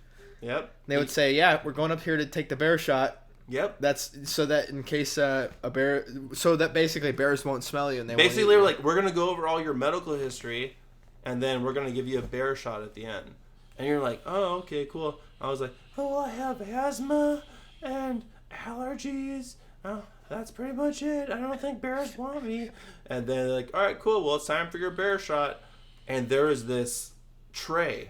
Speaker 2: Yep.
Speaker 1: They would say, "Yeah, we're going up here to take the bear shot."
Speaker 2: Yep.
Speaker 1: That's so that in case a bear, so that basically bears won't smell you and they
Speaker 2: basically
Speaker 1: won't
Speaker 2: they were like, we're gonna go over all your medical history, and then we're gonna give you a bear shot at the end. And you're like, oh, okay, cool. I was like, oh, well, I have asthma and allergies. Oh, that's pretty much it. I don't think bears want me. And then they're like, all right, cool. Well, it's time for your bear shot. And there is this tray,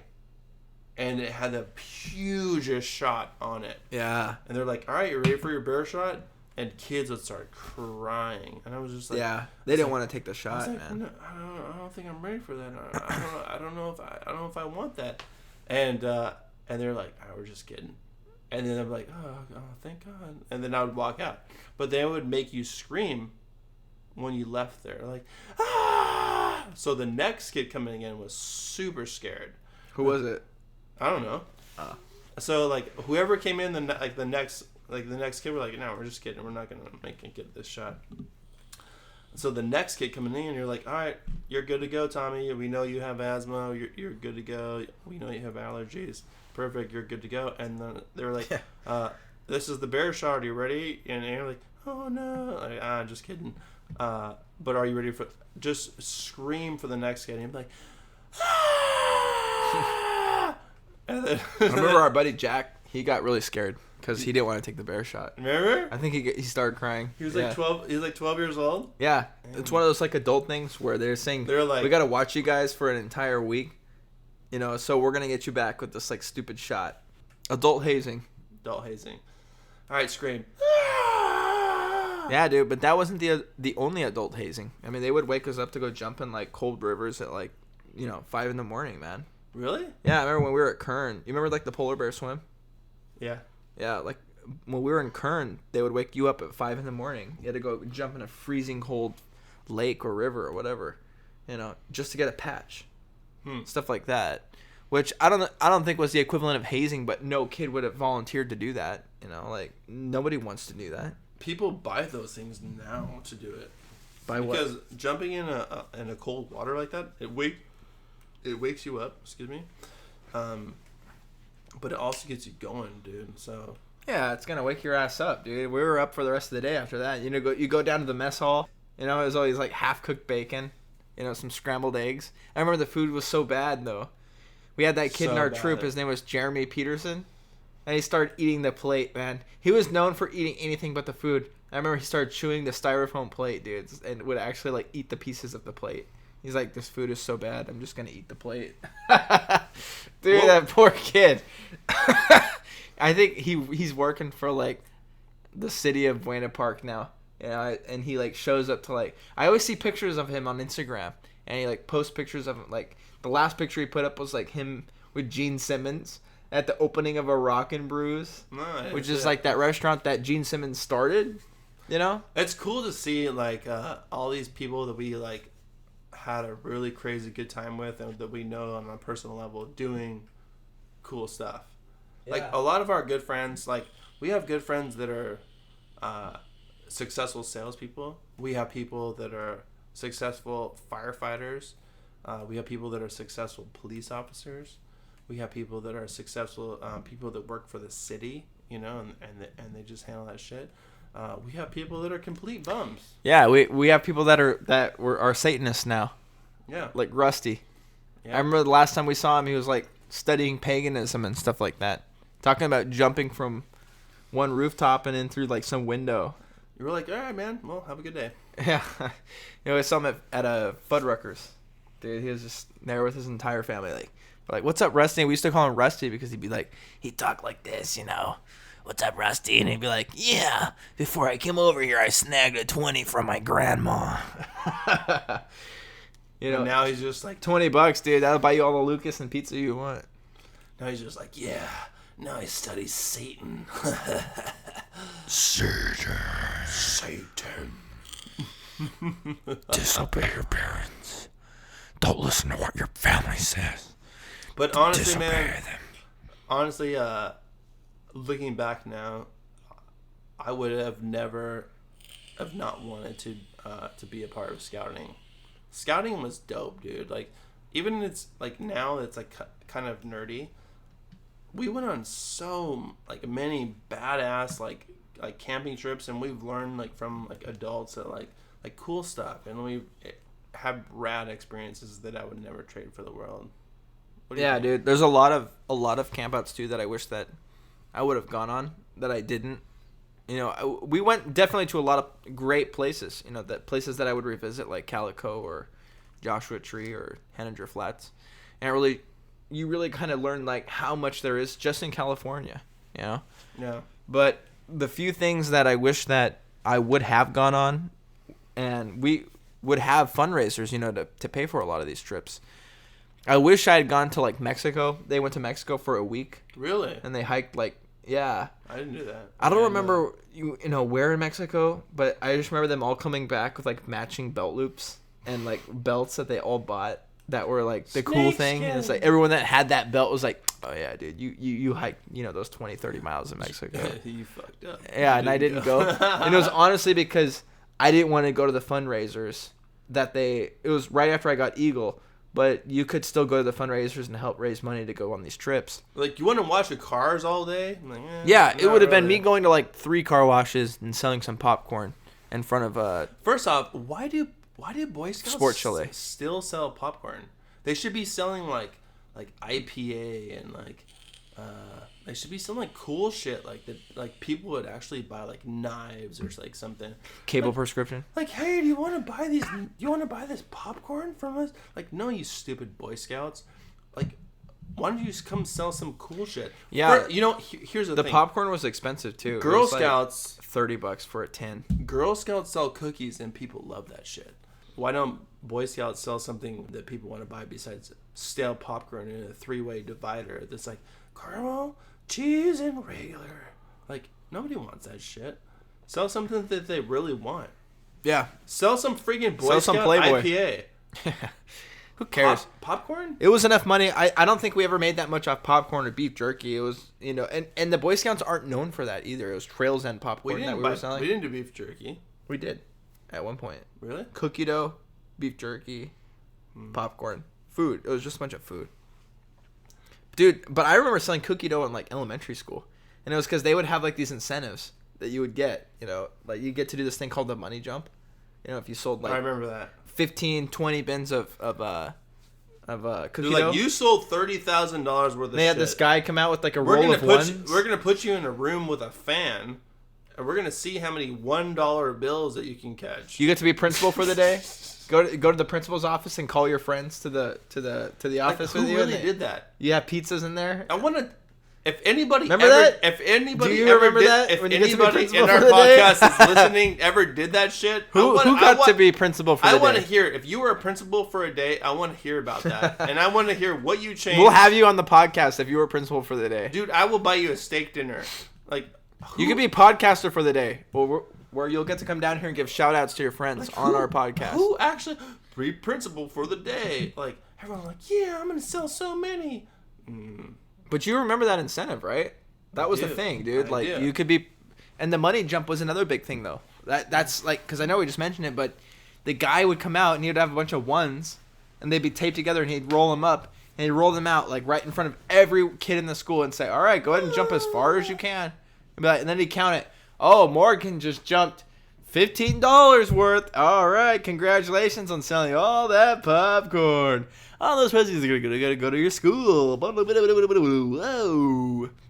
Speaker 2: and it had the hugest shot on it.
Speaker 1: Yeah.
Speaker 2: And they're like, all right, you ready for your bear shot? And kids would start crying. And I was just like,
Speaker 1: yeah, they didn't want to take the shot,
Speaker 2: like,
Speaker 1: man.
Speaker 2: No, I don't think I'm ready for that. I don't know if I want that. And they're like, oh, we're just kidding. And then I'm like, oh, thank God. And then I would walk out. But they would make you scream when you left there. Like, ah! So the next kid coming in was super scared.
Speaker 1: Who was it?
Speaker 2: I don't know. So like whoever came in the next kid were like, no, we're just kidding. We're not gonna make him get this shot. So the next kid coming in, you're like, all right, you're good to go, Tommy. We know you have asthma. You're good to go. We know you have allergies. Perfect. You're good to go. And then they were like, this is the bear shot. Are you ready? And you're like, oh no, like, just kidding. But are you ready for? Just scream for the next kid. And you're like, ah! And then,
Speaker 1: I remember our buddy Jack. He got really scared because he didn't want to take the bear shot.
Speaker 2: Remember?
Speaker 1: I think he started crying.
Speaker 2: He was like 12. He was like 12 years old.
Speaker 1: Yeah, it's one of those like adult things where they're saying
Speaker 2: They're like,
Speaker 1: we got to watch you guys for an entire week, you know. So we're gonna get you back with this like stupid shot. Adult hazing.
Speaker 2: Adult hazing. All right, scream.
Speaker 1: Yeah, dude, but that wasn't the only adult hazing. I mean, they would wake us up to go jump in like cold rivers at like 5 a.m, man.
Speaker 2: Really?
Speaker 1: Yeah, I remember when we were at Kern. You remember like the polar bear swim?
Speaker 2: Yeah.
Speaker 1: Yeah, like when we were in Kern, they would wake you up at 5 a.m. You had to go jump in a freezing cold lake or river or whatever, just to get a patch, stuff like that. Which I don't think was the equivalent of hazing, but no kid would have volunteered to do that. Like nobody wants to do that.
Speaker 2: People buy those things now to do it.
Speaker 1: By what?
Speaker 2: Because jumping in a cold water like that, it wakes you up. Excuse me. But it also gets you going, dude. So
Speaker 1: yeah, it's gonna wake your ass up, dude. We were up for the rest of the day after that. You go down to the mess hall. It was always like half cooked bacon, some scrambled eggs. I remember the food was so bad though. We had that kid in our troop. His name was Jeremy Peterson, and he started eating the plate. Man, he was known for eating anything but the food. I remember he started chewing the styrofoam plate, dude, and would actually like eat the pieces of the plate. He's like, this food is so bad, I'm just gonna eat the plate. Dude, whoa. That poor kid. I think he's working for like the city of Buena Park now, and he like shows up to like, I always see pictures of him on Instagram, and he like posts pictures of him. Like the last picture he put up was like him with Gene Simmons at the opening of a Rockin' Brews, which is like that restaurant that Gene Simmons started.
Speaker 2: It's cool to see like all these people that we like had a really crazy good time with, and that we know on a personal level doing cool stuff. Yeah. Like a lot of our good friends, like we have good friends that are successful salespeople. We have people that are successful firefighters. We have people that are successful police officers. We have people that are successful people that work for the city, and they just handle that shit. We have people that are complete bums. Yeah,
Speaker 1: we have people that are Satanists now.
Speaker 2: Yeah.
Speaker 1: Like Rusty. Yeah. I remember the last time we saw him, he was like studying paganism and stuff like that. Talking about jumping from one rooftop and in through like some window.
Speaker 2: You were like, all right, man. Well, have a good day.
Speaker 1: Yeah. I saw him at a Fuddruckers. Dude, he was just there with his entire family. Like, Like, what's up, Rusty? We used to call him Rusty because he'd talk like this, What's up, Rusty? And he'd be like, yeah, before I came over here, I snagged a 20 from my grandma.
Speaker 2: And now he's just like,
Speaker 1: $20, dude. That'll buy you all the Lucas and pizza you want.
Speaker 2: Now he's just like, yeah, now he studies Satan.
Speaker 1: Satan. Disobey your parents. Don't listen to what your family says.
Speaker 2: But honestly,
Speaker 1: Disobey
Speaker 2: man,
Speaker 1: them.
Speaker 2: Looking back now, I would have never have not wanted to be a part of scouting. Scouting was dope, dude. Like, even it's like now it's like kind of nerdy. We went on so like many badass like camping trips, and we've learned like from like adults that like cool stuff, and we have rad experiences that I would never trade for the world.
Speaker 1: Yeah, dude. There's a lot of campouts too that I wish that I would have gone on that I didn't. We went definitely to a lot of great places. That places that I would revisit, like Calico or Joshua Tree or Henninger Flats, and you really kind of learn like how much there is just in California. Yeah. But the few things that I wish that I would have gone on, and we would have fundraisers, to pay for a lot of these trips. I wish I had gone to like Mexico. They went to Mexico for a week.
Speaker 2: Really?
Speaker 1: And they hiked yeah.
Speaker 2: I didn't do that.
Speaker 1: I don't remember where in Mexico, but I just remember them all coming back with like matching belt loops and like belts that they all bought that were like the cool thing. And it's like everyone that had that belt was like, oh yeah, dude, you hiked those 20-30 miles in Mexico.
Speaker 2: You fucked up.
Speaker 1: Yeah, and I didn't go. And it was honestly because I didn't want to go to the fundraisers it was right after I got Eagle. But you could still go to the fundraisers and help raise money to go on these trips.
Speaker 2: Like, you want to wash the cars all day? Like,
Speaker 1: yeah, it would have been me going to like 3 car washes and selling some popcorn in front of
Speaker 2: First off, why do Boy Scouts
Speaker 1: Sport Chalet
Speaker 2: still sell popcorn? They should be selling like IPA and they should be selling like cool shit like people would actually buy like knives or like something.
Speaker 1: Cable prescription.
Speaker 2: Like, hey, do you want to buy these? You want to buy this popcorn from us? Like, no, you stupid Boy Scouts. Like, why don't you just come sell some cool shit?
Speaker 1: Yeah,
Speaker 2: here's the thing.
Speaker 1: The popcorn was expensive too.
Speaker 2: Girl Scouts,
Speaker 1: like $30 for a tin.
Speaker 2: Girl Scouts sell cookies and people love that shit. Why don't Boy Scouts sell something that people want to buy besides stale popcorn in a 3-way divider that's like caramel, cheese, and regular? Like, nobody wants that shit. Sell something that they really want.
Speaker 1: Yeah.
Speaker 2: Sell some freaking Boy Scout
Speaker 1: Playboy.
Speaker 2: IPA.
Speaker 1: Who cares?
Speaker 2: Popcorn?
Speaker 1: It was enough money. I don't think we ever made that much off popcorn or beef jerky. It was, and the Boy Scouts aren't known for that either. It was Trails End popcorn that we were selling.
Speaker 2: We didn't do beef jerky.
Speaker 1: We did. At one point.
Speaker 2: Really?
Speaker 1: Cookie dough, beef jerky, popcorn, food. It was just a bunch of food. Dude, but I remember selling cookie dough in like elementary school. And it was because they would have like these incentives that you would get, like you get to do this thing called the money jump. If you sold like
Speaker 2: I remember that.
Speaker 1: 15, 20 bins of cookie
Speaker 2: Dude,
Speaker 1: dough.
Speaker 2: you sold $30,000 worth of shit.
Speaker 1: They had this guy come out with like a roll of ones.
Speaker 2: We're going to put you in a room with a fan, and we're going to see how many $1 bills that you can catch.
Speaker 1: You get to be principal for the day. Go to the principal's office and call your friends to the office with you.
Speaker 2: Who really did that?
Speaker 1: You have pizzas in there.
Speaker 2: I want to. If anybody
Speaker 1: remember
Speaker 2: ever,
Speaker 1: that?
Speaker 2: if anybody
Speaker 1: Do you
Speaker 2: ever
Speaker 1: remember
Speaker 2: did,
Speaker 1: that?
Speaker 2: if
Speaker 1: When you get to be
Speaker 2: anybody
Speaker 1: principal
Speaker 2: in our
Speaker 1: for the day?
Speaker 2: podcast is listening ever did that shit,
Speaker 1: Who got to be principal for the day?
Speaker 2: I want to hear. If you were a principal for a day, I want to hear about that, and I want to hear what you changed.
Speaker 1: We'll have you on the podcast if you were principal for the day,
Speaker 2: dude. I will buy you a steak dinner. Like,
Speaker 1: you could be podcaster for the day, where you'll get to come down here and give shout outs to your friends on our podcast.
Speaker 2: Who actually be principal for the day? Like, everyone's like, yeah, I'm gonna sell so many.
Speaker 1: But you remember that incentive, right? That was the thing, dude. Like, you could be, and the money jump was another big thing though. That's like, because I know we just mentioned it, but the guy would come out and he'd have a bunch of ones, and they'd be taped together, and he'd roll them up, and he'd roll them out like right in front of every kid in the school, and say, "All right, go ahead and jump as far as you can." And then he'd count it. Oh, Morgan just jumped $15 worth. All right, congratulations on selling all that popcorn. All those proceeds are gonna go to your school. Whoa.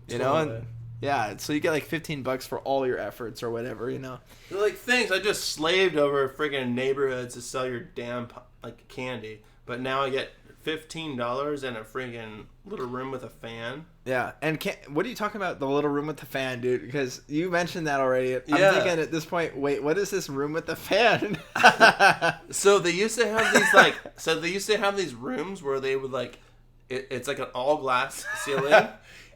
Speaker 1: And yeah, so you get like $15 for all your efforts or whatever,
Speaker 2: They're like, thanks, I just slaved over freaking neighborhoods to sell your damn like candy, but now I get $15 in a freaking little room with a fan.
Speaker 1: Yeah, and what are you talking about? The little room with the fan, dude? Because you mentioned that already. I'm thinking at this point, wait, what is this room with the fan?
Speaker 2: So they used to have these rooms where they would like, it's like an all glass ceiling,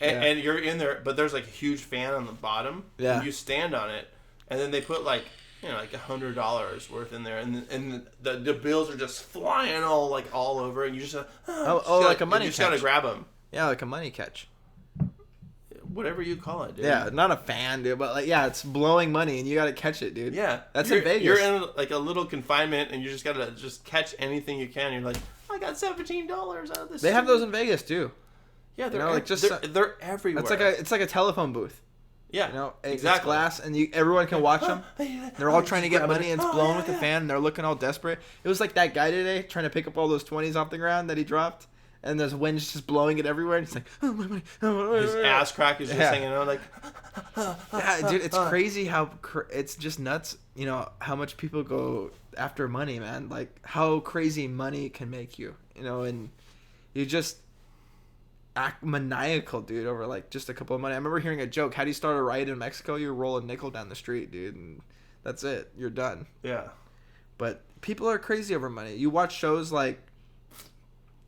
Speaker 2: and you're in there, but there's like a huge fan on the bottom.
Speaker 1: Yeah.
Speaker 2: And you stand on it, and then they put like, like $100 worth in there, and the bills are just flying all over, and you just
Speaker 1: like a money
Speaker 2: you just
Speaker 1: catch.
Speaker 2: gotta grab them.
Speaker 1: Yeah, like a money catch.
Speaker 2: Whatever you call it, dude.
Speaker 1: Yeah, not a fan, dude, but it's blowing money, and you gotta catch it, dude.
Speaker 2: Yeah,
Speaker 1: that's in Vegas.
Speaker 2: You're in like a little confinement, and you just gotta catch anything you can. You're like, I got $17 out of this.
Speaker 1: They have those in Vegas too.
Speaker 2: Yeah,
Speaker 1: they're
Speaker 2: everywhere.
Speaker 1: It's like a telephone booth.
Speaker 2: Yeah,
Speaker 1: It's glass, and everyone can watch them. They're all trying to get money, and it's blowing with the fan, and they're looking all desperate. It was like that guy today trying to pick up all those 20s off the ground that he dropped, and there's wind's just blowing it everywhere, and he's like, oh, my money.
Speaker 2: His ass crack is just hanging out like...
Speaker 1: Yeah, dude, it's crazy how... It's just nuts, how much people go after money, man. Like, how crazy money can make you, and you just... act maniacal, dude, over just a couple of money. I remember hearing a joke. How do you start a riot in Mexico? You roll a nickel down the street, dude, and that's it. You're done.
Speaker 2: Yeah.
Speaker 1: But people are crazy over money. You watch shows like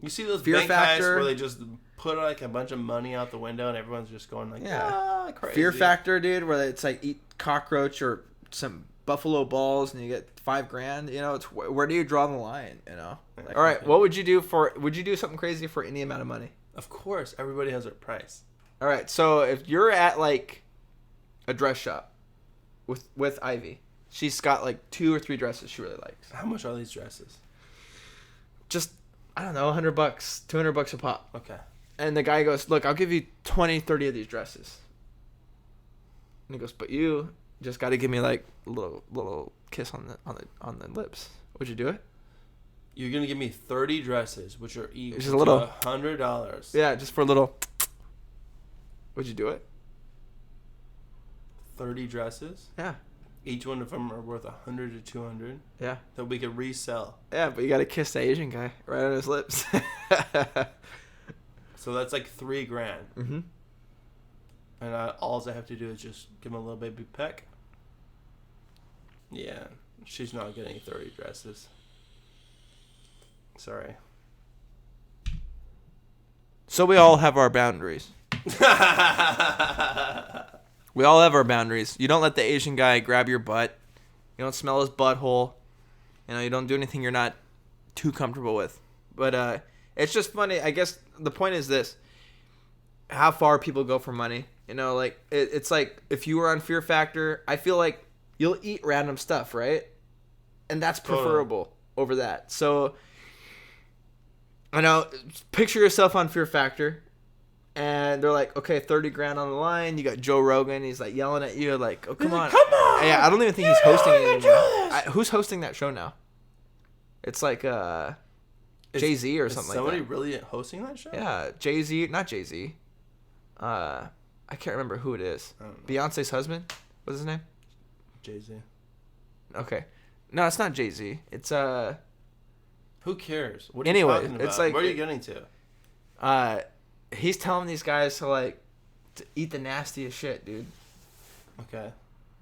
Speaker 2: you see those
Speaker 1: Fear
Speaker 2: bank
Speaker 1: Factor,
Speaker 2: heists where they just put a bunch of money out the window and everyone's just going crazy.
Speaker 1: Fear Factor, dude, where it's like eat cockroach or some buffalo balls and you get $5,000. It's where do you draw the line? All right, what would you do would you do something crazy for any amount of money?
Speaker 2: Of course, everybody has their price.
Speaker 1: All right, so if you're at a dress shop with Ivy, she's got 2 or 3 dresses she really likes.
Speaker 2: How much are these dresses?
Speaker 1: Just I don't know, $100, $200 a pop.
Speaker 2: Okay.
Speaker 1: And the guy goes, "Look, I'll give you 20, 30 of these dresses." And he goes, "But you just got to give me a little kiss on the lips. Would you do it?"
Speaker 2: You're gonna give me 30 dresses, which are each
Speaker 1: just a little
Speaker 2: $100.
Speaker 1: Yeah, just for a little. Would you do it?
Speaker 2: 30 dresses.
Speaker 1: Yeah.
Speaker 2: Each one of them are worth $100 to $200.
Speaker 1: Yeah.
Speaker 2: That we could resell.
Speaker 1: Yeah, but you got to kiss the Asian guy right on his lips.
Speaker 2: So that's like $3,000.
Speaker 1: Mm-hmm.
Speaker 2: And all I have to do is just give him a little baby peck. Yeah, she's not getting 30 dresses. Sorry.
Speaker 1: So we all have our boundaries. We all have our boundaries. You don't let the Asian guy grab your butt. You don't smell his butthole. You don't do anything you're not too comfortable with. But it's just funny. I guess the point is this. How far people go for money. It's like if you were on Fear Factor, I feel like you'll eat random stuff, right? And that's preferable over that. So, I know, picture yourself on Fear Factor. And they're like, okay, $30,000 on the line. You got Joe Rogan. He's yelling at you, oh, come on.
Speaker 2: Come on.
Speaker 1: Yeah, I don't even think he's hosting it anymore. Who's hosting that show now? It's like Jay-Z or something like that.
Speaker 2: Somebody really hosting that show?
Speaker 1: Yeah, Jay-Z, not Jay-Z. I can't remember who it is. Beyonce's husband? What's his name?
Speaker 2: Jay-Z.
Speaker 1: Okay. No, it's not Jay-Z. It's
Speaker 2: Who cares? What are you talking about?
Speaker 1: It's
Speaker 2: where are you getting to?
Speaker 1: He's telling these guys to eat the nastiest shit, dude.
Speaker 2: Okay.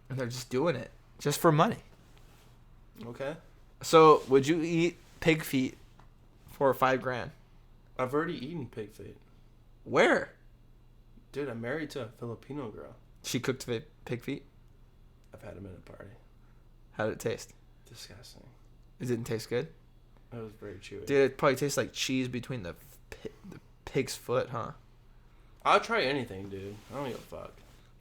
Speaker 1: And they're just doing it just for money.
Speaker 2: Okay.
Speaker 1: So, would you eat pig feet for $5,000?
Speaker 2: I've already eaten pig feet.
Speaker 1: Where?
Speaker 2: Dude, I'm married to a Filipino girl.
Speaker 1: She cooked pig feet?
Speaker 2: I've had them at a party.
Speaker 1: How did it taste?
Speaker 2: Disgusting.
Speaker 1: It didn't taste good?
Speaker 2: It was very chewy.
Speaker 1: Dude, it probably tastes like cheese between the pig's foot, huh?
Speaker 2: I'll try anything, dude. I don't give a fuck.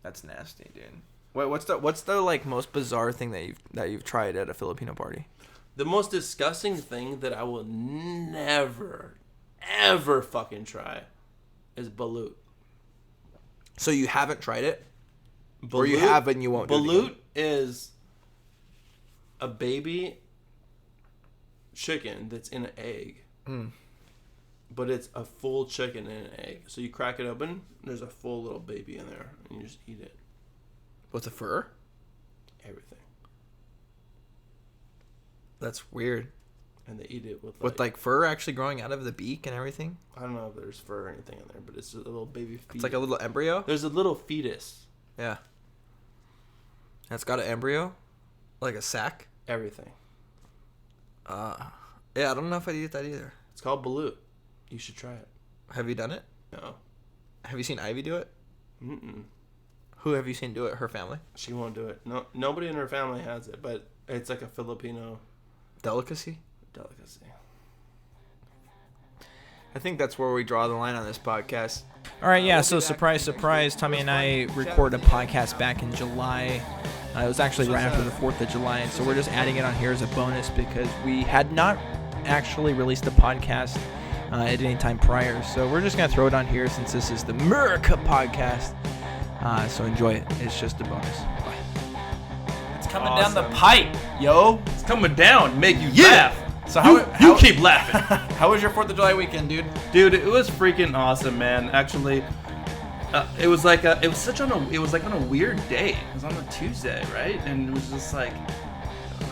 Speaker 1: That's nasty, dude. Wait, what's the most bizarre thing that you've tried at a Filipino party?
Speaker 2: The most disgusting thing that I will never, ever fucking try is balut.
Speaker 1: So you haven't tried it?
Speaker 2: Balut,
Speaker 1: or you have and you won't do it
Speaker 2: Balut
Speaker 1: again?
Speaker 2: is a baby chicken that's in an egg.
Speaker 1: Mm.
Speaker 2: But it's a full chicken in an egg. So you crack it open, there's a full little baby in there, and you just eat it.
Speaker 1: What's the fur?
Speaker 2: Everything.
Speaker 1: That's weird.
Speaker 2: and they eat it
Speaker 1: with like fur actually growing out of the beak and everything.
Speaker 2: I don't know if there's fur or anything in there, but it's a little baby fetus.
Speaker 1: It's like a little embryo.
Speaker 2: There's a little fetus.
Speaker 1: Yeah. And it's got an embryo, like a sac.
Speaker 2: Everything.
Speaker 1: Yeah, I don't know if I'd eat that either.
Speaker 2: It's called balut. You should try it.
Speaker 1: Have you done it?
Speaker 2: No.
Speaker 1: Have you seen Ivy do it?
Speaker 2: Mm-mm.
Speaker 1: Who have you seen do it? Her family?
Speaker 2: She won't do it. No, nobody in her family has it, but it's like a Filipino
Speaker 1: delicacy.
Speaker 2: I
Speaker 1: think that's where we draw the line on this podcast.
Speaker 3: All right, yeah, so surprise, surprise, Tommy and I recorded a podcast back in July. It was actually right after the 4th of July, and so we're just adding it on here as a bonus because we had not actually released a podcast at any time prior. So we're just going to throw it on here since this is the Merica podcast. So enjoy it. It's just a bonus. Bye. It's coming down the pipe, yo.
Speaker 2: It's coming down, make you laugh.
Speaker 3: So
Speaker 2: you keep laughing.
Speaker 3: How was your 4th of July weekend, dude?
Speaker 2: Dude, it was freaking awesome, man. Actually, it was like on a weird day. It was on a Tuesday, right? And it was just like,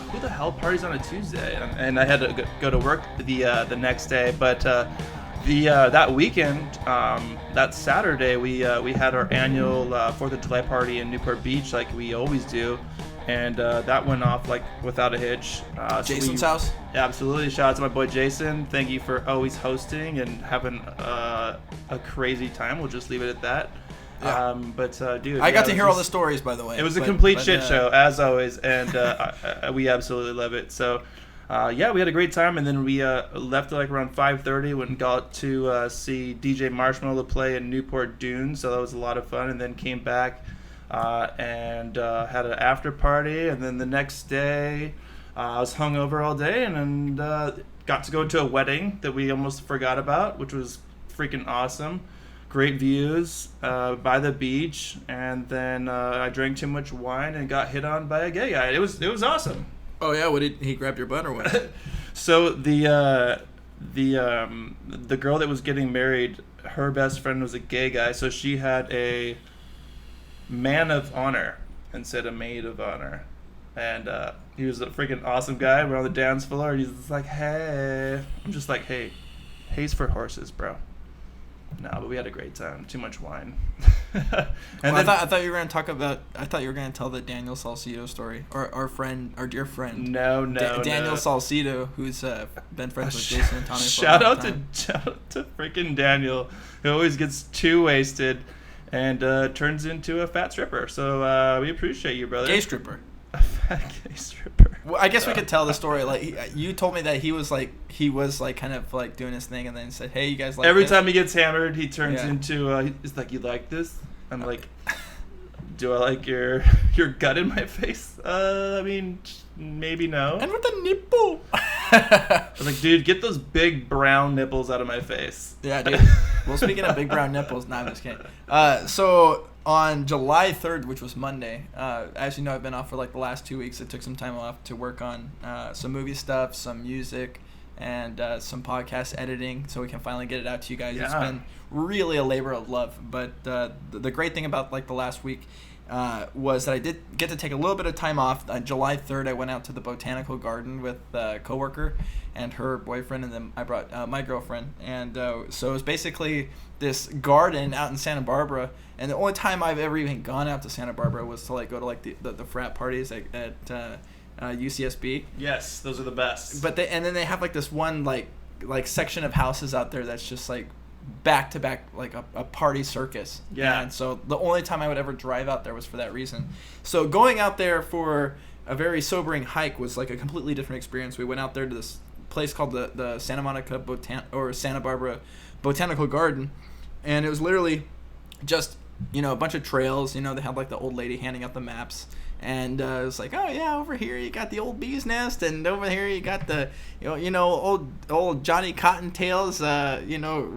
Speaker 2: who the hell parties on a Tuesday? And I had to go to work the next day, but that weekend, that Saturday, we had our annual 4th of July party in Newport Beach, like we always do. And that went off like without a hitch.
Speaker 1: Jason's house?
Speaker 2: Absolutely. Shout out to my boy Jason. Thank you for always hosting and having a crazy time. We'll just leave it at that.
Speaker 1: Yeah.
Speaker 2: Dude,
Speaker 1: I got to hear all the stories, by the way.
Speaker 2: It was a complete shit show, as always, and we absolutely love it. So, we had a great time, and then we left at like around 5:30 when we got to see DJ Marshmallow play in Newport Dunes. So that was a lot of fun, and then came back and had an after party, and then the next day I was hungover all day, and got to go to a wedding that we almost forgot about, which was freaking awesome. Great views by the beach, and then I drank too much wine and got hit on by a gay guy. It was awesome.
Speaker 1: Oh yeah, what did he grab your butt or what?
Speaker 2: So the girl that was getting married, her best friend was a gay guy, so she had a man of honor instead of maid of honor, and he was a freaking awesome guy. We're on the dance floor, and he's just like, "Hey," I'm just like, "Hey, hay's for horses, bro." No, but we had a great time. Too much wine.
Speaker 1: I thought you were going to talk about. I thought you were going to tell the Daniel Salcedo story, or our dear friend.
Speaker 2: No,
Speaker 1: Daniel Salcedo, who's been friends with Jason and Tommy.
Speaker 2: Shout out to freaking Daniel, who always gets too wasted and turns into a fat stripper. So we appreciate you, brother.
Speaker 1: Gay stripper.
Speaker 2: A fat gay stripper.
Speaker 1: Well, I guess we could tell the story. Like you told me that he was kind of like doing his thing, and then said, "Hey, you guys like
Speaker 2: every
Speaker 1: this?"
Speaker 2: time he gets hammered, he turns into he's like, "You like this?" I'm like, "Do I like your gut in my face?" I mean, maybe no.
Speaker 1: And with the nipple.
Speaker 2: I was like, "Dude, get those big brown nipples out of my face."
Speaker 1: Yeah, dude. Well, speaking of big brown nipples, nah, I'm just kidding. So on July 3rd, which was Monday, as you know, I've been off for like the last 2 weeks. I took some time off to work on some movie stuff, some music, and some podcast editing, so we can finally get it out to you guys. Yeah. It's been really a labor of love, but the great thing about like the last week was that I did get to take a little bit of time off. July 3rd, I went out to the botanical garden with a coworker and her boyfriend, and then I brought my girlfriend. And so it was basically this garden out in Santa Barbara. And the only time I've ever even gone out to Santa Barbara was to like go to like the frat parties at UCSB.
Speaker 2: Yes, those are the best.
Speaker 1: But then they have like this one like section of houses out there that's just like back to back, like a party circus.
Speaker 2: Yeah.
Speaker 1: And so the only time I would ever drive out there was for that reason. So going out there for a very sobering hike was like a completely different experience. We went out there to this place called the Santa Monica Santa Barbara Botanical Garden, and it was literally just, you know, a bunch of trails. You know, they had like the old lady handing out the maps, and it was like, oh yeah, over here you got the old bee's nest, and over here you got the old Johnny Cottontails,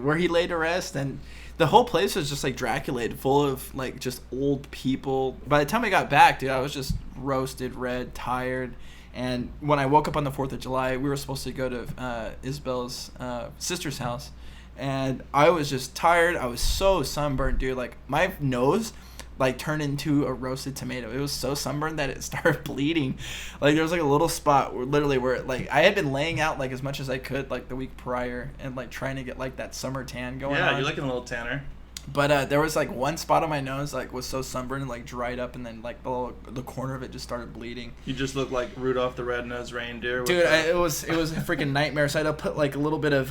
Speaker 1: where he lay to rest. And the whole place was just like Draculated, full of like just old people. By the time I got back, dude, I was just roasted red, tired. And when I woke up on the 4th of July, we were supposed to go to Isabel's sister's house, and I was just tired. I was so sunburned, dude. Like my nose like turn into a roasted tomato. It was so sunburned that it started bleeding. Like there was like a little spot where literally where like I had been laying out like as much as I could like the week prior and like trying to get like that summer tan going on.
Speaker 4: Yeah, you're looking a little tanner.
Speaker 1: But there was like one spot on my nose like was so sunburned and like dried up, and then like the corner of it just started bleeding.
Speaker 4: You just look like Rudolph the Red-Nosed Reindeer.
Speaker 1: Dude, it was a freaking nightmare. So I had to put like a little bit of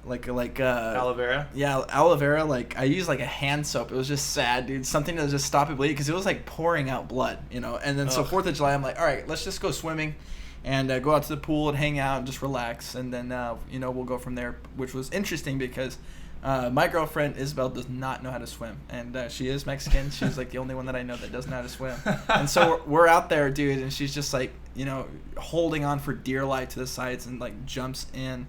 Speaker 1: like
Speaker 4: aloe vera.
Speaker 1: Yeah, aloe vera. Like I used like a hand soap. It was just sad, dude. Something to just stop it bleeding because it was like pouring out blood, you know. And then so 4th of July, I'm like, all right, let's just go swimming. And go out to the pool and hang out and just relax, and then you know, we'll go from there. Which was interesting because my girlfriend Isabel does not know how to swim, and she is Mexican. She's like the only one that I know that doesn't know how to swim. And so we're out there, dude, and she's just like, you know, holding on for dear life to the sides and like jumps in.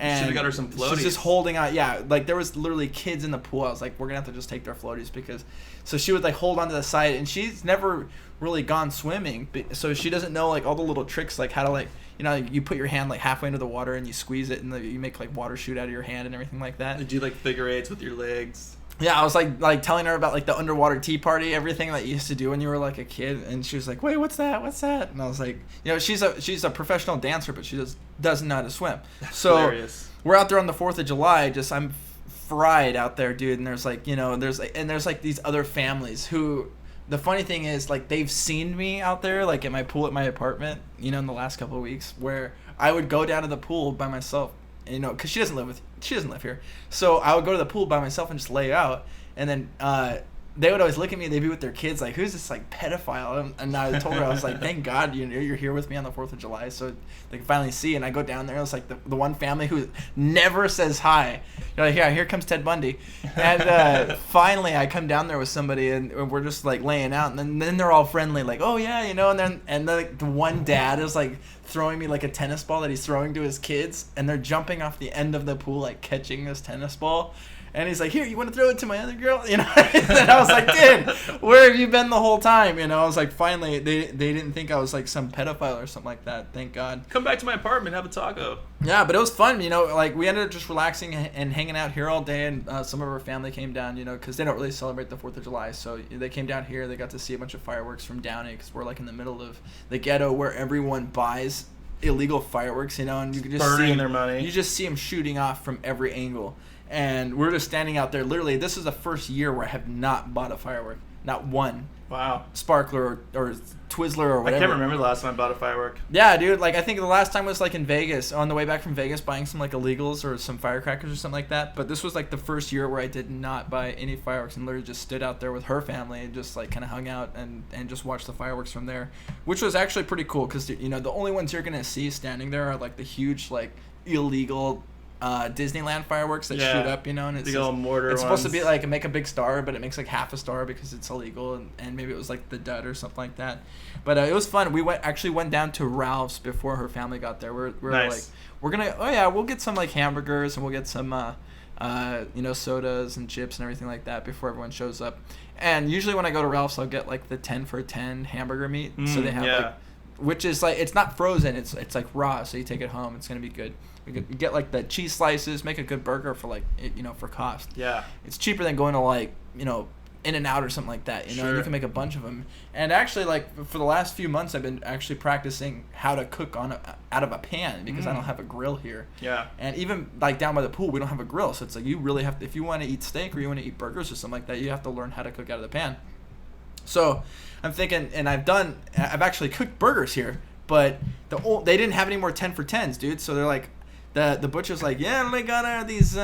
Speaker 1: And
Speaker 4: should have got her some floaties.
Speaker 1: She's just holding on. Yeah, like there was literally kids in the pool. I was like, we're gonna have to just take their floaties because. So she would like hold on to the side, and she's never really gone swimming, so she doesn't know like all the little tricks, like how to like, you know, you put your hand like halfway into the water and you squeeze it, and you make like water shoot out of your hand and everything like that.
Speaker 4: Did you like figure eights with your legs?
Speaker 1: Yeah, I was like telling her about like the underwater tea party, everything that you used to do when you were like a kid, and she was like, "Wait, what's that? What's that?" And I was like, you know, she's a professional dancer, but she just doesn't know how to swim.
Speaker 4: That's
Speaker 1: so
Speaker 4: hilarious.
Speaker 1: We're out there on the 4th of July, just I'm fried out there, dude, and there's like, you know, there's like these other families who, the funny thing is like they've seen me out there like at my pool at my apartment, you know, in the last couple of weeks where I would go down to the pool by myself, you know, because she doesn't live here, so I would go to the pool by myself and just lay out, and then they would always look at me, they'd be with their kids like, who's this like pedophile? And I told her, I was like, thank God you're here with me on the 4th of July so they can finally see. And I go down there, and it's like the one family who never says hi. You're like, yeah, here comes Ted Bundy. And finally I come down there with somebody, and we're just like laying out, and then they're all friendly, like, oh yeah, you know, and then like, the one dad is like throwing me like a tennis ball that he's throwing to his kids, and they're jumping off the end of the pool like catching this tennis ball. And he's like, here, you want to throw it to my other girl? You know, and I was like, dude, where have you been the whole time? You know, I was like, finally, they didn't think I was like some pedophile or something like that. Thank God.
Speaker 4: Come back to my apartment, have a taco.
Speaker 1: Yeah, but it was fun. You know, like we ended up just relaxing and hanging out here all day. And some of our family came down, you know, because they don't really celebrate the 4th of July. So they came down here. They got to see a bunch of fireworks from Downey because we're like in the middle of the ghetto where everyone buys illegal fireworks, you know, and you can just
Speaker 4: burning
Speaker 1: see
Speaker 4: their money.
Speaker 1: You just see them shooting off from every angle. And we're just standing out there. Literally, this is the first year where I have not bought a firework. Not one.
Speaker 4: Wow.
Speaker 1: Sparkler or Twizzler or whatever.
Speaker 4: I can't remember the last time I bought a firework.
Speaker 1: Yeah, dude. Like, I think the last time was, like, in Vegas. On the way back from Vegas, buying some, like, illegals or some firecrackers or something like that. But this was, like, the first year where I did not buy any fireworks and literally just stood out there with her family and just, like, kind of hung out and just watched the fireworks from there. Which was actually pretty cool because, you know, the only ones you're going to see standing there are, like, the huge, like, illegal Disneyland fireworks that shoot up, you know, and it's
Speaker 4: old mortar
Speaker 1: it's supposed to
Speaker 4: ones.
Speaker 1: be like make a big star, but it makes like half a star because it's illegal, and maybe it was like the dud or something like that. But it was fun. We went down to Ralph's before her family got there. We're
Speaker 4: nice.
Speaker 1: Like, we're gonna we'll get some like hamburgers and we'll get some you know, sodas and chips and everything like that before everyone shows up. And usually when I go to Ralph's, I'll get like the 10 for 10 hamburger meat. So they have like, which is like, it's not frozen, it's like raw, so you take it home, it's gonna be good. You get like the cheese slices, make a good burger for like, you know, for cost.
Speaker 4: Yeah.
Speaker 1: It's cheaper than going to like, you know, In-N-Out or something like that, you know, and you can make a bunch of them. And actually, like, for the last few months, I've been actually practicing how to cook out of a pan because I don't have a grill here.
Speaker 4: Yeah.
Speaker 1: And even like down by the pool, we don't have a grill, so it's like you really have to, if you want to eat steak or you want to eat burgers or something like that, you have to learn how to cook out of the pan. So I'm thinking, and I've actually cooked burgers here, but they didn't have any more 10 for 10s, dude. So they're like, the butcher's like, yeah, they got these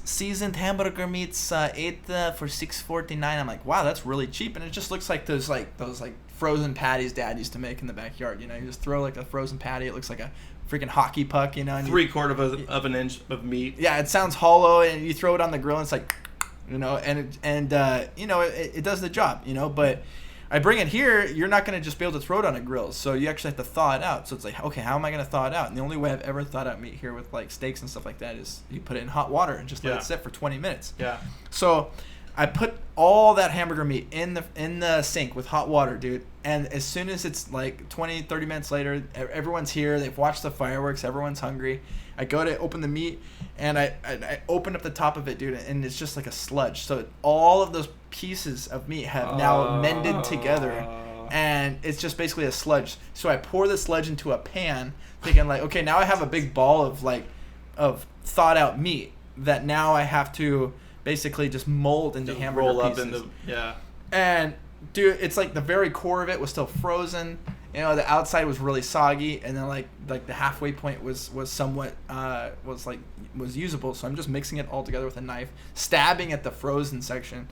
Speaker 1: seasoned hamburger meats, 8 for $6.49. I'm like, wow, that's really cheap, and it just looks like those frozen patties Dad used to make in the backyard. You know, you just throw like a frozen patty, it looks like a freaking hockey puck, you know. And
Speaker 4: 3/4 of an inch of meat.
Speaker 1: Yeah, it sounds hollow, and you throw it on the grill, and it's like, you know, and you know, it does the job, you know, but. I bring it here, you're not going to just be able to throw it on a grill, so you actually have to thaw it out. So it's like, okay, how am I going to thaw it out? And the only way I've ever thawed out meat here with like steaks and stuff like that is you put it in hot water and just let it sit for 20 minutes.
Speaker 4: Yeah.
Speaker 1: So I put all that hamburger meat in the sink with hot water, dude. And as soon as it's like 20, 30 minutes later, everyone's here. They've watched the fireworks. Everyone's hungry. I go to open the meat, and I open up the top of it, dude, and it's just like a sludge. So all of those pieces of meat have now mended together, and it's just basically a sludge. So I pour the sludge into a pan, thinking like, okay, now I have a big ball of thawed out meat that now I have to basically just mold into hamburger
Speaker 4: roll up
Speaker 1: pieces.
Speaker 4: yeah.
Speaker 1: And dude, it's like the very core of it was still frozen. You know, the outside was really soggy, and then like the halfway point was somewhat was usable. So I'm just mixing it all together with a knife, stabbing at the frozen section,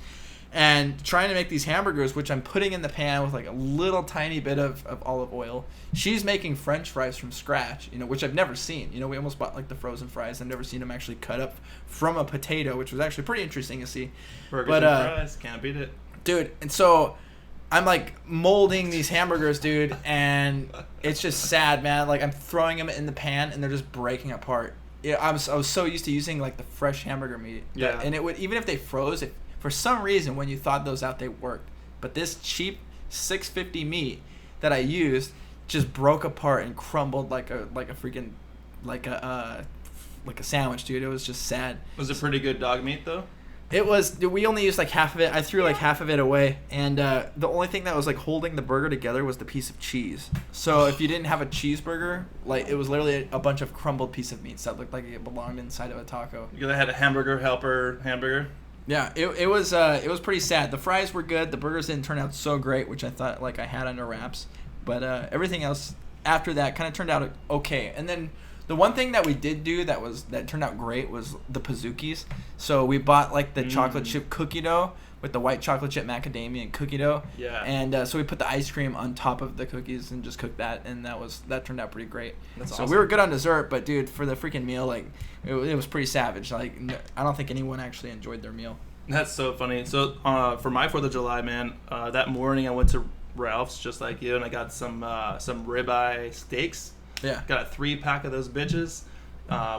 Speaker 1: and trying to make these hamburgers, which I'm putting in the pan with like a little tiny bit of olive oil. She's making French fries from scratch, you know, which I've never seen. You know, we almost bought like the frozen fries. I've never seen them actually cut up from a potato, which was actually pretty interesting to see.
Speaker 4: Burgers and fries, can't beat it.
Speaker 1: Dude, and so I'm like molding these hamburgers, dude, and it's just sad, man. Like I'm throwing them in the pan and they're just breaking apart. Yeah, I was so used to using like the fresh hamburger meat.
Speaker 4: Yeah.
Speaker 1: And it would, even if they froze, for some reason when you thawed those out, they worked. But this cheap $6.50 meat that I used just broke apart and crumbled like a freaking like a sandwich, dude. It was just sad.
Speaker 4: Was it pretty good dog meat though?
Speaker 1: It was. We only used like half of it. I threw like half of it away, and the only thing that was like holding the burger together was the piece of cheese. So if you didn't have a cheeseburger, like it was literally a bunch of crumbled piece of meat that looked like it belonged inside of a taco.
Speaker 4: You had a hamburger helper hamburger.
Speaker 1: Yeah, it was pretty sad. The fries were good. The burgers didn't turn out so great, which I thought like I had under wraps, but everything else after that kind of turned out okay. And then the one thing that we did do that turned out great was the Pazookies. So we bought like the chocolate chip cookie dough with the white chocolate chip macadamia and cookie dough.
Speaker 4: Yeah.
Speaker 1: And so we put the ice cream on top of the cookies and just cooked that, and that turned out pretty great.
Speaker 4: That's
Speaker 1: so
Speaker 4: awesome.
Speaker 1: we were good on dessert, but dude, for the freaking meal, like it was pretty savage. Like I don't think anyone actually enjoyed their meal.
Speaker 4: That's so funny. So for my 4th of July, man, that morning I went to Ralph's just like you, and I got some ribeye steaks.
Speaker 1: Yeah.
Speaker 4: Got a 3-pack of those bitches.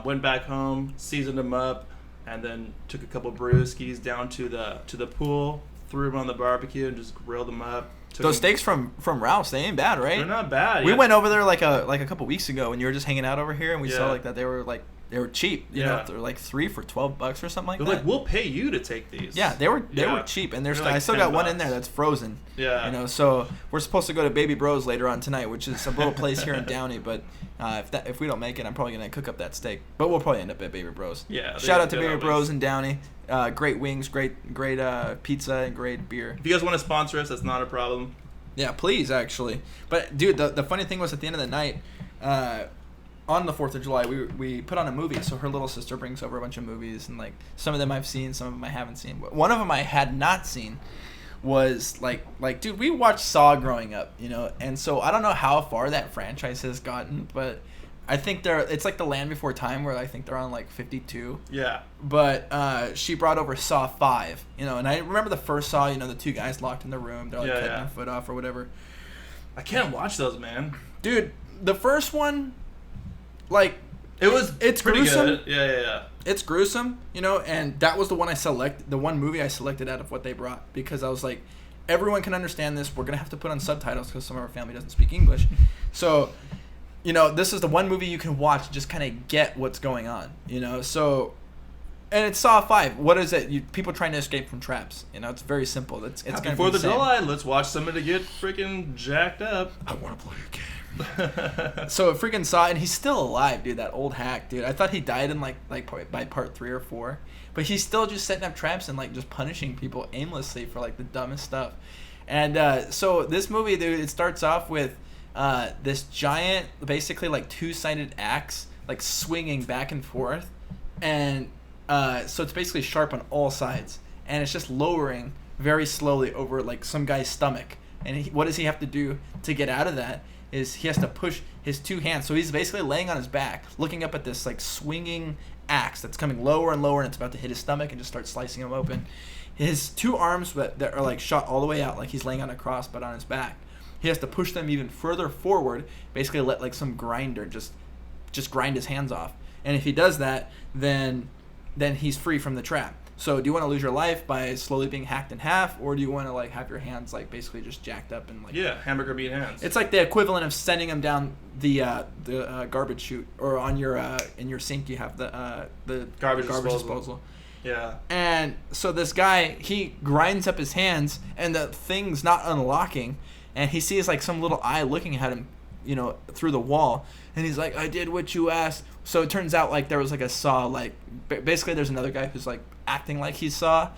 Speaker 4: Went back home, seasoned them up, and then took a couple brewskis down to the pool, threw them on the barbecue, and just grilled them up.
Speaker 1: Those steaks from Ralph's, they ain't bad, right?
Speaker 4: They're not bad.
Speaker 1: We
Speaker 4: yeah.
Speaker 1: went over there like a couple weeks ago when you were just hanging out over here, and we saw
Speaker 4: Yeah.
Speaker 1: like that they were cheap. You know, they were like 3 for $12 or something like
Speaker 4: They're
Speaker 1: that.
Speaker 4: like, we'll pay you to take these.
Speaker 1: Yeah, they were
Speaker 4: Yeah.
Speaker 1: cheap, and
Speaker 4: They're like
Speaker 1: I still got one in
Speaker 4: $10.
Speaker 1: there that's frozen.
Speaker 4: Yeah.
Speaker 1: You know, so we're supposed to go to Baby Bros later on tonight, which is a little place here in Downey. But if we don't make it, I'm probably gonna cook up that steak. But we'll probably end up at Baby Bros.
Speaker 4: Yeah.
Speaker 1: Shout out to
Speaker 4: they
Speaker 1: Baby
Speaker 4: got
Speaker 1: Bros
Speaker 4: wings.
Speaker 1: in Downey. Great wings, great pizza, and great beer.
Speaker 4: If you guys want to sponsor us, that's not a problem.
Speaker 1: Yeah, please, actually. But dude, the funny thing was at the end of the night, on the 4th of July, we put on a movie. So her little sister brings over a bunch of movies, and like some of them I've seen, some of them I haven't seen. One of them I had not seen was like dude, we watched Saw growing up, you know, and so I don't know how far that franchise has gotten, but I think it's like The Land Before Time, where I think they're on like 52.
Speaker 4: Yeah.
Speaker 1: But she brought over Saw 5, you know, and I remember the first Saw, you know, the two guys locked in the room, they're like cutting their foot off or whatever.
Speaker 4: I can't watch those, man.
Speaker 1: Dude, the first one, like, it's
Speaker 4: pretty
Speaker 1: gruesome.
Speaker 4: good. Yeah.
Speaker 1: It's gruesome, you know, and that was the one movie I selected out of what they brought, because I was like, everyone can understand this. We're gonna have to put on subtitles because some of our family doesn't speak English. So, you know, this is the one movie you can watch and just kind of get what's going on, you know. So, and it's Saw 5. What is it? People trying to escape from traps. You know, it's very simple. It's gonna be
Speaker 4: Before the
Speaker 1: the same.
Speaker 4: July, let's watch somebody get freaking jacked up.
Speaker 1: I want to play a game. So freaking Saw, and he's still alive, dude. That old hack, dude. I thought he died in like by part 3 or 4, but he's still just setting up traps and like just punishing people aimlessly for like the dumbest stuff. And so this movie, dude, it starts off with this giant, basically like 2-sided axe, like swinging back and forth, and so it's basically sharp on all sides, and it's just lowering very slowly over like some guy's stomach. And what does he have to do to get out of that? Is he has to push his 2 hands. So he's basically laying on his back, looking up at this like swinging axe that's coming lower and lower, and it's about to hit his stomach and just start slicing him open. His 2 arms that are like shot all the way out, like he's laying on a cross, but on his back. He has to push them even further forward, basically let like some grinder just grind his hands off. And if he does that, then he's free from the trap. So do you want to lose your life by slowly being hacked in half, or do you want to like have your hands like basically just jacked up and like
Speaker 4: hamburger meat hands.
Speaker 1: It's like the equivalent of sending them down the garbage chute, or on your in your sink you have the
Speaker 4: garbage disposal. Yeah.
Speaker 1: And so this guy, he grinds up his hands and the thing's not unlocking, and he sees like some little eye looking at him, you know, through the wall, and he's like, I did what you asked. So it turns out like there was like a Saw, like basically there's another guy who's like acting like he's Saw,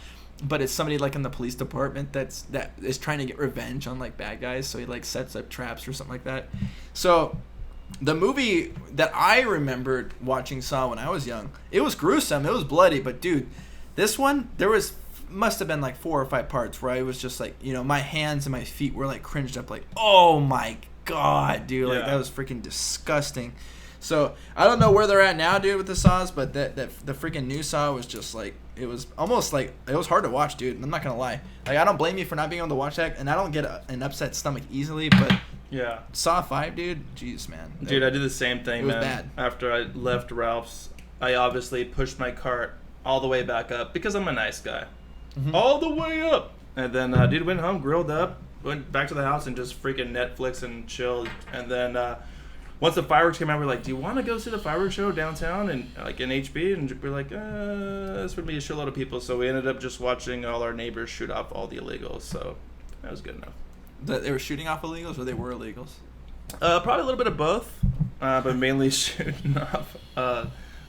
Speaker 1: but it's somebody like in the police department that is trying to get revenge on like bad guys, so he like sets up traps or something like that. So the movie that I remembered watching Saw when I was young, it was gruesome, it was bloody, but dude, this one, must have been like 4 or 5 parts where I was just like, you know, my hands and my feet were like cringed up, like, oh my god, dude, like that was freaking disgusting. So I don't know where they're at now, dude, with the Saws, but that the freaking new Saw was just like, it was almost like, it was hard to watch, dude. I'm not gonna lie, like I don't blame you for not being able to watch that, and I don't get an upset stomach easily, but
Speaker 4: yeah,
Speaker 1: Saw 5, dude, jeez, man.
Speaker 4: Dude, I did the same thing,
Speaker 1: it was
Speaker 4: man.
Speaker 1: Bad.
Speaker 4: After I left Ralph's, I obviously pushed my cart all the way back up because I'm a nice guy. Mm-hmm. All the way up. And then dude went home, grilled up, went back to the house and just freaking Netflix and chilled. And then once the fireworks came out, we were like, do you want to go see the fireworks show downtown and like in HB? And we're like, this would be a shitload of people. So we ended up just watching all our neighbors shoot off all the illegals. So that was good enough.
Speaker 1: They were shooting off illegals, or they were illegals?
Speaker 4: Probably a little bit of both, but mainly shooting off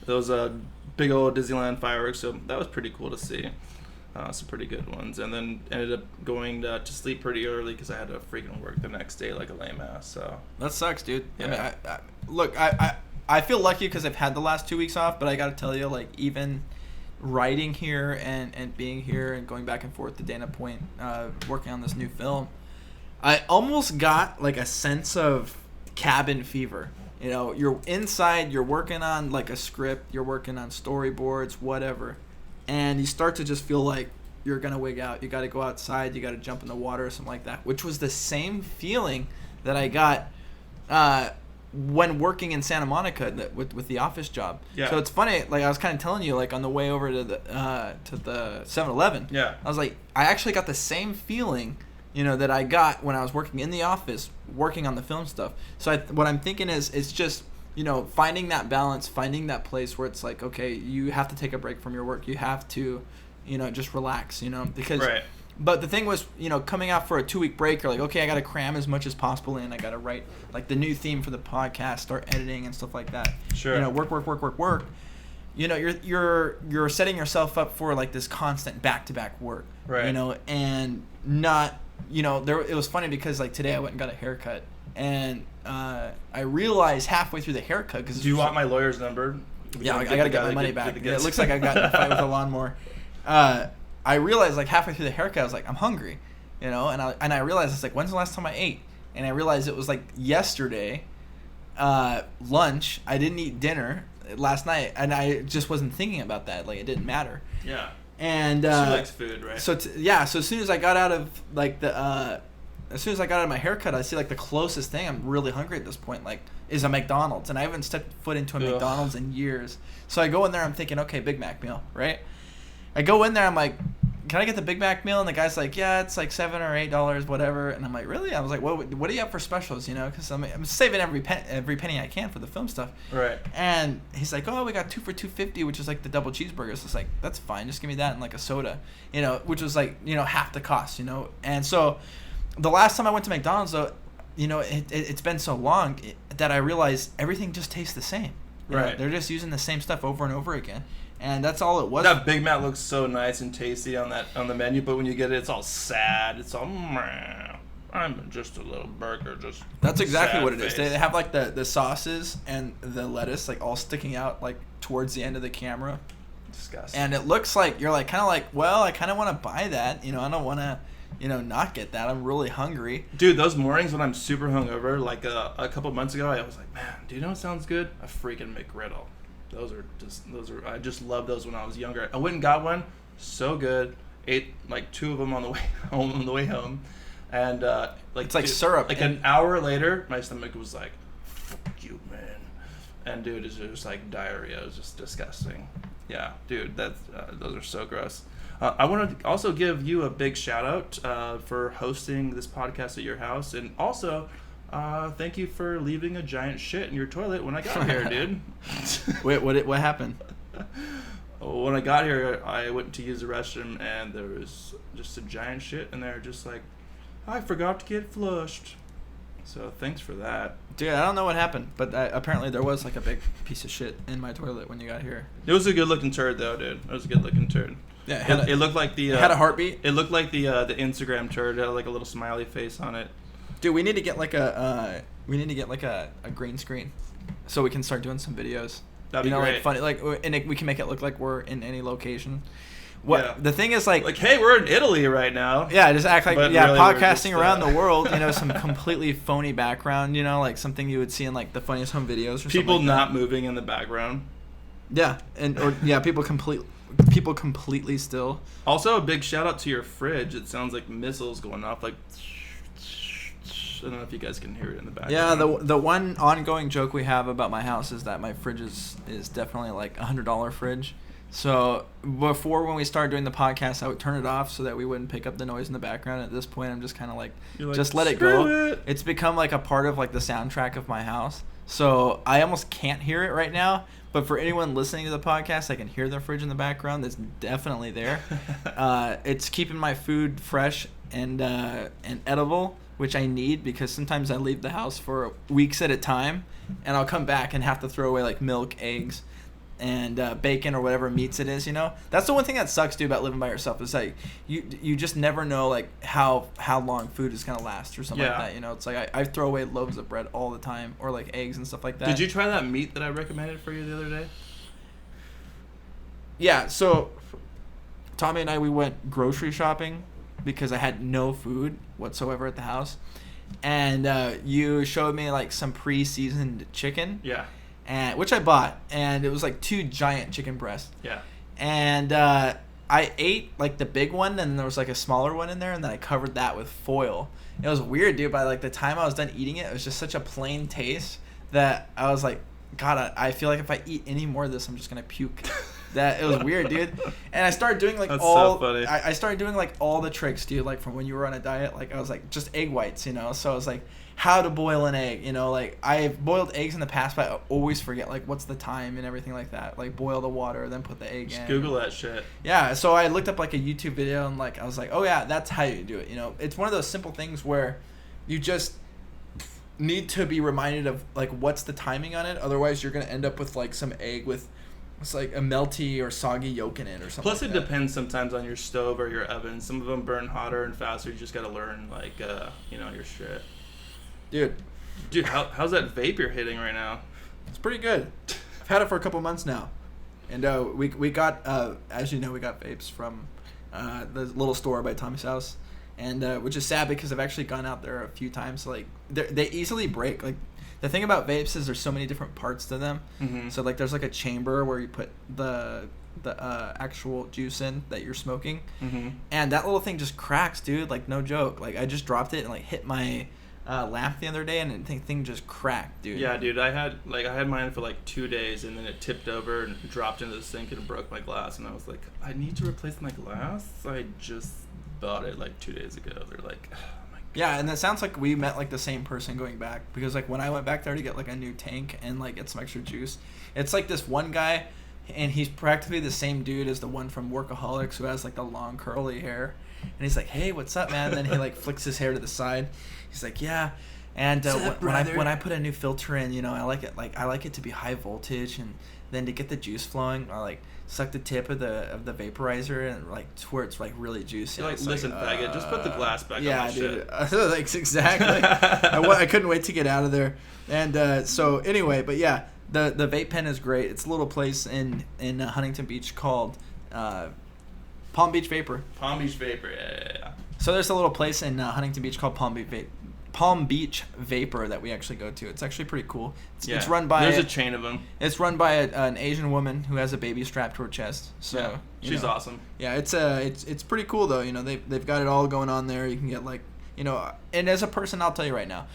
Speaker 4: those big old Disneyland fireworks. So that was pretty cool to see. Some pretty good ones. And then ended up going to sleep pretty early because I had to freaking work the next day like a lame ass. So
Speaker 1: that sucks, dude.
Speaker 4: Yeah.
Speaker 1: I mean, look, I feel lucky because I've had the last 2 weeks off, but I got to tell you, like, even writing here and being here and going back and forth to Dana Point, working on this new film, I almost got like a sense of cabin fever. You know, you're inside, you're working on like a script, you're working on storyboards, whatever, and you start to just feel like you're gonna wig out. You got to go outside, you got to jump in the water or something like that, which was the same feeling that I got when working in Santa Monica with the office job.
Speaker 4: Yeah.
Speaker 1: So it's funny, like I was kind of telling you, like on the way over to the 7-Eleven.
Speaker 4: Yeah.
Speaker 1: I was like, I actually got the same feeling, you know, that I got when I was working in the office, working on the film stuff. So what I'm thinking is, it's just, you know, finding that balance, finding that place where it's like, okay, you have to take a break from your work. You have to, you know, just relax, you know, because.
Speaker 4: Right.
Speaker 1: But the thing was, you know, coming out for a 2-week break, you're like, okay, I got to cram as much as possible in. I got to write like the new theme for the podcast, start editing and stuff like that.
Speaker 4: Sure.
Speaker 1: You know, work. You know, you're setting yourself up for like this constant back-to-back work.
Speaker 4: Right.
Speaker 1: You know, and not. You know, it was funny because like today I went and got a haircut, and I realized halfway through the haircut, because
Speaker 4: do you want my lawyer's number?
Speaker 1: Yeah, I gotta get my money back. It looks like I got in a fight with a lawnmower. I realized like halfway through the haircut, I was like, I'm hungry, you know, and I realized it's like, when's the last time I ate? And I realized it was like yesterday, lunch. I didn't eat dinner last night, and I just wasn't thinking about that. Like it didn't matter.
Speaker 4: Yeah.
Speaker 1: And
Speaker 4: she likes food, right?
Speaker 1: So so as soon as I got out of like as soon as I got out of my haircut, I see like the closest thing I'm really hungry at this point, like, is a McDonald's, and I haven't stepped foot into a McDonald's in years. So I go in there, I'm thinking, okay, Big Mac meal, right? I go in there, I'm like, can I get the Big Mac meal? And the guy's like, yeah, it's like $7 or $8, whatever. And I'm like, really? I was like, what do you have for specials? You know, because I'm saving every penny I can for the film stuff.
Speaker 4: Right.
Speaker 1: And he's like, oh, we got 2 for $2.50, which is like the double cheeseburgers. It's like, that's fine. Just give me that and like a soda, you know, which was like, you know, half the cost, you know. And so the last time I went to McDonald's, though, you know, it's been so long that I realized everything just tastes the same.
Speaker 4: Right.
Speaker 1: Know? They're just using the same stuff over and over again. And that's all it was.
Speaker 4: That Big Mac looks so nice and tasty on the menu, but when you get it, it's all sad. It's all, I'm just a little burger.
Speaker 1: That's exactly what it
Speaker 4: face.
Speaker 1: is. They have like the sauces and the lettuce like all sticking out like towards the end of the camera.
Speaker 4: Disgusting.
Speaker 1: And it looks like you're like kind of like, well, I kind of want to buy that. You know, I don't want to, you know, not get that. I'm really hungry.
Speaker 4: Dude, those mornings when I'm super hungover, like a couple months ago, I was like, man, do you know what sounds good? A freaking McGriddle. I just loved those when I was younger. I went and got one, so good. Ate like 2 of them on the way home, and like
Speaker 1: it's like syrup.
Speaker 4: Like an hour later, my stomach was like, "Fuck you, man," and dude, it's just like diarrhea. It was just disgusting. Yeah, dude, that's those are so gross. I want to also give you a big shout out for hosting this podcast at your house, and also thank you for leaving a giant shit in your toilet when I got here, dude.
Speaker 1: Wait, what happened?
Speaker 4: When I got here, I went to use the restroom, and there was just a giant shit in there, just like, I forgot to get flushed. So thanks for that.
Speaker 1: Dude, I don't know what happened, but apparently there was like a big piece of shit in my toilet when you got here.
Speaker 4: It was a good looking turd, though, dude. It was a good looking turd.
Speaker 1: Yeah,
Speaker 4: it looked like the.
Speaker 1: It had a heartbeat.
Speaker 4: It looked like the Instagram turd. It had like a little smiley face on it.
Speaker 1: Dude, we need to get like a green screen, so we can start doing some videos.
Speaker 4: That'd be great.
Speaker 1: Like funny, like, and we can make it look like we're in any location. What the thing is, like,
Speaker 4: hey, we're in Italy right now.
Speaker 1: Yeah, just act like
Speaker 4: Really,
Speaker 1: podcasting around the world. Some completely phony background. Like something you would see in like the funniest home videos. Or
Speaker 4: people
Speaker 1: like
Speaker 4: not moving in the background.
Speaker 1: Yeah, people completely still.
Speaker 4: Also, a big shout out to your fridge. It sounds like missiles going off. Like, I don't know if you guys can hear it in the background.
Speaker 1: Yeah, the one ongoing joke we have about my house is that my fridge is definitely like $100 fridge. So before, when we started doing the podcast, I would turn it off so that we wouldn't pick up the noise in the background. At this point, I'm just kind of like, just let it go. It's become like a part of like the soundtrack of my house. So I almost can't hear it right now. But for anyone listening to the podcast, I can hear the fridge in the background. It's definitely there. It's keeping my food fresh and edible, which I need, because sometimes I leave the house for weeks at a time, and I'll come back and have to throw away like milk, eggs, and bacon or whatever meats it is. That's the one thing that sucks, dude, about living by yourself, is like you just never know like how long food is gonna last or something like that. It's like I throw away loaves of bread all the time, or like eggs and stuff like that.
Speaker 4: Did you try that meat that I recommended for you the other day?
Speaker 1: Yeah, so Tommy and we went grocery shopping because I had no food whatsoever at the house, and you showed me like some pre-seasoned chicken.
Speaker 4: Yeah.
Speaker 1: And which I bought, and it was like 2 giant chicken breasts.
Speaker 4: Yeah.
Speaker 1: And I ate like the big one, and then there was like a smaller one in there, and then I covered that with foil. It was weird, dude. By like the time I was done eating it, it was just such a plain taste that I was like, God, I feel like if I eat any more of this, I'm just gonna puke. It was weird, dude. And I started doing like
Speaker 4: so funny.
Speaker 1: I started doing like all the tricks, dude. Like from when you were on a diet, like I was like just egg whites, So I was like, how to boil an egg, like I've boiled eggs in the past, but I always forget like what's the time and everything like that. Like boil the water, then put the egg in.
Speaker 4: Google that shit.
Speaker 1: Yeah, so I looked up like a YouTube video, and like I was like, oh yeah, that's how you do it. It's one of those simple things where you just need to be reminded of like what's the timing on it. Otherwise, you're gonna end up with like some egg with it's like a melty or soggy yolk in it or something.
Speaker 4: Plus, it depends sometimes on your stove or your oven. Some of them burn hotter and faster. You just gotta learn like your shit. Dude, how's that vape you're hitting right now?
Speaker 1: It's pretty good. I've had it for a couple months now, and we got as you know, we got vapes from the little store by Tommy's house, and which is sad because I've actually gone out there a few times. So, like they easily break. Like the thing about vapes is there's so many different parts to them.
Speaker 4: Mm-hmm.
Speaker 1: So like there's like a chamber where you put the actual juice in that you're smoking,
Speaker 4: mm-hmm.
Speaker 1: and that little thing just cracks, dude. Like no joke. Like I just dropped it and like hit my lamp the other day, and the thing just cracked, dude.
Speaker 4: Yeah, dude. I had mine for like 2 days, and then it tipped over and dropped into the sink and broke my glass. And I was like, I need to replace my glass. I just bought it like 2 days ago. They're like, oh my God.
Speaker 1: Yeah, and it sounds like we met like the same person going back, because like when I went back there to get like a new tank and like get some extra juice, it's like this one guy, and he's practically the same dude as the one from Workaholics who has like the long curly hair. And he's like, hey, what's up, man? And then he like flicks his hair to the side. He's like, yeah. And when I put a new filter in, I like it to be high voltage, and then to get the juice flowing, I like suck the tip of the vaporizer and like to where it's like really juicy.
Speaker 4: You're like, listen, faggot, just put the glass back on my shit.
Speaker 1: Yeah, dude. Like exactly. I couldn't wait to get out of there. And so anyway, but yeah, the vape pen is great. It's a little place in Huntington Beach called Palm Beach Vapor.
Speaker 4: Palm Beach Vapor, yeah.
Speaker 1: So there's a little place in Huntington Beach called Palm Beach Vapor that we actually go to. It's actually pretty cool. It's run by...
Speaker 4: There's a chain of them.
Speaker 1: It's run by an Asian woman who has a baby strapped to her chest. So
Speaker 4: yeah, she's awesome.
Speaker 1: Yeah, it's pretty cool though. They've got it all going on there. You can get like, and as a person, I'll tell you right now,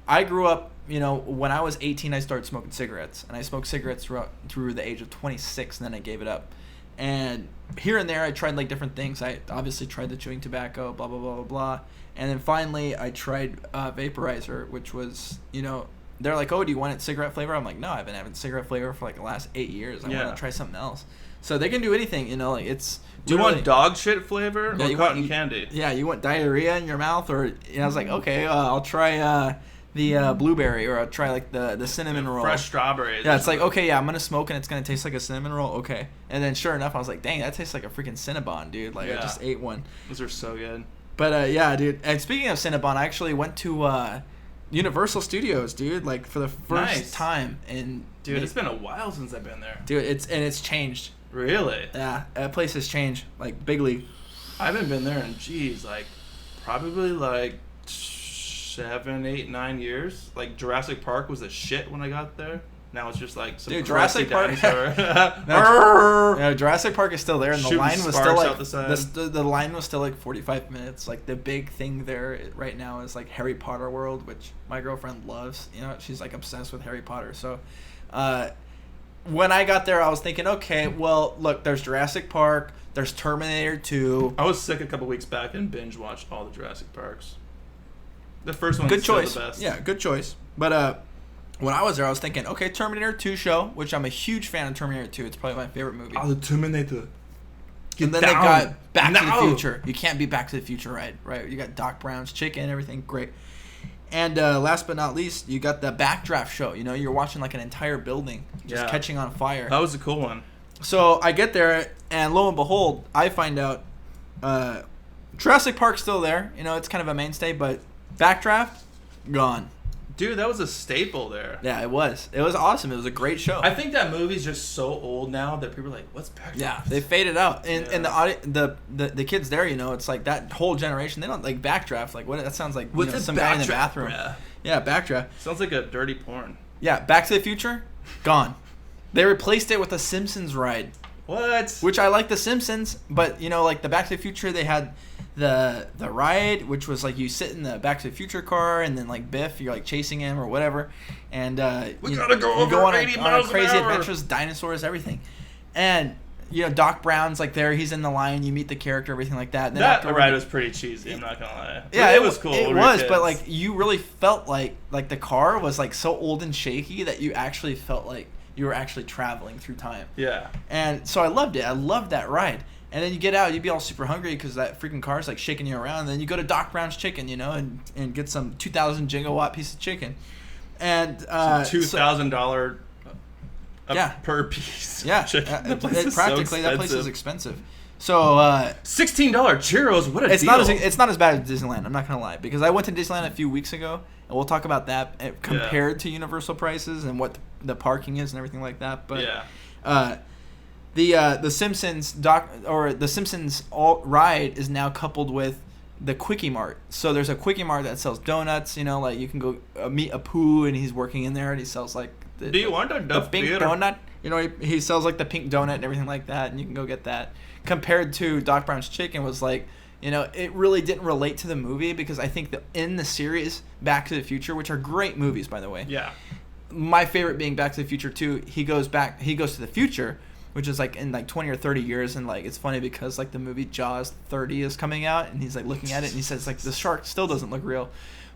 Speaker 3: I grew up, when I was 18, I started smoking cigarettes, and I smoked cigarettes through the age of 26, and then I gave it up. And here and there, I tried like different things. I obviously tried the chewing tobacco, blah blah blah blah blah, and then finally I tried vaporizer, which was, they're like, oh, do you want it cigarette flavor? I'm like, no, I've been having cigarette flavor for like the last 8 years. I want to try something else. So they can do anything, like it's.
Speaker 4: Do you want dog shit flavor or cotton candy?
Speaker 3: Yeah, you want diarrhea in your mouth, or I was like, okay, I'll try the blueberry, or I'll try like the cinnamon roll.
Speaker 4: Fresh strawberries.
Speaker 3: Yeah, it's like, okay, yeah, I'm gonna smoke and it's gonna taste like a cinnamon roll. Okay, and then sure enough, I was like, dang, that tastes like a freaking Cinnabon, dude. Like I just ate one.
Speaker 4: Those are so good.
Speaker 3: But yeah, dude. And speaking of Cinnabon, I actually went to Universal Studios, dude. Like for the first time. And
Speaker 4: dude, it's been a while since I've been there.
Speaker 3: Dude, it's changed.
Speaker 4: Really?
Speaker 3: Yeah, that place has changed like bigly.
Speaker 4: I haven't been there in probably like 7, 8, 9 years. Like Jurassic Park was the shit when I got there. Now it's just like some
Speaker 3: Jurassic Park. Jurassic Park is still there, and the line was still like the line was still like 45 minutes. Like the big thing there right now is like Harry Potter World, which my girlfriend loves. She's like obsessed with Harry Potter. So, when I got there, I was thinking, okay, well, look, there's Jurassic Park, there's Terminator 2.
Speaker 4: I was sick a couple weeks back and binge watched all the Jurassic Parks. The first one's
Speaker 3: good choice.
Speaker 4: Still the best.
Speaker 3: Yeah, good choice. But when I was there, I was thinking, okay, Terminator 2 show, which I'm a huge fan of Terminator 2. It's probably my favorite movie.
Speaker 4: Oh, the Terminator.
Speaker 3: And then they got Back to the Future. You can't be Back to the Future, right? You got Doc Brown's chicken, everything, great. And last but not least, you got the Backdraft show. You're watching like an entire building just catching on fire.
Speaker 4: That was a cool one.
Speaker 3: So I get there, and lo and behold, I find out Jurassic Park's still there. It's kind of a mainstay, but Backdraft, gone.
Speaker 4: Dude, that was a staple there.
Speaker 3: Yeah, it was. It was awesome. It was a great show.
Speaker 4: I think that movie's just so old now that people are like, "What's Backdraft?"
Speaker 3: Yeah, they faded out, and the kids there, it's like that whole generation. They don't like Backdraft. Like what? That sounds like some guy in the bathroom. Yeah, Backdraft.
Speaker 4: Sounds like a dirty porn.
Speaker 3: Yeah, Back to the Future, gone. They replaced it with a Simpsons ride.
Speaker 4: What?
Speaker 3: Which I like the Simpsons, but like the Back to the Future, they had the ride, which was like you sit in the Back to the Future car, and then like Biff, you're like chasing him or whatever, and
Speaker 4: we gotta go on 80 miles
Speaker 3: on crazy
Speaker 4: an hour.
Speaker 3: adventures, dinosaurs, everything, and Doc Brown's like there, he's in the line, you meet the character, everything like that. And then
Speaker 4: that ride was pretty cheesy. I'm not gonna lie.
Speaker 3: Yeah,
Speaker 4: it was cool.
Speaker 3: It was, but like you really felt like the car was like so old and shaky that you actually felt like you were actually traveling through time.
Speaker 4: Yeah.
Speaker 3: And so I loved it. I loved that ride. And then you get out, you'd be all super hungry because that freaking car's like shaking you around. And then you go to Doc Brown's Chicken, and get some 2,000 gigawatt piece of chicken. And
Speaker 4: $2,000 per piece.
Speaker 3: Yeah,
Speaker 4: chicken.
Speaker 3: that place is expensive. So
Speaker 4: $16 churros. What a
Speaker 3: it's
Speaker 4: deal!
Speaker 3: It's not as bad as Disneyland. I'm not gonna lie, because I went to Disneyland a few weeks ago, and we'll talk about that compared to Universal prices and what the parking is and everything like that. But the Simpsons the Simpsons ride is now coupled with the Quickie Mart. So there's a Quickie Mart that sells donuts. Like you can go meet Apu, and he's working in there, and he sells like
Speaker 4: do you want
Speaker 3: the pink donut? He sells like the pink donut and everything like that, and you can go get that. Compared to Doc Brown's Chicken was like, it really didn't relate to the movie, because I think that in the series Back to the Future, which are great movies by the way.
Speaker 4: Yeah.
Speaker 3: My favorite being Back to the Future 2, he goes to the future, which is like in like 20 or 30 years, and like it's funny because like the movie Jaws 30 is coming out, and he's like looking at it and he says like the shark still doesn't look real.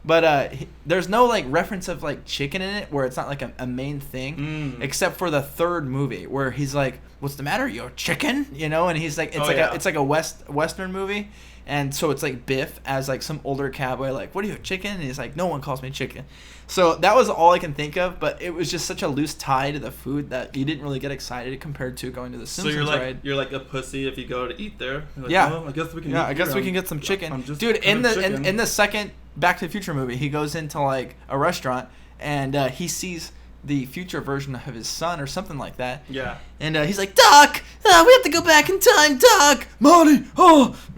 Speaker 3: But there's no like reference of like chicken in it, where it's not like a main thing, except for the third movie where he's like, "What's the matter, you chicken?" And he's like, it's like a western movie, and so it's like Biff as like some older cowboy, like, "What are you, a chicken?" And he's like, "No one calls me chicken." So that was all I can think of, but it was just such a loose tie to the food that you didn't really get excited compared to going to the Simpsons ride.
Speaker 4: You're like a pussy if you go to eat there. Like,
Speaker 3: yeah,
Speaker 4: well, I guess we can.
Speaker 3: Yeah, I guess we can get some chicken, dude. In the second Back to the Future movie, he goes into like a restaurant, and he sees the future version of his son or something like that.
Speaker 4: Yeah.
Speaker 3: And he's like, "Doc, we have to go back in time, Doc." "Marty,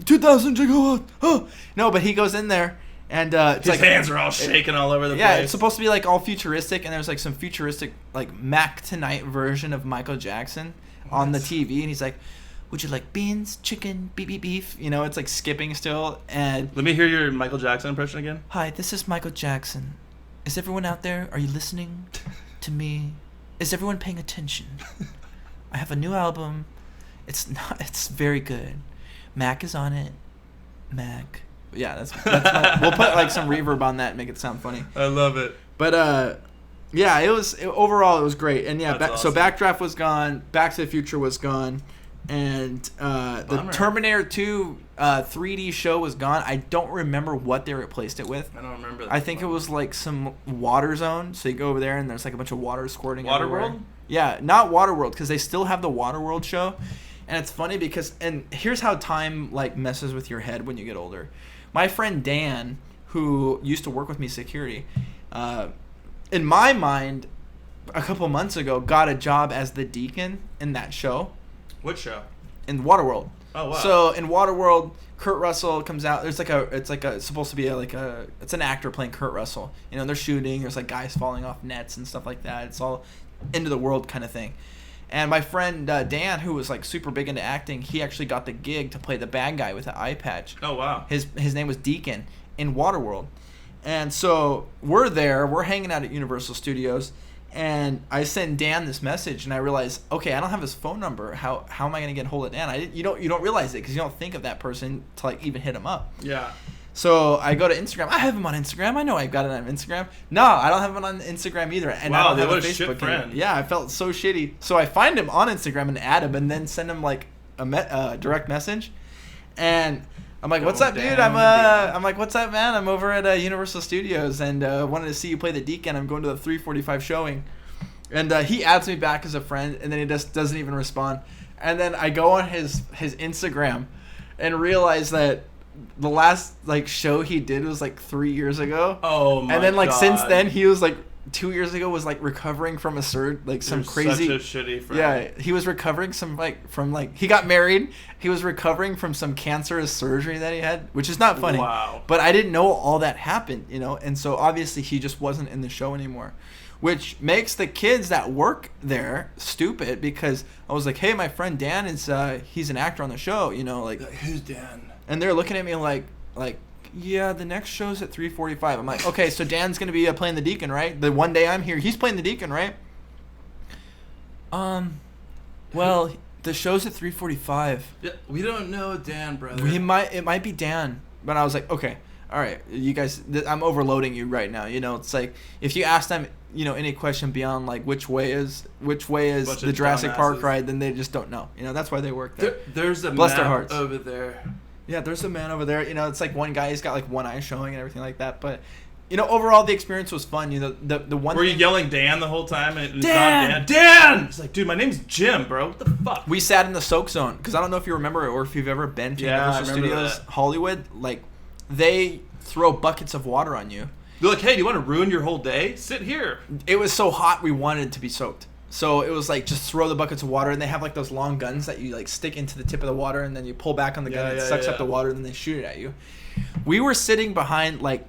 Speaker 3: 2,000 gigawatt. Oh." No, but he goes in there, and it's
Speaker 4: his hands are all shaking all over the place.
Speaker 3: Yeah, it's supposed to be like all futuristic, and there's like some futuristic like Mac Tonight version of Michael Jackson on the TV, and he's like, "Would you like beans, chicken, beef?" It's like skipping still. And
Speaker 4: let me hear your Michael Jackson impression again.
Speaker 3: "Hi, this is Michael Jackson, Is everyone out there? Are you listening to me? Is everyone paying attention? I have a new album. It's very good. Mac is on it. Mac. Yeah, that's we'll put like some reverb on that and make it sound funny.
Speaker 4: I love it.
Speaker 3: But yeah, overall it was great. And yeah,
Speaker 4: That's awesome.
Speaker 3: So Backdraft was gone, Back to the Future was gone, and the
Speaker 4: Bummer.
Speaker 3: Terminator 2 3D show was gone. I don't remember what they replaced it with.
Speaker 4: I don't remember that.
Speaker 3: I think it was like some water zone. So you go over there and there's like a bunch of water squirting everywhere.
Speaker 4: Waterworld?
Speaker 3: Yeah, not Waterworld, because they still have the Waterworld show. And it's funny because, and here's how time like messes with your head when you get older. My friend Dan, who used to work with me security, in my mind, a couple months ago, got a job as the deacon in that show.
Speaker 4: What show?
Speaker 3: In Waterworld.
Speaker 4: Oh, wow.
Speaker 3: So in Waterworld, Kurt Russell comes out. It's supposed to be it's an actor playing Kurt Russell. You know, they're shooting. There's like guys falling off nets and stuff like that. It's all end of the world kind of thing. And my friend Dan, who was like super big into acting, he actually got the gig to play the bad guy with the eye patch.
Speaker 4: Oh, wow.
Speaker 3: His name was Deacon in Waterworld. And so we're hanging out at Universal Studios, and I send Dan this message, and I realize, okay, I don't have his phone number. How am I going to get a hold of Dan? You don't realize it because you don't think of that person to like even hit him up.
Speaker 4: Yeah.
Speaker 3: So I go to Instagram. I have him on Instagram. I know I've got it on Instagram. No, I don't have him on Instagram either. And
Speaker 4: Wow,
Speaker 3: I don't have
Speaker 4: what
Speaker 3: a
Speaker 4: a shit
Speaker 3: Facebook
Speaker 4: friend.
Speaker 3: Yeah, I felt so shitty. So I find him on Instagram and add him, and then send him like a direct message. And I'm like, "What's up, dude? I'm like, "What's up, man? I'm over at Universal Studios and wanted to see you play the Deacon. I'm going to the 3:45 showing." And he adds me back as a friend, and then he just doesn't even respond. And then I go on his Instagram and realize that the last like show he did was like 3 years ago.
Speaker 4: Oh my god.
Speaker 3: And then like since then he was like 2 years ago was like recovering from a some crazy.
Speaker 4: Such a shitty friend.
Speaker 3: Yeah, he was recovering from he got married. He was recovering from some cancerous surgery that he had, which is not funny.
Speaker 4: Wow.
Speaker 3: But I didn't know all that happened, you know, and so obviously he just wasn't in the show anymore, which makes the kids that work there stupid because I was like, hey, my friend Dan is he's an actor on the show, you know, like
Speaker 4: Who's Dan?
Speaker 3: and they're looking at me like, yeah, the next show's at 3:45. I'm like, okay, so Dan's gonna be playing the Deacon, right? The one day I'm here, he's playing the Deacon, right? Well, the show's at 3:45.
Speaker 4: Yeah, we don't know Dan, brother.
Speaker 3: It might be Dan, but I was like, okay, all right, you guys, I'm overloading you right now. You know, it's like if you ask them, you know, any question beyond like which way is the Jurassic Park ride, then they just don't know. You know, that's why they work there.
Speaker 4: There's a
Speaker 3: Bless their
Speaker 4: map
Speaker 3: hearts.
Speaker 4: over there.
Speaker 3: Yeah, there's a man over there. You know, it's like one guy, he's got like one eye showing and everything like that. But, you know, overall the experience was fun. You know, the one.
Speaker 4: Were you yelling Dan the whole time? And it's
Speaker 3: Dan!
Speaker 4: not Dan! It's like, dude, my name's Jim, bro. What the fuck?
Speaker 3: We sat in the soak zone because I don't know if you remember or if you've ever been to
Speaker 4: Yeah, I
Speaker 3: Universal
Speaker 4: remember
Speaker 3: Studios
Speaker 4: that.
Speaker 3: Hollywood. Like, they throw buckets of water on you.
Speaker 4: They're like, hey, do you want to ruin your whole day? Sit here.
Speaker 3: It was so hot we wanted to be soaked. So it was like just throw the buckets of water, and they have like those long guns that you like stick into the tip of the water, and then you pull back on the gun, and it sucks up the water, and then they shoot it at you. We were sitting behind like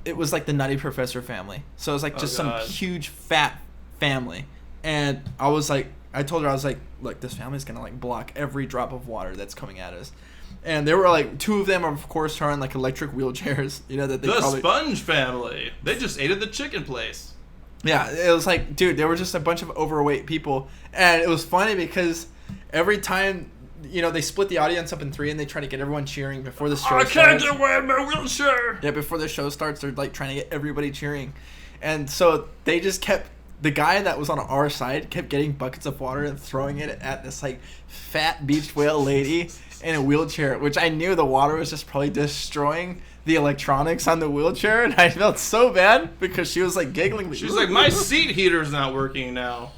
Speaker 3: it was like the Nutty Professor family. So it was like just some huge fat family, and I told her I was like, look, this family's gonna like block every drop of water that's coming at us. And there were like two of them, of course, are on like electric wheelchairs. You know that they
Speaker 4: The
Speaker 3: probably.
Speaker 4: Sponge family. They just ate at the chicken place.
Speaker 3: Yeah, it was like, dude, there were just a bunch of overweight people. And it was funny because every time, you know, they split the audience up in three and they try to get everyone cheering before the show starts.
Speaker 4: I can't get away in my wheelchair.
Speaker 3: Yeah, before the show starts, they're like trying to get everybody cheering. And so they just kept, the guy that was on our side kept getting buckets of water and throwing it at this like fat beach whale lady in a wheelchair, which I knew the water was just probably destroying the electronics on the wheelchair, and I felt so bad because she was like giggling.
Speaker 4: She's like, my seat heater's not working now.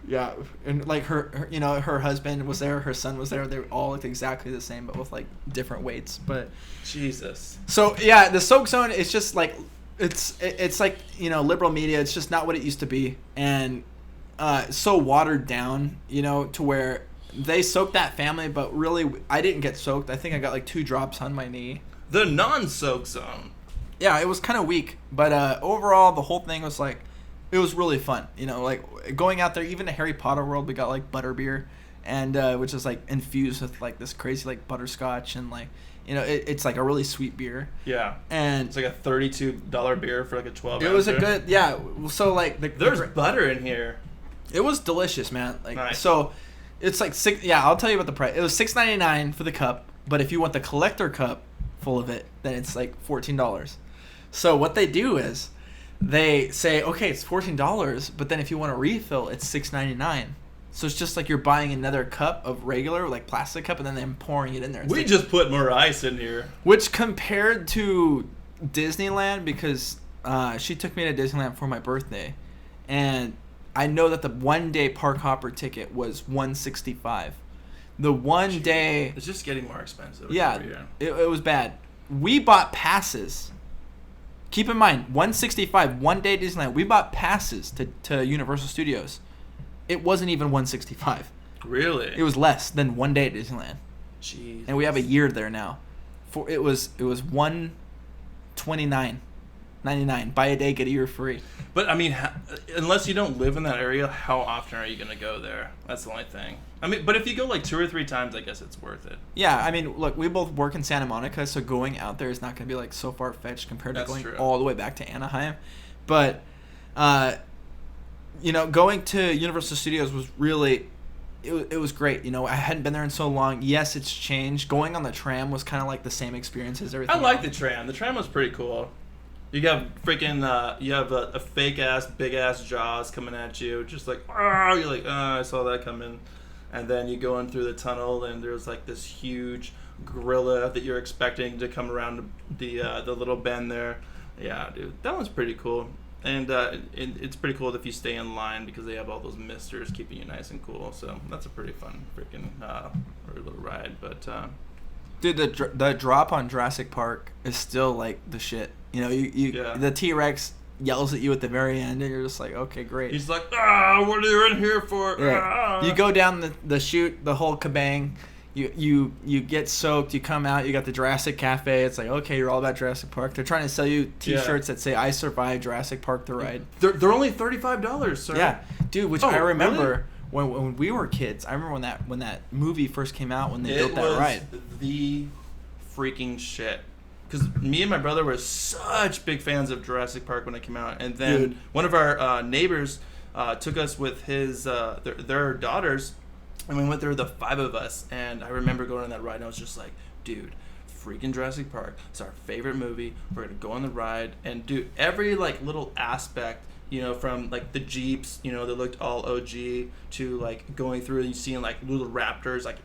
Speaker 3: Yeah, and like her, you know, her husband was there, her son was there. They all looked exactly the same, but with like different weights. But
Speaker 4: Jesus.
Speaker 3: so yeah, the soak zone is just like it's like, you know, liberal media. It's just not what it used to be, and so watered down, you know, to where they soaked that family, but really I didn't get soaked. I think I got like 2 drops on my knee.
Speaker 4: The non-soak zone.
Speaker 3: Yeah, it was kind of weak, but overall the whole thing was like, it was really fun. You know, like going out there, even to Harry Potter World, we got like butterbeer, and which is like infused with like this crazy like butterscotch and like it's like a really sweet beer.
Speaker 4: Yeah.
Speaker 3: And
Speaker 4: It's like a $32 beer for like a 12
Speaker 3: it was a
Speaker 4: ouncer.
Speaker 3: good, yeah. So like
Speaker 4: There's butter in here.
Speaker 3: it was delicious, man. Like
Speaker 4: Nice.
Speaker 3: so, it's like six. Yeah, I'll tell you about the price. It was $6.99 for the cup, but if you want the collector cup full of it, then it's like $14. So what they do is they say, okay, it's $14, but then if you want a refill, it's $6.99. So it's just like you're buying another cup of regular, like plastic cup, and then they're pouring it in there. It's
Speaker 4: We
Speaker 3: like,
Speaker 4: just put more ice in here.
Speaker 3: which compared to Disneyland, because she took me to Disneyland for my birthday, and I know that the 1-day park hopper ticket was $165. The 1 day,
Speaker 4: It's just getting more expensive.
Speaker 3: yeah,
Speaker 4: every year.
Speaker 3: it was bad. We bought passes. Keep in mind, $165 1-day Disneyland. We bought passes to Universal Studios. It wasn't even $165.
Speaker 4: Really?
Speaker 3: It was less than 1 day at Disneyland,
Speaker 4: Jeez.
Speaker 3: and we have a year there now. It was $129.99. Buy a day, get a year free.
Speaker 4: But I mean, unless you don't live in that area, how often are you gonna go there? That's the only thing. I mean, but if you go like 2 or 3 times, I guess it's worth it.
Speaker 3: Yeah, I mean, look, we both work in Santa Monica, so going out there is not going to be like so far fetched compared to
Speaker 4: That's
Speaker 3: going
Speaker 4: true.
Speaker 3: all the way back to Anaheim. But, going to Universal Studios was really, it was great. I hadn't been there in so long. Yes, it's changed. Going on the tram was kind of like the same experience as everything
Speaker 4: I like
Speaker 3: else.
Speaker 4: the tram. The tram was pretty cool. You got freaking, you have a fake ass, big ass Jaws coming at you, just like, oh, you're like, I saw that coming. And then you go in through the tunnel, and there's like this huge gorilla that you're expecting to come around the little bend there. Yeah, dude, that one's pretty cool. And it's pretty cool if you stay in line because they have all those misters keeping you nice and cool. So that's a pretty fun freaking little ride. But
Speaker 3: Dude, the drop on Jurassic Park is still like the shit. The T-Rex yells at you at the very end, and you're just like, okay, great.
Speaker 4: he's like, what are you in here for?
Speaker 3: Yeah. You go down the chute, the whole kabang. You get soaked. You come out. You got the Jurassic Cafe. It's like, okay, you're all about Jurassic Park. They're trying to sell you T-shirts that say "I survived Jurassic Park the ride."
Speaker 4: They're only $35, sir.
Speaker 3: Yeah, dude. Which
Speaker 4: Oh,
Speaker 3: I remember when we were kids. I remember when that movie first came out, when they built that ride.
Speaker 4: The freaking shit. Because me and my brother were such big fans of Jurassic Park when it came out, and then
Speaker 3: Dude.
Speaker 4: one of our neighbors took us with his their daughters, and we went there, the 5 of us. And I remember going on that ride, and I was just like, dude, freaking Jurassic Park, it's our favorite movie. We're gonna go on the ride, and dude, every like little aspect, from like the Jeeps, that looked all OG, to like going through and seeing like little raptors, like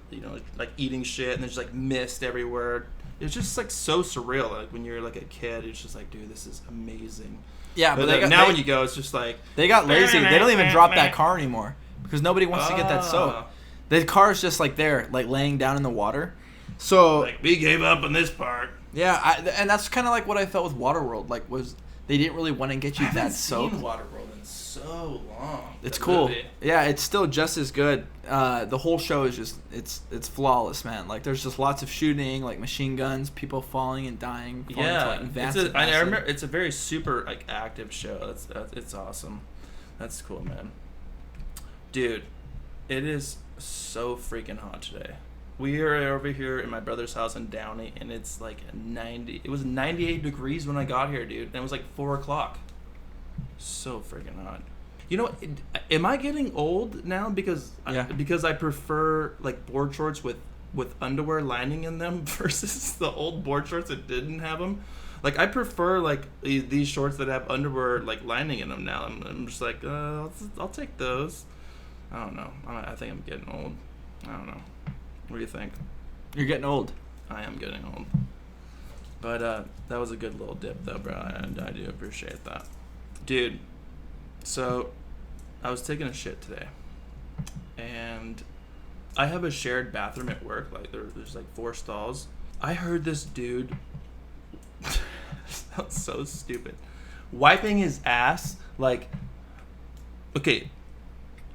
Speaker 4: like eating shit, and there's like mist everywhere. It's just like so surreal. Like when you're like a kid, it's just like, dude, this is amazing.
Speaker 3: Yeah, but
Speaker 4: when you go, it's just like
Speaker 3: they got lazy. They don't even drop that car anymore because nobody wants to get that soaked. The car's just like there, like laying down in the water. So
Speaker 4: like we gave up on this part.
Speaker 3: yeah, and that's kind of like what I felt with Waterworld. Like they didn't really want to get you that soaked.
Speaker 4: Waterworld in so long.
Speaker 3: It's
Speaker 4: That
Speaker 3: cool.
Speaker 4: movie.
Speaker 3: Yeah, it's still just as good. The whole show is just it's flawless, man. Like there's just lots of shooting, like machine guns, people falling and dying. Falling into, like, vats of
Speaker 4: I
Speaker 3: acid.
Speaker 4: remember it's a very super like active show. It's awesome. That's cool, man. Dude, it is so freaking hot today. We are over here in my brother's house in Downey, and it's like 90. It was 98 degrees when I got here, dude. And it was like 4:00. So freaking hot. You know, am I getting old now because I prefer like board shorts with underwear lining in them versus the old board shorts that didn't have them? Like I prefer like these shorts that have underwear like lining in them now. I'm just like, I'll take those. I don't know. I think I'm getting old. I don't know. What do you think?
Speaker 3: You're getting old.
Speaker 4: I am getting old. But that was a good little dip though, bro. And I do appreciate that. Dude, so I was taking a shit today. And I have a shared bathroom at work. Like there's like 4 stalls. I heard this dude sounds so stupid. Wiping his ass like okay.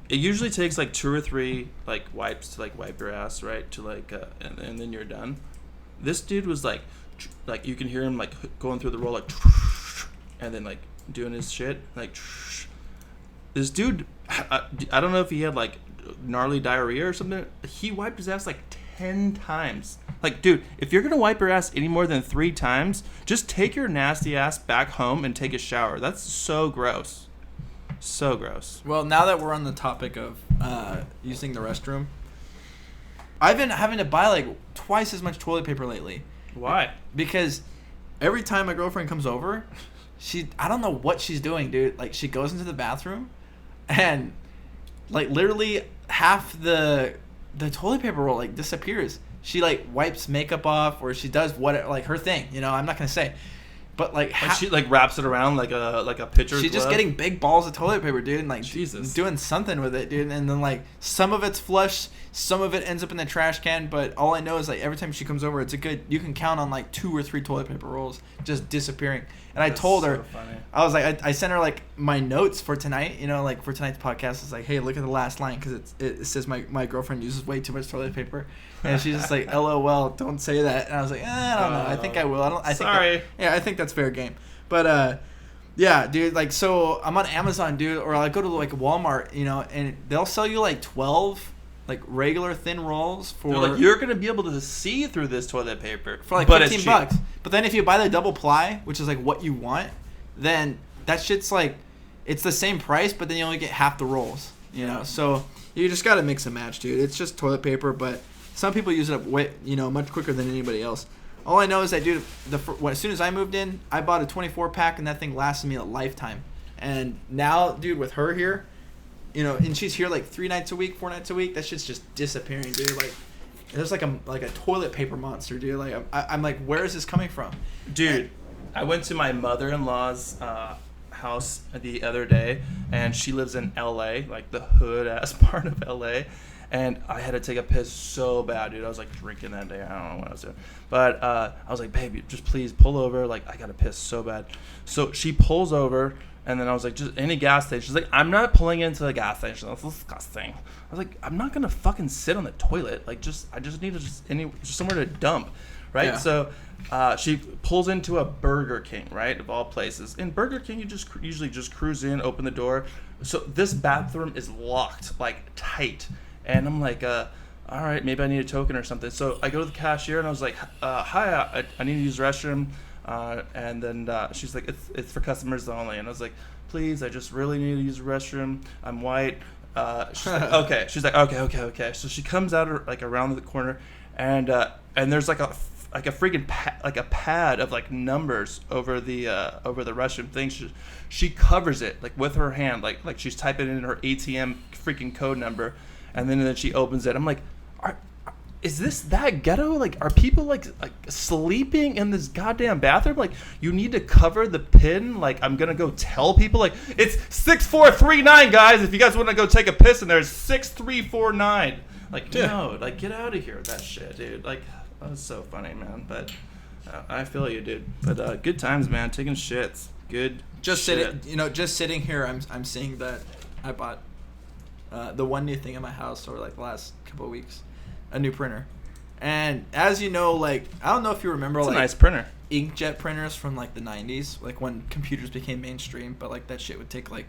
Speaker 4: It usually takes like 2 or 3 like wipes to like wipe your ass, right? To like and then you're done. This dude was like you can hear him like going through the roll like and then like doing his shit like this dude. I don't know if he had like gnarly diarrhea or something, he wiped his ass like 10 times. Like, dude, if you're gonna wipe your ass any more than 3 times, just take your nasty ass back home and take a shower. That's so gross. So gross.
Speaker 1: Well, now that we're on the topic of using the restroom, I've been having to buy like twice as much toilet paper lately.
Speaker 4: Why?
Speaker 1: Because every time my girlfriend comes over, I don't know what she's doing, dude. Like, she goes into the bathroom and like literally half the toilet paper roll like disappears. She like wipes makeup off, or she does what, like, her thing, you know. I'm not gonna say, but like
Speaker 4: She like wraps it around like a pitcher's
Speaker 1: she's just
Speaker 4: glove.
Speaker 1: getting big balls of toilet paper, dude, and like
Speaker 4: Jesus.
Speaker 1: doing something with it, dude. And then like some of it's flushed, some of it ends up in the trash can. But all I know is like every time she comes over, you can count on like 2 or 3 toilet paper rolls just disappearing. And I told her,
Speaker 4: funny.
Speaker 1: I was like, I sent her like my notes for tonight, you know, like for tonight's podcast. It's like, hey, look at the last line, because it says my girlfriend uses way too much toilet paper, and she's just like, LOL, don't say that. And I was like, I don't know, I think I will. I think
Speaker 4: sorry.
Speaker 1: I think that's fair game. But yeah, dude, like, so I'm on Amazon, dude, or I go to like Walmart, you know, and they'll sell you like 12 like regular thin rolls for
Speaker 4: They're like, you're gonna be able to see through this toilet paper
Speaker 1: for like
Speaker 4: but it's
Speaker 1: $15.
Speaker 4: cheap.
Speaker 1: But then if you buy the double ply, which is like what you want, then that shit's like, it's the same price, but then you only get half the rolls, you know. So you just gotta mix and match, dude. It's just toilet paper, but some people use it up way, you know, much quicker than anybody else. All I know is that, dude, as soon as I moved in, I bought a 24 pack, and that thing lasted me a lifetime. And now, dude, with her here, you know, and she's here like 3 nights a week, 4 nights a week, that shit's just disappearing, dude. Like, there's like a toilet paper monster, dude. Like, I'm like, where is this coming from?
Speaker 4: Dude, I went to my mother-in-law's house the other day, and she lives in LA, like the hood-ass part of LA, and I had to take a piss so bad, dude. I was like drinking that day. I don't know what I was doing. But I was like, baby, just please pull over. Like, I got to piss so bad. So she pulls over, and then I was like, just any gas station. She's like, I'm not pulling into the gas station. That's disgusting. I was like, I'm not going to fucking sit on the toilet. Like, I just need just somewhere to dump. Right?
Speaker 1: Yeah.
Speaker 4: So she pulls into a Burger King, right, of all places. In Burger King, you just usually just cruise in, open the door. So this bathroom is locked, like, tight. And I'm like, all right, maybe I need a token or something. So I go to the cashier, and I was like, hi, I need to use the restroom. And then she's like, it's for customers only. And I was like, please, I just really need to use the restroom. I'm white. She's like, okay. She's like, okay. So she comes out like around the corner, and there's like a freaking pad of like numbers over the restroom thing. She covers it like with her hand, like she's typing in her ATM freaking code number, and then she opens it. I'm like, is this that ghetto? Like, are people like sleeping in this goddamn bathroom? Like, you need to cover the pin. Like, I'm gonna go tell people, like, it's 6439, guys. If you guys want to go take a piss in there, it's 6349. Like, no, like, get out of here with that shit, dude. Like, that was so funny, man. But I feel you, dude. But good times, man. Taking shits. Good.
Speaker 1: Just sitting here, I'm seeing that I bought the one new thing in my house over like the last couple of weeks, a new printer. And as you know, like, I don't know if you remember,
Speaker 4: it's
Speaker 1: like,
Speaker 4: a nice printer.
Speaker 1: inkjet printers from like the 90s, like when computers became mainstream, but like that shit would take like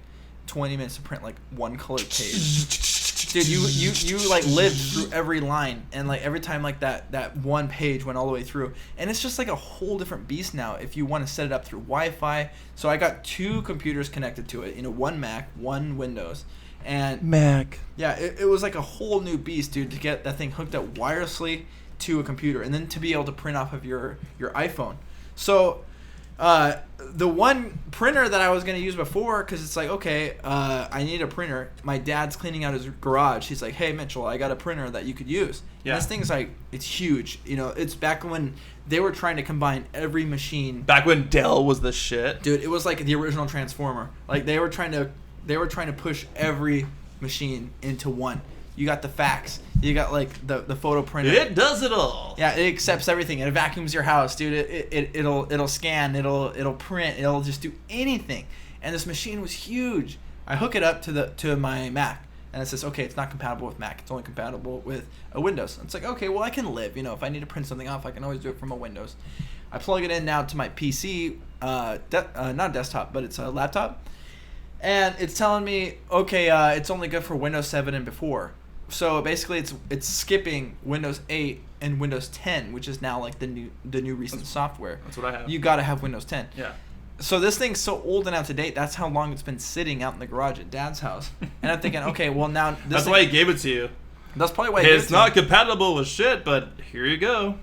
Speaker 1: 20 minutes to print like one colored page. Dude, you like lived through every line, and like every time like that one page went all the way through, and it's just like a whole different beast now if you want to set it up through Wi-Fi. So I got 2 computers connected to it, you know, one Mac, one Windows. And
Speaker 2: Mac.
Speaker 1: Yeah, it was like a whole new beast, dude, to get that thing hooked up wirelessly to a computer, and then to be able to print off of your iPhone. So the one printer that I was going to use before, because it's like, okay, I need a printer. My dad's cleaning out his garage. He's like, hey, Mitchell, I got a printer that you could use. Yeah. And this thing's like, it's huge. You know, it's back when they were trying to combine every machine.
Speaker 4: Back when Dell was the shit.
Speaker 1: Dude, it was like the original Transformer. Like, they were trying to push every machine into one. You got the fax. You got like the photo printer.
Speaker 4: It does it all.
Speaker 1: Yeah, it accepts everything. It vacuums your house, dude. It'll scan. It'll print. It'll just do anything. And this machine was huge. I hook it up to my Mac, and it says, okay, it's not compatible with Mac. It's only compatible with a Windows. And it's like, okay, well, I can live. You know, if I need to print something off, I can always do it from a Windows. I plug it in now to my PC, not a desktop, but it's a laptop. And it's telling me, okay, it's only good for Windows 7 and before. So basically, it's skipping Windows 8 and Windows 10, which is now like the new recent software.
Speaker 4: That's what I have.
Speaker 1: You got to have Windows 10.
Speaker 4: Yeah.
Speaker 1: So this thing's so old and out to date. That's how long it's been sitting out in the garage at Dad's house. And I'm thinking, okay, well now
Speaker 4: That's why he gave it to you.
Speaker 1: That's probably why.
Speaker 4: It's not compatible with shit, but here you go.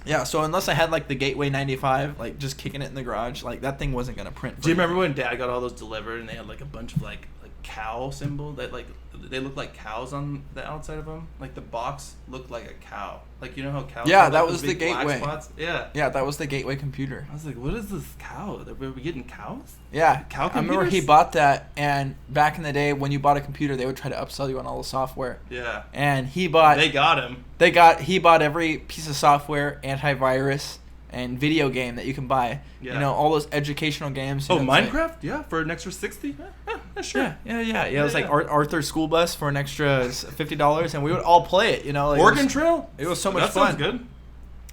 Speaker 1: Yeah. So unless I had like the Gateway 95, like just kicking it in the garage, like that thing wasn't gonna print.
Speaker 4: Do you remember when Dad got all those delivered and they had like a bunch of like cow symbol that like they looked like cows on the outside of them? Like the box looked like a cow. Like you know how cows?
Speaker 1: Yeah,
Speaker 4: have,
Speaker 1: that
Speaker 4: like,
Speaker 1: was
Speaker 4: those
Speaker 1: the
Speaker 4: big black
Speaker 1: Gateway.
Speaker 4: spots? Yeah.
Speaker 1: Yeah, that was the Gateway computer.
Speaker 4: I was like, what is this cow? Are we getting cows?
Speaker 1: Yeah,
Speaker 4: Cow
Speaker 1: I remember he
Speaker 4: computers?
Speaker 1: bought that, and back in the day when you bought a computer, they would try to upsell you on all the software.
Speaker 4: Yeah.
Speaker 1: And he bought.
Speaker 4: They got him.
Speaker 1: He bought every piece of software, antivirus, and video game that you can buy.
Speaker 4: Yeah.
Speaker 1: You know, all those educational games.
Speaker 4: Oh,
Speaker 1: you know, it's like-
Speaker 4: Minecraft? Yeah, for an extra 60? Yeah, sure.
Speaker 1: Yeah. It was like
Speaker 4: yeah.
Speaker 1: Arthur's School Bus for an extra $50, and we would all play it. You know, like
Speaker 4: Oregon Trail?
Speaker 1: It was so much
Speaker 4: that
Speaker 1: fun.
Speaker 4: Sounds good.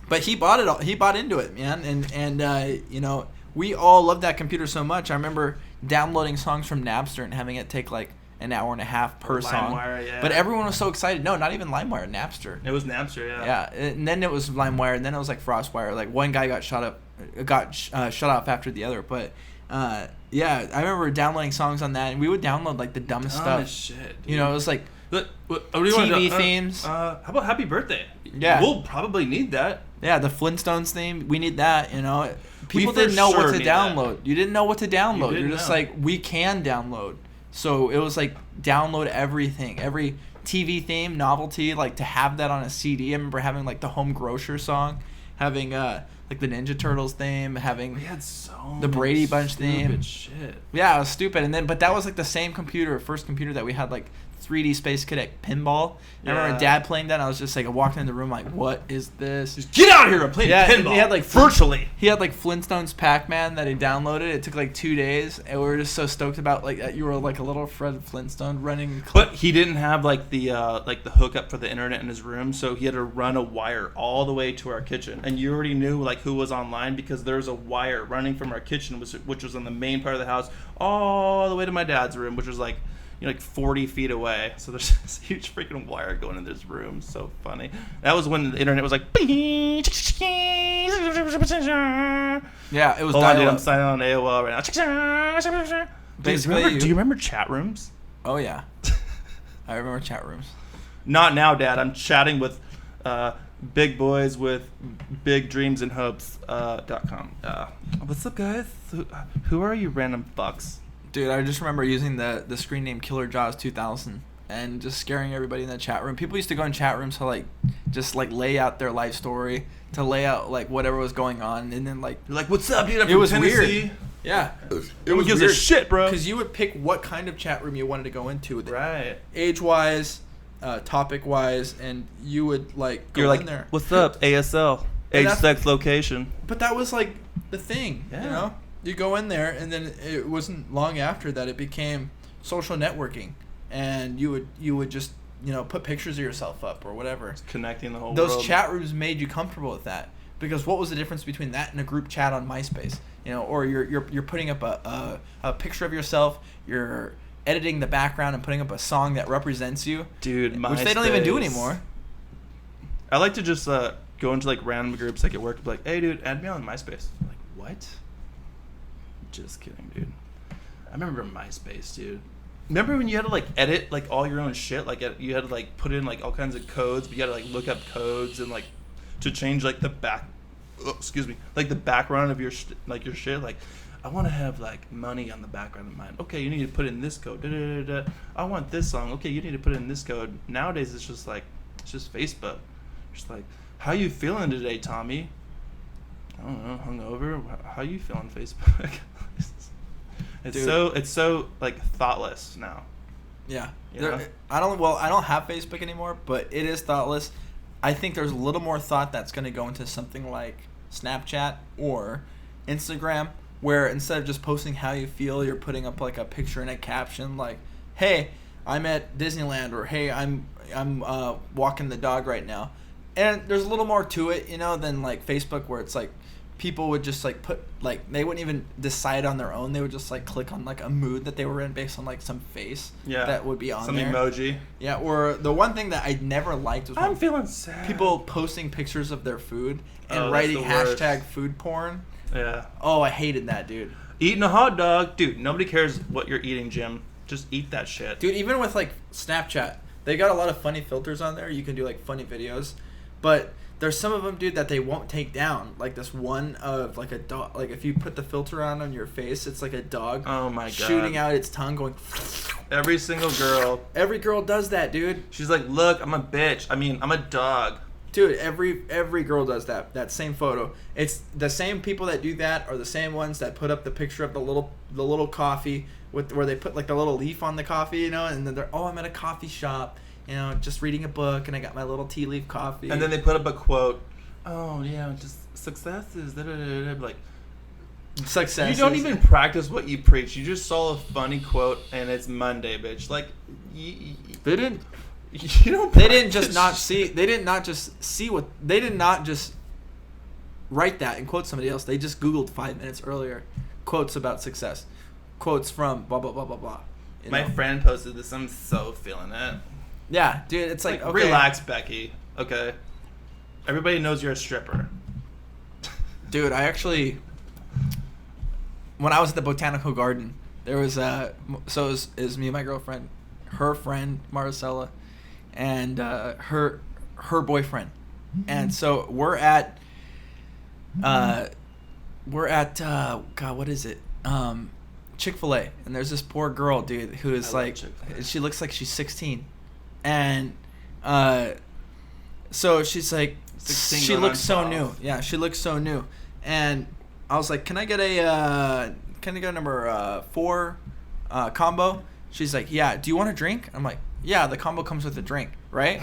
Speaker 1: But he bought it all. He bought into it, man, and you know, we all loved that computer so much. I remember downloading songs from Napster and having it take like an hour and a half per song.
Speaker 4: LimeWire, yeah.
Speaker 1: But everyone was so excited. No, not even LimeWire, Napster.
Speaker 4: It was Napster, yeah.
Speaker 1: Yeah, and then it was LimeWire, and then it was like FrostWire. Like one guy got shut off after the other. But yeah, I remember downloading songs on that, and we would download like the dumbest
Speaker 4: Dumb
Speaker 1: stuff.
Speaker 4: as shit, dude.
Speaker 1: You know, it was like
Speaker 4: What do you want
Speaker 1: TV
Speaker 4: to,
Speaker 1: themes.
Speaker 4: How about Happy Birthday?
Speaker 1: Yeah.
Speaker 4: We'll probably need that.
Speaker 1: Yeah, the Flintstones theme. We need that. You know, people
Speaker 4: for
Speaker 1: didn't know
Speaker 4: sure
Speaker 1: what to
Speaker 4: need that.
Speaker 1: download. You didn't know what to download.
Speaker 4: didn't
Speaker 1: You're just
Speaker 4: know.
Speaker 1: like, we can download. So it was like download everything, every TV theme, novelty, like to have that on a CD. I remember having like the Home Grocer song, having like the Ninja Turtles theme, having
Speaker 4: We had so
Speaker 1: The Brady
Speaker 4: much
Speaker 1: Bunch
Speaker 4: stupid
Speaker 1: theme.
Speaker 4: shit.
Speaker 1: yeah, it was stupid. And then but that was like the same first computer that we had, like 3D Space Cadet Pinball. I remember
Speaker 4: Yeah.
Speaker 1: Dad playing that. And I was just like walking in the room like, what is this?
Speaker 4: Just get out of here! I'm playing
Speaker 1: Yeah, and
Speaker 4: pinball.
Speaker 1: he had, like,
Speaker 4: virtually.
Speaker 1: He had like Flintstones Pac-Man that he downloaded. It took like 2 days, and we were just so stoked about like that you were like a little Fred Flintstone running.
Speaker 4: But he didn't have like the hookup for the internet in his room, so he had to run a wire all the way to our kitchen. And you already knew like who was online because there was a wire running from our kitchen, which was in the main part of the house, all the way to my dad's room, which was like, you know, like 40 feet away. So there's this huge freaking wire going in this room. So funny. That was when the internet was like.
Speaker 1: Yeah, it was.
Speaker 4: Hold on, dude.
Speaker 1: dial-up.
Speaker 4: I'm signing on AOL right now.
Speaker 1: Basically,
Speaker 4: Do you remember chat rooms?
Speaker 1: Oh yeah, I remember chat rooms.
Speaker 4: Not now, Dad. I'm chatting with big boys with big dreams and hopes.com. What's up, guys? Who are you, random fucks?
Speaker 1: Dude, I just remember using the screen name Killer Jaws 2000 and just scaring everybody in the chat room. People used to go in chat rooms to like just like lay out their life story, to lay out like whatever was going on, and then like
Speaker 4: You're like, what's up, dude? I'm
Speaker 1: It
Speaker 4: from
Speaker 1: was
Speaker 4: Tennessee.
Speaker 1: weird. Yeah,
Speaker 4: No one gives a shit, bro.
Speaker 1: Because you would pick what kind of chat room you wanted to go into,
Speaker 4: Right.
Speaker 1: age-wise, topic-wise, and you would like go
Speaker 4: You're
Speaker 1: in
Speaker 4: like,
Speaker 1: there.
Speaker 4: what's up, ASL?
Speaker 1: And
Speaker 4: Age,
Speaker 1: that's-
Speaker 4: sex, location.
Speaker 1: But that was like the thing,
Speaker 4: Yeah.
Speaker 1: you know? You go in there, and then it wasn't long after that it became social networking, and you would just, you know, put pictures of yourself up or whatever.
Speaker 4: Connecting the whole
Speaker 1: Those
Speaker 4: world.
Speaker 1: chat rooms made you comfortable with that, because what was the difference between that and a group chat on MySpace? You know, or you're putting up a picture of yourself, you're editing the background and putting up a song that represents you,
Speaker 4: Dude,
Speaker 1: which they don't even do
Speaker 4: MySpace.
Speaker 1: anymore.
Speaker 4: I like to just go into like random groups like at work and be like, hey, dude, add me on MySpace. I'm like, what? Just kidding, dude. I remember MySpace, dude. Remember when you had to like edit like all your own shit? Like you had to like put in like all kinds of codes, but you had to like look up codes and like to change like the like the background of your your shit. Like, I want to have like money on the background of mine. Okay, you need to put in this code. Da, da, da, da. I want this song. Okay, you need to put in this code. Nowadays it's just Facebook. Just like, how you feeling today, Tommy? I don't know, hungover. How you feeling, Facebook? It's so like thoughtless now.
Speaker 1: Yeah.
Speaker 4: You know?
Speaker 1: I don't have Facebook anymore, but it is thoughtless. I think there's a little more thought that's going to go into something like Snapchat or Instagram, where instead of just posting how you feel, you're putting up like a picture and a caption like, "Hey, I'm at Disneyland," or "Hey, I'm walking the dog right now." And there's a little more to it, you know, than like Facebook, where it's like
Speaker 3: people would just like put like they wouldn't even decide on their own. They would just like click on like a mood that they were in based on like some face that would be on
Speaker 4: some
Speaker 3: there.
Speaker 4: emoji.
Speaker 3: Yeah, or the one thing that I never liked was
Speaker 4: I'm feeling sad.
Speaker 3: people posting pictures of their food and
Speaker 4: that's
Speaker 3: writing
Speaker 4: the worst.
Speaker 3: hashtag food porn.
Speaker 4: Yeah.
Speaker 3: Oh, I hated that, dude.
Speaker 4: Eating a hot dog, dude. Nobody cares what you're eating, Jim. Just eat that shit,
Speaker 3: Dude, even with like Snapchat, they got a lot of funny filters on there. You can do like funny videos, but there's some of them, dude, that they won't take down. Like this one of like a dog. Like if you put the filter on your face, it's like a dog.
Speaker 4: Oh my god.
Speaker 3: Shooting out its tongue, going.
Speaker 4: Every single girl.
Speaker 3: Every girl does that, dude.
Speaker 4: She's like, look, I'm a bitch. I mean, I'm a dog.
Speaker 3: Dude, every girl does that same photo. It's the same people that do that are the same ones that put up the picture of the little coffee with where they put like the little leaf on the coffee, you know, and then they're I'm at a coffee shop, you know, just reading a book, and I got my little tea leaf coffee.
Speaker 4: And then they put up a quote. Oh yeah, just success is like
Speaker 3: success.
Speaker 4: You don't even practice what you preach. You just saw a funny quote, and it's Monday, bitch. Like
Speaker 3: they didn't.
Speaker 4: You don't.
Speaker 3: They didn't just not see. They did not just see what. They did not just write that and quote somebody else. They just Googled 5 minutes earlier quotes about success, quotes from blah blah blah blah blah.
Speaker 4: My friend posted this. I'm so feeling it.
Speaker 3: Yeah, dude. It's like okay.
Speaker 4: Relax, Becky. Okay. Everybody knows you're a stripper.
Speaker 3: Dude, I actually, when I was at the botanical garden, there was so it was me and my girlfriend, her friend Maricela, and her boyfriend, and so we're at God, what is it? Chick-fil-A, and there's this poor girl, dude, who is like, she looks like she's 16, and so she's like, she looks so new. Yeah, she looks so new, and I was like, can I get a number 4 combo? She's like, yeah. Do you want a drink? I'm like, yeah. The combo comes with a drink, right?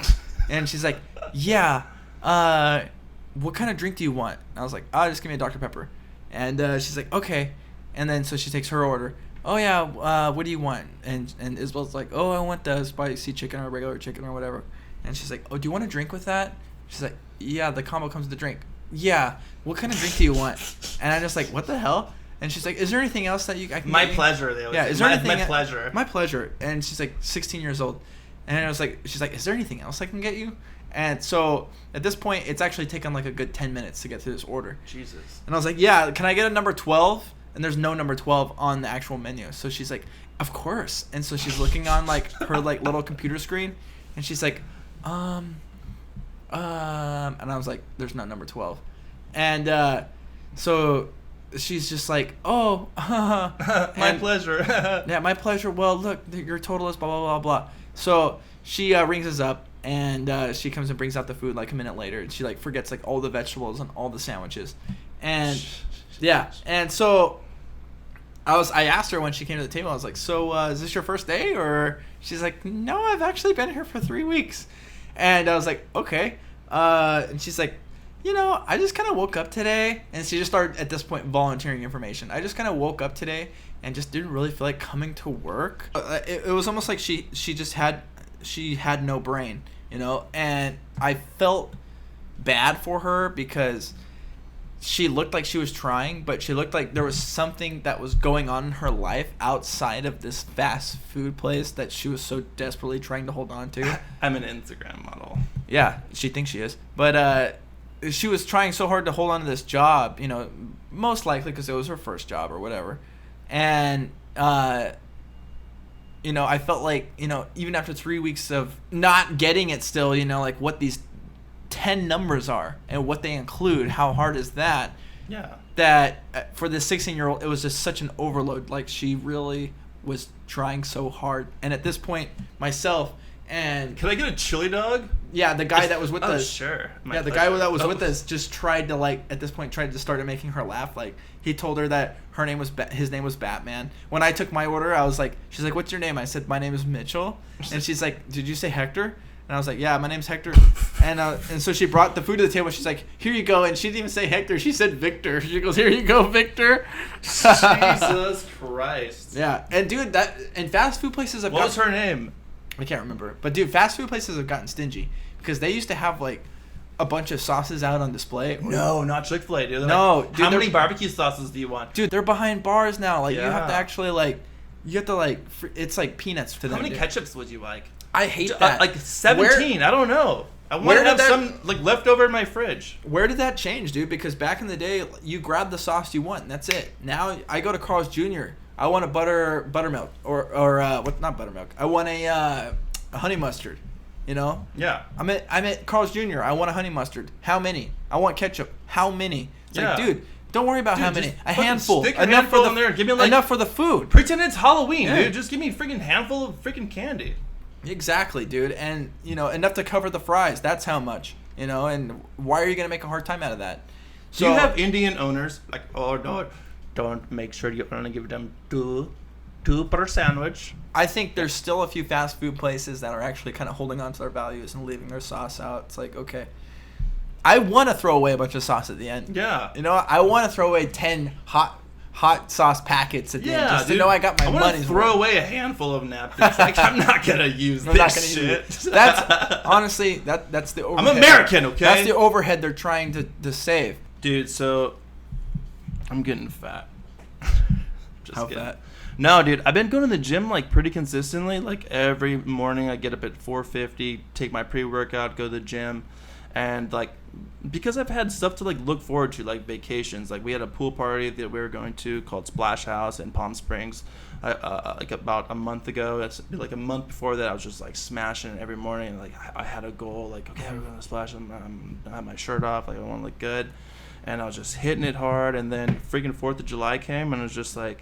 Speaker 3: And she's like, yeah. What kind of drink do you want? I was like, just give me a Dr. Pepper. And she's like, okay. And then so she takes her order. Oh yeah. What do you want? And Isabel's like, oh, I want the spicy chicken or regular chicken or whatever. And she's like, oh, do you want a drink with that? She's like, yeah. The combo comes with the drink. Yeah. What kind of drink do you want? And I'm just like, what the hell? And she's like, is there anything else that I can
Speaker 4: My
Speaker 3: get you?
Speaker 4: pleasure, they always
Speaker 3: Yeah,
Speaker 4: say.
Speaker 3: is there
Speaker 4: My
Speaker 3: anything?
Speaker 4: pleasure.
Speaker 3: My pleasure. And she's like 16 years old. And I was like, she's like, is there anything else I can get you? And so at this point, it's actually taken like a good 10 minutes to get through this order.
Speaker 4: Jesus.
Speaker 3: And I was like, yeah, can I get a number 12? And there's no number 12 on the actual menu. So she's like, of course. And so she's looking on like her like little computer screen, and she's like, and I was like, there's not number 12. And so she's just like, oh,
Speaker 4: my pleasure.
Speaker 3: Yeah, my pleasure. Well, look, your total is blah blah blah blah. So she rings us up, and she comes and brings out the food like a minute later, and she like forgets like all the vegetables and all the sandwiches, and yeah, and so I asked her when she came to the table, I was like, so is this your first day? Or she's like, no, I've actually been here for 3 weeks. And I was like, okay. And she's like, you know, I just kind of woke up today, and she just started at this point volunteering information. I just kind of woke up today and just didn't really feel like coming to work. It was almost like she just had no brain, you know. And I felt bad for her because she looked like she was trying, but she looked like there was something that was going on in her life outside of this fast food place that she was so desperately trying to hold on to.
Speaker 4: I'm an Instagram model.
Speaker 3: Yeah, she thinks she is, but she was trying so hard to hold on to this job, you know, most likely because it was her first job or whatever. And you know, I felt like, you know, even after 3 weeks of not getting it still, you know, like what these 10 numbers are and what they include, how hard is that?
Speaker 4: Yeah.
Speaker 3: That for this 16-year-old, it was just such an overload. Like, she really was trying so hard. And at this point, myself and...
Speaker 4: Can I get a chili dog?
Speaker 3: Yeah, the guy that was with us.
Speaker 4: Sure.
Speaker 3: Yeah, the guy that was with us just tried to, like, at this point, tried to start making her laugh. Like, he told her that his name was Batman. When I took my order, I was like, she's like, what's your name? I said, my name is Mitchell. And she's like, did you say Hector? And I was like, yeah, my name's Hector. And so she brought the food to the table. She's like, here you go. And she didn't even say Hector. She said Victor. She goes, here you go, Victor.
Speaker 4: Jesus Christ.
Speaker 3: Yeah. And, dude, and fast food places have
Speaker 4: What was her name?
Speaker 3: I can't remember. But, dude, fast food places have gotten stingy because they used to have, like,
Speaker 1: a bunch of sauces out on display?
Speaker 4: No, not Chick-fil-A, dude. They're
Speaker 1: No,
Speaker 4: like,
Speaker 1: dude,
Speaker 4: how
Speaker 1: they're-
Speaker 4: many barbecue sauces do you want?
Speaker 1: Dude, they're behind bars now. Like, you have to
Speaker 4: Yeah.
Speaker 1: actually, like, it's like peanuts to them.
Speaker 4: How many
Speaker 1: dude.
Speaker 4: ketchups would you like?
Speaker 1: I hate that.
Speaker 4: Like 17. I don't know. I want
Speaker 1: where
Speaker 4: to have
Speaker 1: did that-
Speaker 4: some like leftover in my fridge.
Speaker 1: Where did that change, dude? Because back in the day, you grab the sauce you want, and that's it. Now I go to Carl's Jr. I want a buttermilk or what? Not buttermilk. I want a honey mustard. You know?
Speaker 4: Yeah.
Speaker 1: I'm at Carl's Jr. I want a honey mustard. How many? I want ketchup. How many? It's like,
Speaker 4: Yeah.
Speaker 1: dude, don't worry about
Speaker 4: Dude,
Speaker 1: how many.
Speaker 4: just
Speaker 1: A
Speaker 4: fucking
Speaker 1: handful.
Speaker 4: stick your
Speaker 1: Enough
Speaker 4: handful
Speaker 1: for the
Speaker 4: in there. Give me, like-
Speaker 1: enough for the food.
Speaker 4: Pretend it's Halloween,
Speaker 1: Yeah.
Speaker 4: dude. Just give me a freaking handful of freaking candy.
Speaker 1: Exactly, dude. And, enough to cover the fries. That's how much. And why are you going to make a hard time out of that?
Speaker 4: Do you have Indian owners like, oh no, don't make sure you only give them two per sandwich?
Speaker 1: I think there's still a few fast food places that are actually kind of holding on to their values and leaving their sauce out. It's like, okay, I want to throw away a bunch of sauce at the end.
Speaker 4: Yeah.
Speaker 1: I want to throw away 10 hot sauce packets at the end just
Speaker 4: dude.
Speaker 1: to know I got my
Speaker 4: I want
Speaker 1: money's
Speaker 4: to throw
Speaker 1: worth.
Speaker 4: away a handful of napkins. Like, I'm not gonna use
Speaker 1: I'm not
Speaker 4: this
Speaker 1: gonna
Speaker 4: shit.
Speaker 1: use it. That's honestly that's the overhead.
Speaker 4: I'm American, okay?
Speaker 1: That's the overhead they're trying to save.
Speaker 4: Dude, so I'm getting fat. Just
Speaker 1: How
Speaker 4: kidding.
Speaker 1: fat?
Speaker 4: No, dude, I've been going to the gym like pretty consistently. Like every morning, I get up at 4:50, take my pre-workout, go to the gym, and like because I've had stuff to like look forward to, like vacations. Like we had a pool party that we were going to called Splash House in Palm Springs, like about a month ago. It's like a month before that, I was just like smashing it every morning. And, like I had a goal, like okay, we're gonna splash. I have my shirt off, like I want to look good, and I was just hitting it hard. And then freaking 4th of July came, and it was just like,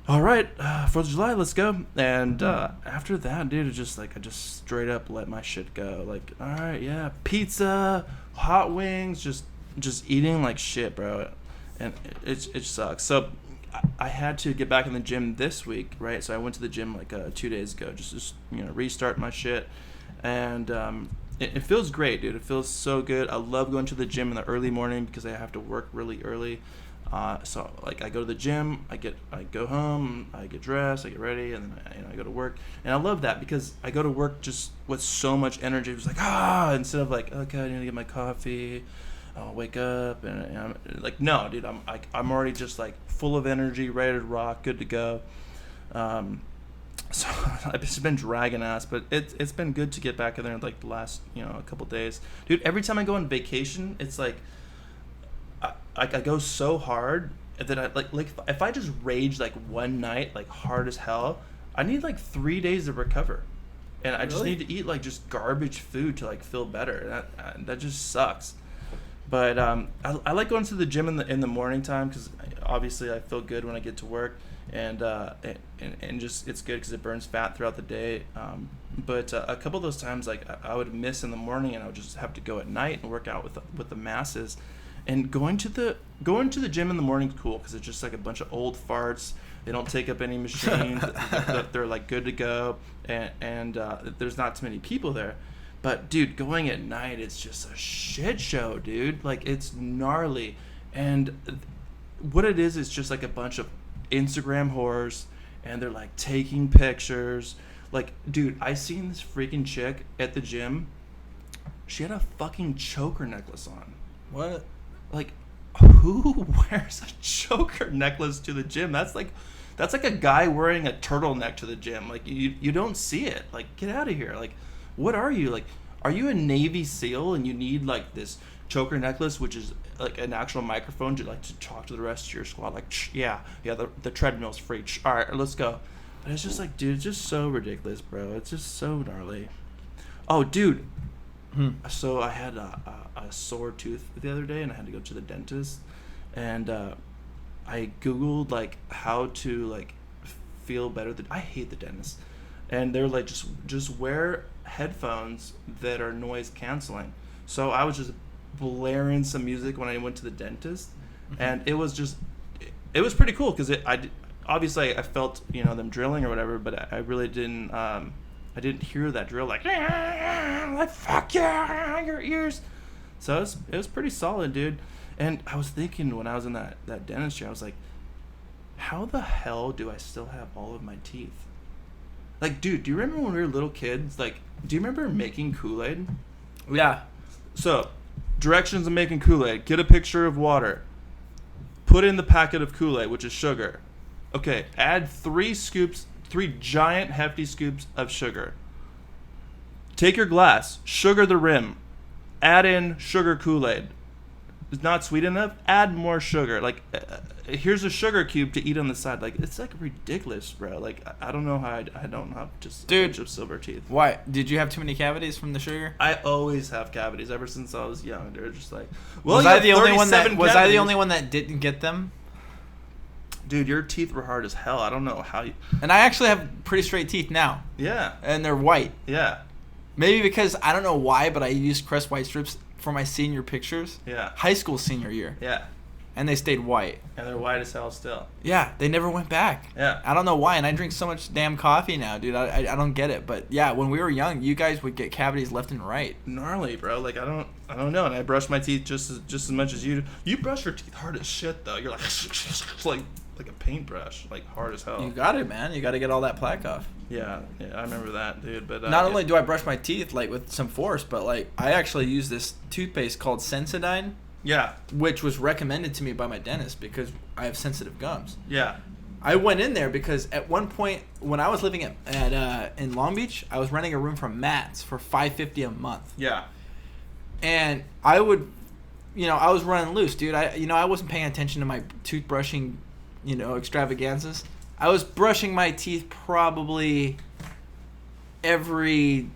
Speaker 4: all right, 4th of July, let's go. And after that, dude, it's just like I just straight up let my shit go. Like, all right, yeah, pizza, hot wings, just eating like shit, bro. And it sucks. So I had to get back in the gym this week, right? So I went to the gym like 2 days ago, just restart my shit. And it feels great, dude. It feels so good. I love going to the gym in the early morning because I have to work really early. So like I go to the gym, I go home, I get dressed, I get ready, and then I go to work. And I love that because I go to work just with so much energy. It's like instead of like, okay, I need to get my coffee, I'll wake up and I'm like, no, dude, I'm already just like full of energy, ready to rock, good to go. So I've just been dragging ass, but it's been good to get back in there like the last a couple days, dude. Every time I go on vacation, it's like I go so hard that I like if I just rage like one night like hard as hell, I need like 3 days to recover, and I just need to eat like just garbage food to like feel better. That just sucks. But I like going to the gym in the morning time because obviously I feel good when I get to work, and just it's good because it burns fat throughout the day. But a couple of those times like I would miss in the morning, and I would just have to go at night and work out with the masses. And going to the gym in the morning is cool because it's just like a bunch of old farts. They don't take up any machines. They're like good to go, and there's not too many people there. But dude, going at night, it's just a shit show, dude. Like it's gnarly, and what it is just like a bunch of Instagram whores, and they're like taking pictures. Like, dude, I seen this freaking chick at the gym. She had a fucking choker necklace on.
Speaker 1: What?
Speaker 4: Like, who wears a choker necklace to the gym? That's like a guy wearing a turtleneck to the gym. Like, you don't see it. Like, get out of here. Like, what are you? Like, are you a Navy SEAL and you need like this choker necklace, which is like an actual microphone to like to talk to the rest of your squad? Like, yeah, the treadmill's free. All right, let's go. But it's just like, dude, it's just so ridiculous, bro. It's just so gnarly. Oh, dude. So I had a sore tooth the other day, and I had to go to the dentist, and I googled like how to like feel better. I hate the dentist, and they're like just wear headphones that are noise canceling. So I was just blaring some music when I went to the dentist, and it was pretty cool because obviously I felt them drilling or whatever, but I really didn't. I didn't hear that drill like fuck yeah, your ears. So it was pretty solid, dude. And I was thinking when I was in that dentist chair, I was like, how the hell do I still have all of my teeth? Like, dude, do you remember when we were little kids? Like, do you remember making Kool-Aid?
Speaker 1: Yeah.
Speaker 4: So, directions of making Kool-Aid. Get a picture of water. Put in the packet of Kool-Aid, which is sugar. Okay, add 3 giant hefty scoops of sugar. Take your glass, sugar the rim. Add in sugar Kool-Aid. It's not sweet enough? Add more sugar. Like, here's a sugar cube to eat on the side. Like, it's like ridiculous, bro. Like, I don't know how I don't have just a bunch of silver teeth.
Speaker 3: Why? Did you have too many cavities from the sugar?
Speaker 4: I always have cavities ever since I was young. They're just like, well,
Speaker 3: was
Speaker 4: you
Speaker 3: I
Speaker 4: have
Speaker 3: the only one that
Speaker 4: 37
Speaker 3: was I the
Speaker 4: cavities.
Speaker 3: only one that didn't get them?
Speaker 4: Dude, your teeth were hard as hell. I don't know how you.
Speaker 3: And I actually have pretty straight teeth now,
Speaker 4: Yeah,
Speaker 3: and they're white.
Speaker 4: yeah,
Speaker 3: Maybe because I don't know why, but I used Crest white strips for my senior pictures,
Speaker 4: yeah,
Speaker 3: high school senior year,
Speaker 4: yeah.
Speaker 3: and they stayed white.
Speaker 4: And they're white as hell still.
Speaker 3: Yeah, they never went back.
Speaker 4: Yeah.
Speaker 3: I don't know why, and I drink so much damn coffee now, dude. I don't get it, but yeah, when we were young, you guys would get cavities left and right.
Speaker 4: Gnarly, bro. Like I don't know. And I brush my teeth just as much as you do. You brush your teeth hard as shit though. You're like like a paintbrush, like hard as hell.
Speaker 3: You got it, man. You got to get all that plaque off.
Speaker 4: Yeah, I remember that, dude. But
Speaker 3: Not only do I brush my teeth like with some force, but like I actually use this toothpaste called Sensodyne,
Speaker 4: yeah,
Speaker 3: which was recommended to me by my dentist because I have sensitive gums.
Speaker 4: yeah,
Speaker 3: I went in there because at one point when I was living at in Long Beach, I was renting a room from Matt's for $550 a month,
Speaker 4: yeah,
Speaker 3: and I would, I was running loose, dude. I wasn't paying attention to my toothbrushing, extravaganzas. I was brushing my teeth probably every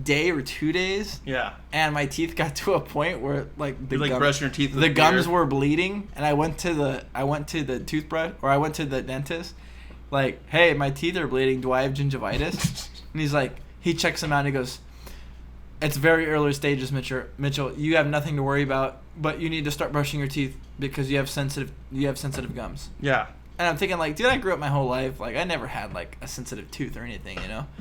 Speaker 3: day or 2 days,
Speaker 4: yeah.
Speaker 3: and my teeth got to a point where like
Speaker 4: You're like brushing your teeth with
Speaker 3: the
Speaker 4: beer.
Speaker 3: gums were bleeding, and I went to the toothbrush, or I went to the dentist, like, hey, my teeth are bleeding. Do I have gingivitis? And he's like, he checks them out and he goes, it's very early stages, Mitchell. You have nothing to worry about, but you need to start brushing your teeth because you have sensitive gums.
Speaker 4: Yeah,
Speaker 3: And I'm thinking, like, dude, I grew up my whole life. Like, I never had, like, a sensitive tooth or anything,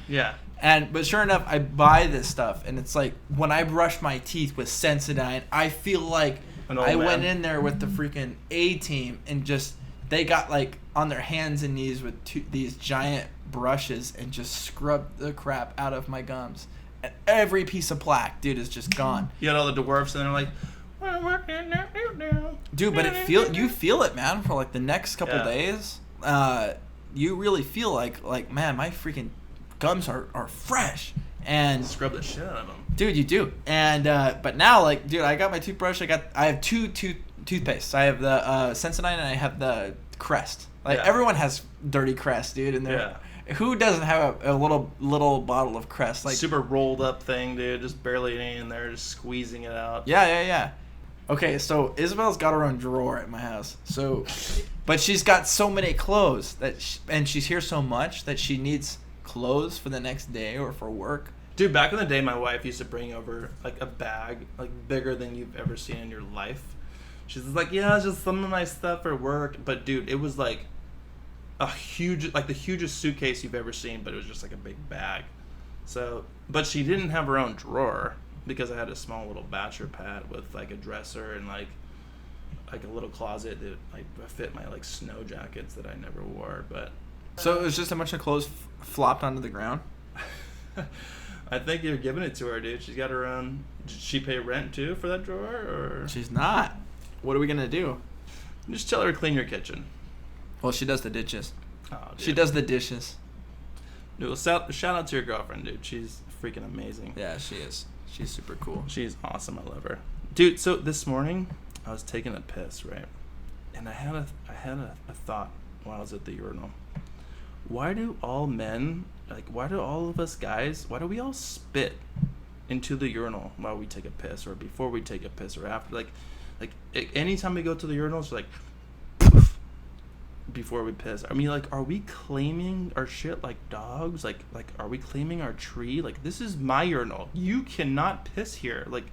Speaker 4: yeah.
Speaker 3: But sure enough, I buy this stuff, and it's like, when I brush my teeth with Sensodyne, I feel like
Speaker 4: An old
Speaker 3: I
Speaker 4: man.
Speaker 3: went in there with the freaking A-team, and just, they got, like, on their hands and knees with these giant brushes and just scrubbed the crap out of my gums. And every piece of plaque, dude, is just gone.
Speaker 4: You got all the dwarfs, and they're like,
Speaker 3: Dude, but you feel it, man, for like the next couple days. You really feel like man, my freaking gums are fresh. And
Speaker 4: scrub the shit out of them.
Speaker 3: dude, you do. And but now, like, dude, I got my toothbrush. I have two toothpastes. I have the Sensodyne and I have the Crest. Like, everyone has dirty Crest, dude, and who doesn't have a little bottle of Crest? Like,
Speaker 4: super rolled up thing, dude. Just barely in there, just squeezing it out.
Speaker 3: Yeah. Okay, so Isabel's got her own drawer at my house. So, but she's got so many clothes and she's here so much that she needs clothes for the next day or for work.
Speaker 4: Dude, back in the day, my wife used to bring over like a bag like bigger than you've ever seen in your life. She's like, yeah, it's just some of my stuff for work. But dude, it was like a huge, like the hugest suitcase you've ever seen, but it was just like a big bag. So, but she didn't have her own drawer because I had a small little bachelor pad with like a dresser and like a little closet that like fit my like snow jackets that I never wore. But
Speaker 3: So it was just a bunch of clothes flopped onto the ground.
Speaker 4: I think you're giving it to her, dude. She's got her own. Did she pay rent too for that drawer, or
Speaker 3: She's not. What are we gonna do?
Speaker 4: just tell her to clean your kitchen?
Speaker 3: Well, she does the dishes.
Speaker 4: Oh, dude.
Speaker 3: She does the dishes.
Speaker 4: Dude, shout out to your girlfriend, dude. She's freaking amazing.
Speaker 3: Yeah, she is. She's super cool.
Speaker 4: She's awesome. I love her, dude. So this morning, I was taking a piss, right? And I had a thought while I was at the urinal. Why do all men, like, why do all of us guys, why do we all spit into the urinal while we take a piss, or before we take a piss, or after? Like anytime we go to the urinal, it's like poof, before we piss. I mean, like, are we claiming our shit like dogs? Like are we claiming our tree? Like, this is my urinal. You cannot piss here. Like,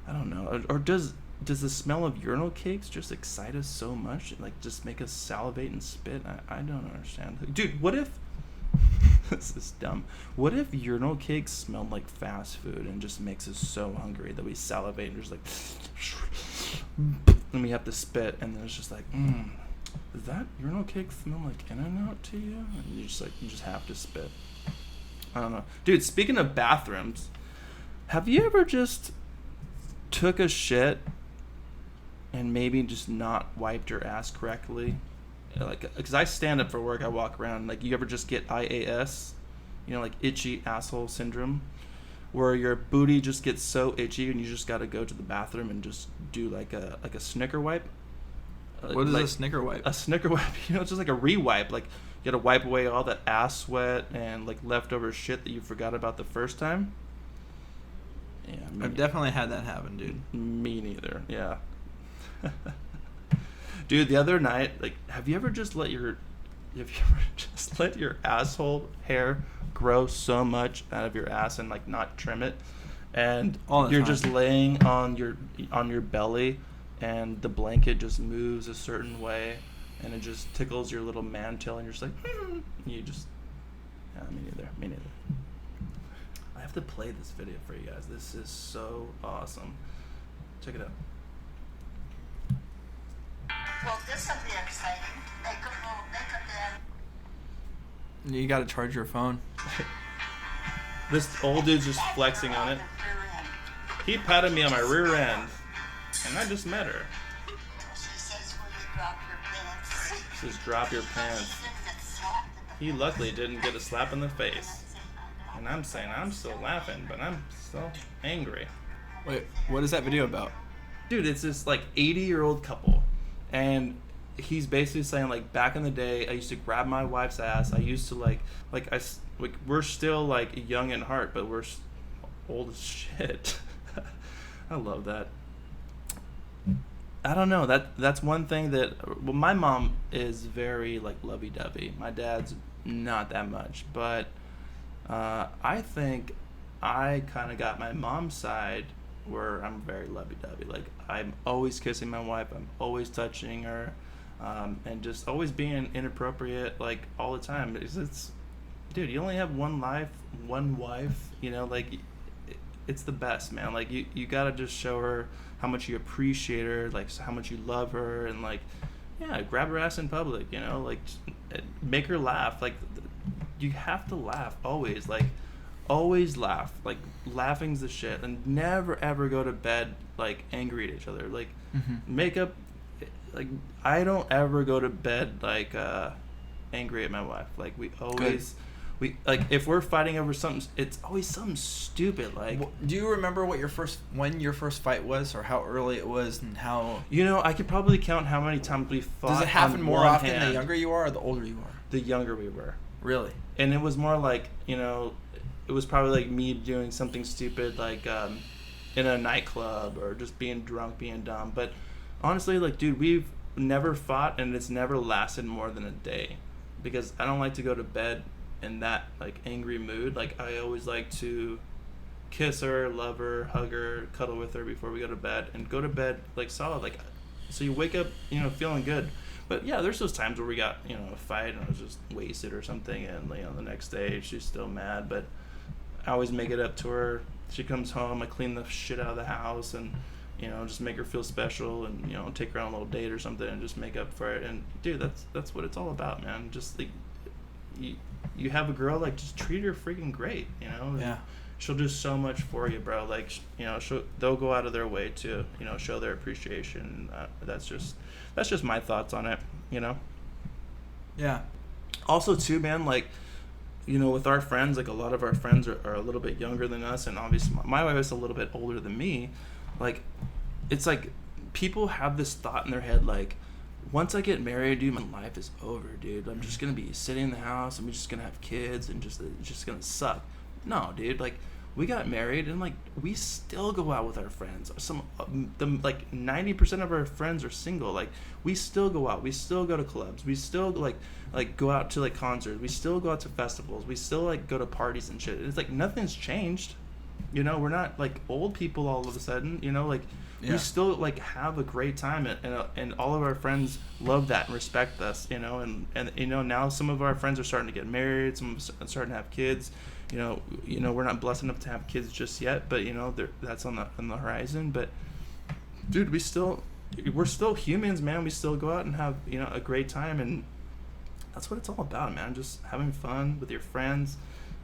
Speaker 4: I don't know. Or does the smell of urinal cakes just excite us so much? Like, just make us salivate and spit? I don't understand. Dude, what if... this is dumb. What if urinal cakes smelled like fast food and just makes us so hungry that we salivate and just like... and we have to spit, and then it's just like, does that urinal cake smell like In-N-Out to you? And you just have to spit. I don't know. Dude, speaking of bathrooms, have you ever just took a shit and maybe just not wiped your ass correctly, like, because I stand up for work, I walk around, like, you ever just get IAS, like itchy asshole syndrome, where your booty just gets so itchy and you just got to go to the bathroom and just do like a snicker wipe.
Speaker 3: What is a snicker wipe?
Speaker 4: A snicker wipe, it's just like a re-wipe. Like, you got to wipe away all that ass sweat and like leftover shit that you forgot about the first time. Yeah,
Speaker 3: I've definitely had that happen, dude.
Speaker 4: Me neither. Yeah. Dude, the other night, like, have you ever just let your asshole hair grow so much out of your ass and like not trim it, and you're just laying on your belly, and the blanket just moves a certain way, and it just tickles your little man tail, and you're just like, you just, yeah, me neither. I have to play this video for you guys. This is so awesome. Check it out.
Speaker 5: Well, this will be exciting. Make a then.
Speaker 3: You got to charge your phone.
Speaker 4: This old dude's just flexing on it. He patted me on my rear end, and I just met her.
Speaker 5: She says, will you drop your pants?
Speaker 4: She says, drop your pants. He luckily didn't get a slap in the face. And I'm saying I'm still laughing, but I'm still angry.
Speaker 3: Wait, what is that video about?
Speaker 4: Dude, it's this like 80-year-old couple. And he's basically saying, like, back in the day, I used to grab my wife's ass. I used to like we're still like young in heart, but we're old as shit. I love that. I don't know. That's one thing that, well, my mom is very like lovey-dovey. My dad's not that much, but I think I kind of got my mom's side where I'm very lovey-dovey. Like, I'm always kissing my wife, I'm always touching her, and just always being inappropriate, like, all the time. It's dude, you only have one life, one wife, like, it's the best, man. Like, you gotta just show her how much you appreciate her, like, how much you love her, and, like, yeah, grab her ass in public, like, make her laugh. Like, you have to laugh always, like, always laugh. Like, laughing's the shit. And never ever go to bed like angry at each other. Like, make up, like, I don't ever go to bed like angry at my wife. Like, we always like, if we're fighting over something, it's always something stupid. Like,
Speaker 3: do you remember when your first fight was, or how early it was, and how?
Speaker 4: I could probably count how many times we fought.
Speaker 3: Does it happen more often the younger you are or the older you are?
Speaker 4: The younger we were.
Speaker 3: Really?
Speaker 4: And it was more like, it was probably like me doing something stupid, like in a nightclub, or just being drunk, being dumb. But honestly, like, dude, we've never fought, and it's never lasted more than a day, because I don't like to go to bed in that like angry mood. Like, I always like to kiss her, love her, hug her, cuddle with her before we go to bed, and go to bed like solid. Like, so you wake up, feeling good. But yeah, there's those times where we got, a fight, and I was just wasted or something, and the next day she's still mad, but I always make it up to her. She comes home, I clean the shit out of the house, and just make her feel special, and take her on a little date or something, and just make up for it. And dude, that's what it's all about, man. Just like, you have a girl, like, just treat her freaking great,
Speaker 3: Yeah.
Speaker 4: She'll do so much for you, bro. Like, they'll go out of their way to, show their appreciation. That's just my thoughts on it,
Speaker 3: Yeah.
Speaker 4: Also, too, man, like, with our friends, like, a lot of our friends are a little bit younger than us, and obviously my wife is a little bit older than me. Like, it's like, people have this thought in their head, like, once I get married, dude, my life is over, dude. I'm just gonna be sitting in the house, and we're just gonna have kids, and it's just gonna suck. No, dude, like, we got married, and, like, we still go out with our friends. Like, 90% of our friends are single. Like, we still go out. We still go to clubs. We still, like go out to, like, concerts. We still go out to festivals. We still, like, go to parties and shit. It's like, nothing's changed. We're not, like, old people all of a sudden. Like, we still, like, have a great time, and all of our friends love that and respect us. And now some of our friends are starting to get married. Some are starting to have kids. We're not blessed enough to have kids just yet, but that's on the horizon. But dude, we're still humans, man. We still go out and have a great time, and that's what it's all about, man. Just having fun with your friends,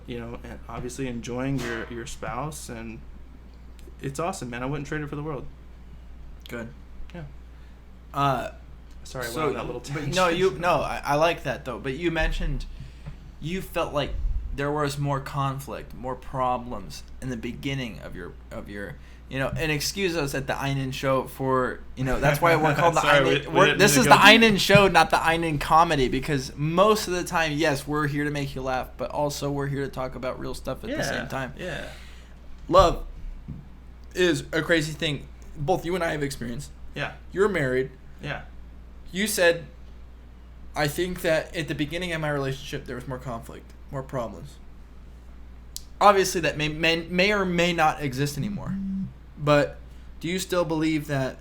Speaker 4: and obviously enjoying your spouse. And it's awesome, man. I wouldn't trade it for the world.
Speaker 3: Good.
Speaker 4: Yeah. Sorry, I went on that little tangent.
Speaker 3: I like that though. But you mentioned you felt like there was more conflict, more problems in the beginning of your and excuse us at the Eynon show for that's why we're called the
Speaker 4: Sorry,
Speaker 3: Eynon. This is the Eynon show, not the Eynon comedy, because most of the time, yes, we're here to make you laugh, but also we're here to talk about real stuff at the same time.
Speaker 4: Yeah.
Speaker 3: Love is a crazy thing. Both you and I have experienced.
Speaker 4: Yeah.
Speaker 3: You're married.
Speaker 4: Yeah.
Speaker 3: You said, I think that at the beginning of my relationship, there was more conflict, more problems. Obviously, that may or may not exist anymore. But do you still believe that?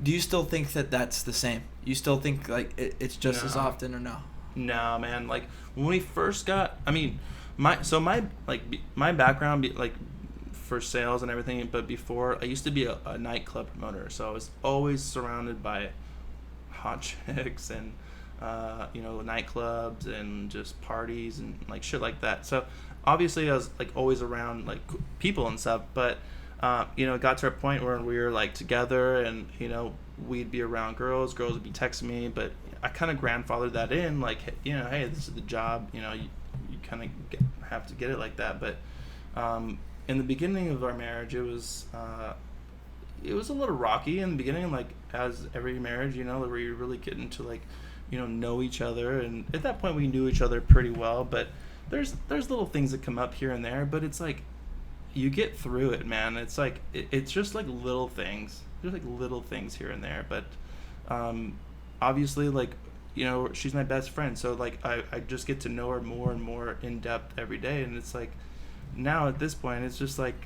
Speaker 3: Do you still think that that's the same? You still think like it's just as often, or no?
Speaker 4: No, man. Like when we first got, I mean, my background like for sales and everything, but before I used to be a nightclub promoter, so I was always surrounded by hot chicks and nightclubs and just parties and like shit like that. So obviously I was like always around like people and stuff, but it got to a point where we were like together and we'd be around girls would be texting me, but I kind of grandfathered that in, like, hey, this is the job, you kind of have to get it like that. But in the beginning of our marriage, it was a little rocky in the beginning, like as every marriage, where you really get into like know each other, and at that point we knew each other pretty well, but there's little things that come up here and there, but it's like you get through it, man. It's like it's just like little things, just like little things here and there, but obviously, like, she's my best friend, so like I just get to know her more and more in depth every day, and it's like now at this point it's just like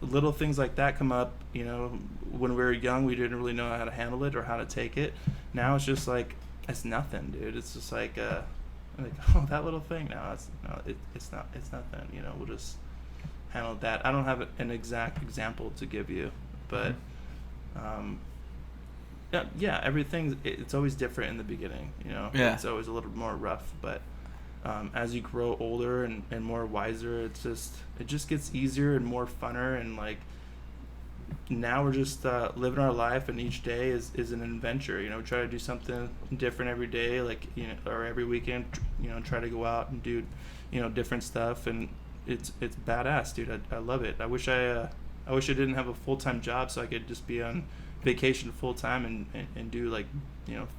Speaker 4: little things like that come up. When we were young, we didn't really know how to handle it or how to take it. Now it's just like it's nothing, dude. It's just like that little thing. It's nothing. We'll just handle that. I don't have an exact example to give you, but everything, it's always different in the beginning. It's always a little more rough, but as you grow older and more wiser, it just gets easier and more funner, and like now we're just living our life, and each day is an adventure. Try to do something different every day, like or every weekend. Try to go out and do different stuff, and it's badass, dude. I love it. I wish I didn't have a full-time job so I could just be on vacation full-time and do like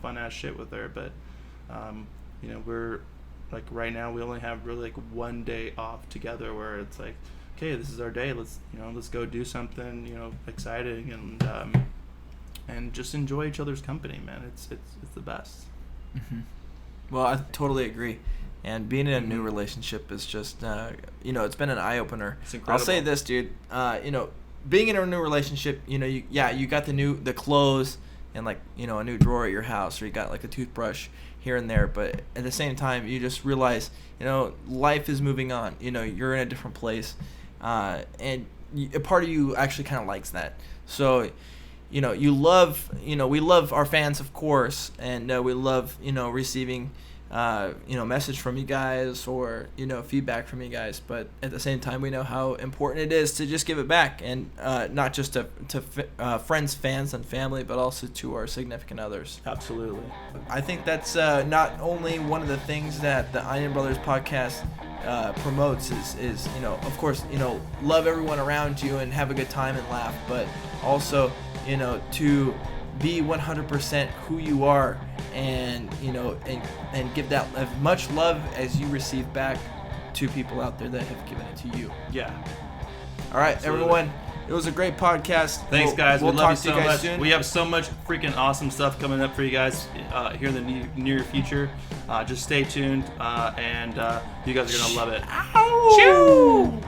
Speaker 4: fun ass shit with her, but we're like right now we only have really like one day off together where it's like, okay, this is our day, let's go do something exciting and just enjoy each other's company, man. It's the best.
Speaker 3: Mm-hmm. Well, I totally agree. And being in a new relationship is just it's been an eye-opener.
Speaker 4: It's incredible.
Speaker 3: I'll say this, dude, being in a new relationship, you got the clothes and like a new drawer at your house, or you got like a toothbrush here and there, but at the same time you just realize life is moving on. You're in a different place, and a part of you actually kind of likes that. So you love we love our fans, of course, and we love receiving message from you guys or feedback from you guys, but at the same time we know how important it is to just give it back, and not just to friends, fans, and family, but also to our significant others.
Speaker 4: Absolutely.
Speaker 3: I think that's not only one of the things that the Eynon Brothers podcast promotes is of course love everyone around you and have a good time and laugh, but also to be 100% who you are, and and give that as much love as you receive back to people out there that have given it to you.
Speaker 4: Yeah.
Speaker 3: All right,
Speaker 4: Absolutely.
Speaker 3: everyone. It was a great podcast.
Speaker 4: Thanks, guys.
Speaker 3: We'll
Speaker 4: we love you
Speaker 3: talk
Speaker 4: so
Speaker 3: to you guys
Speaker 4: much.
Speaker 3: soon.
Speaker 4: We have so much freaking awesome stuff coming up for you guys here in the near future. Just stay tuned, and you guys are gonna love it.
Speaker 3: Ow!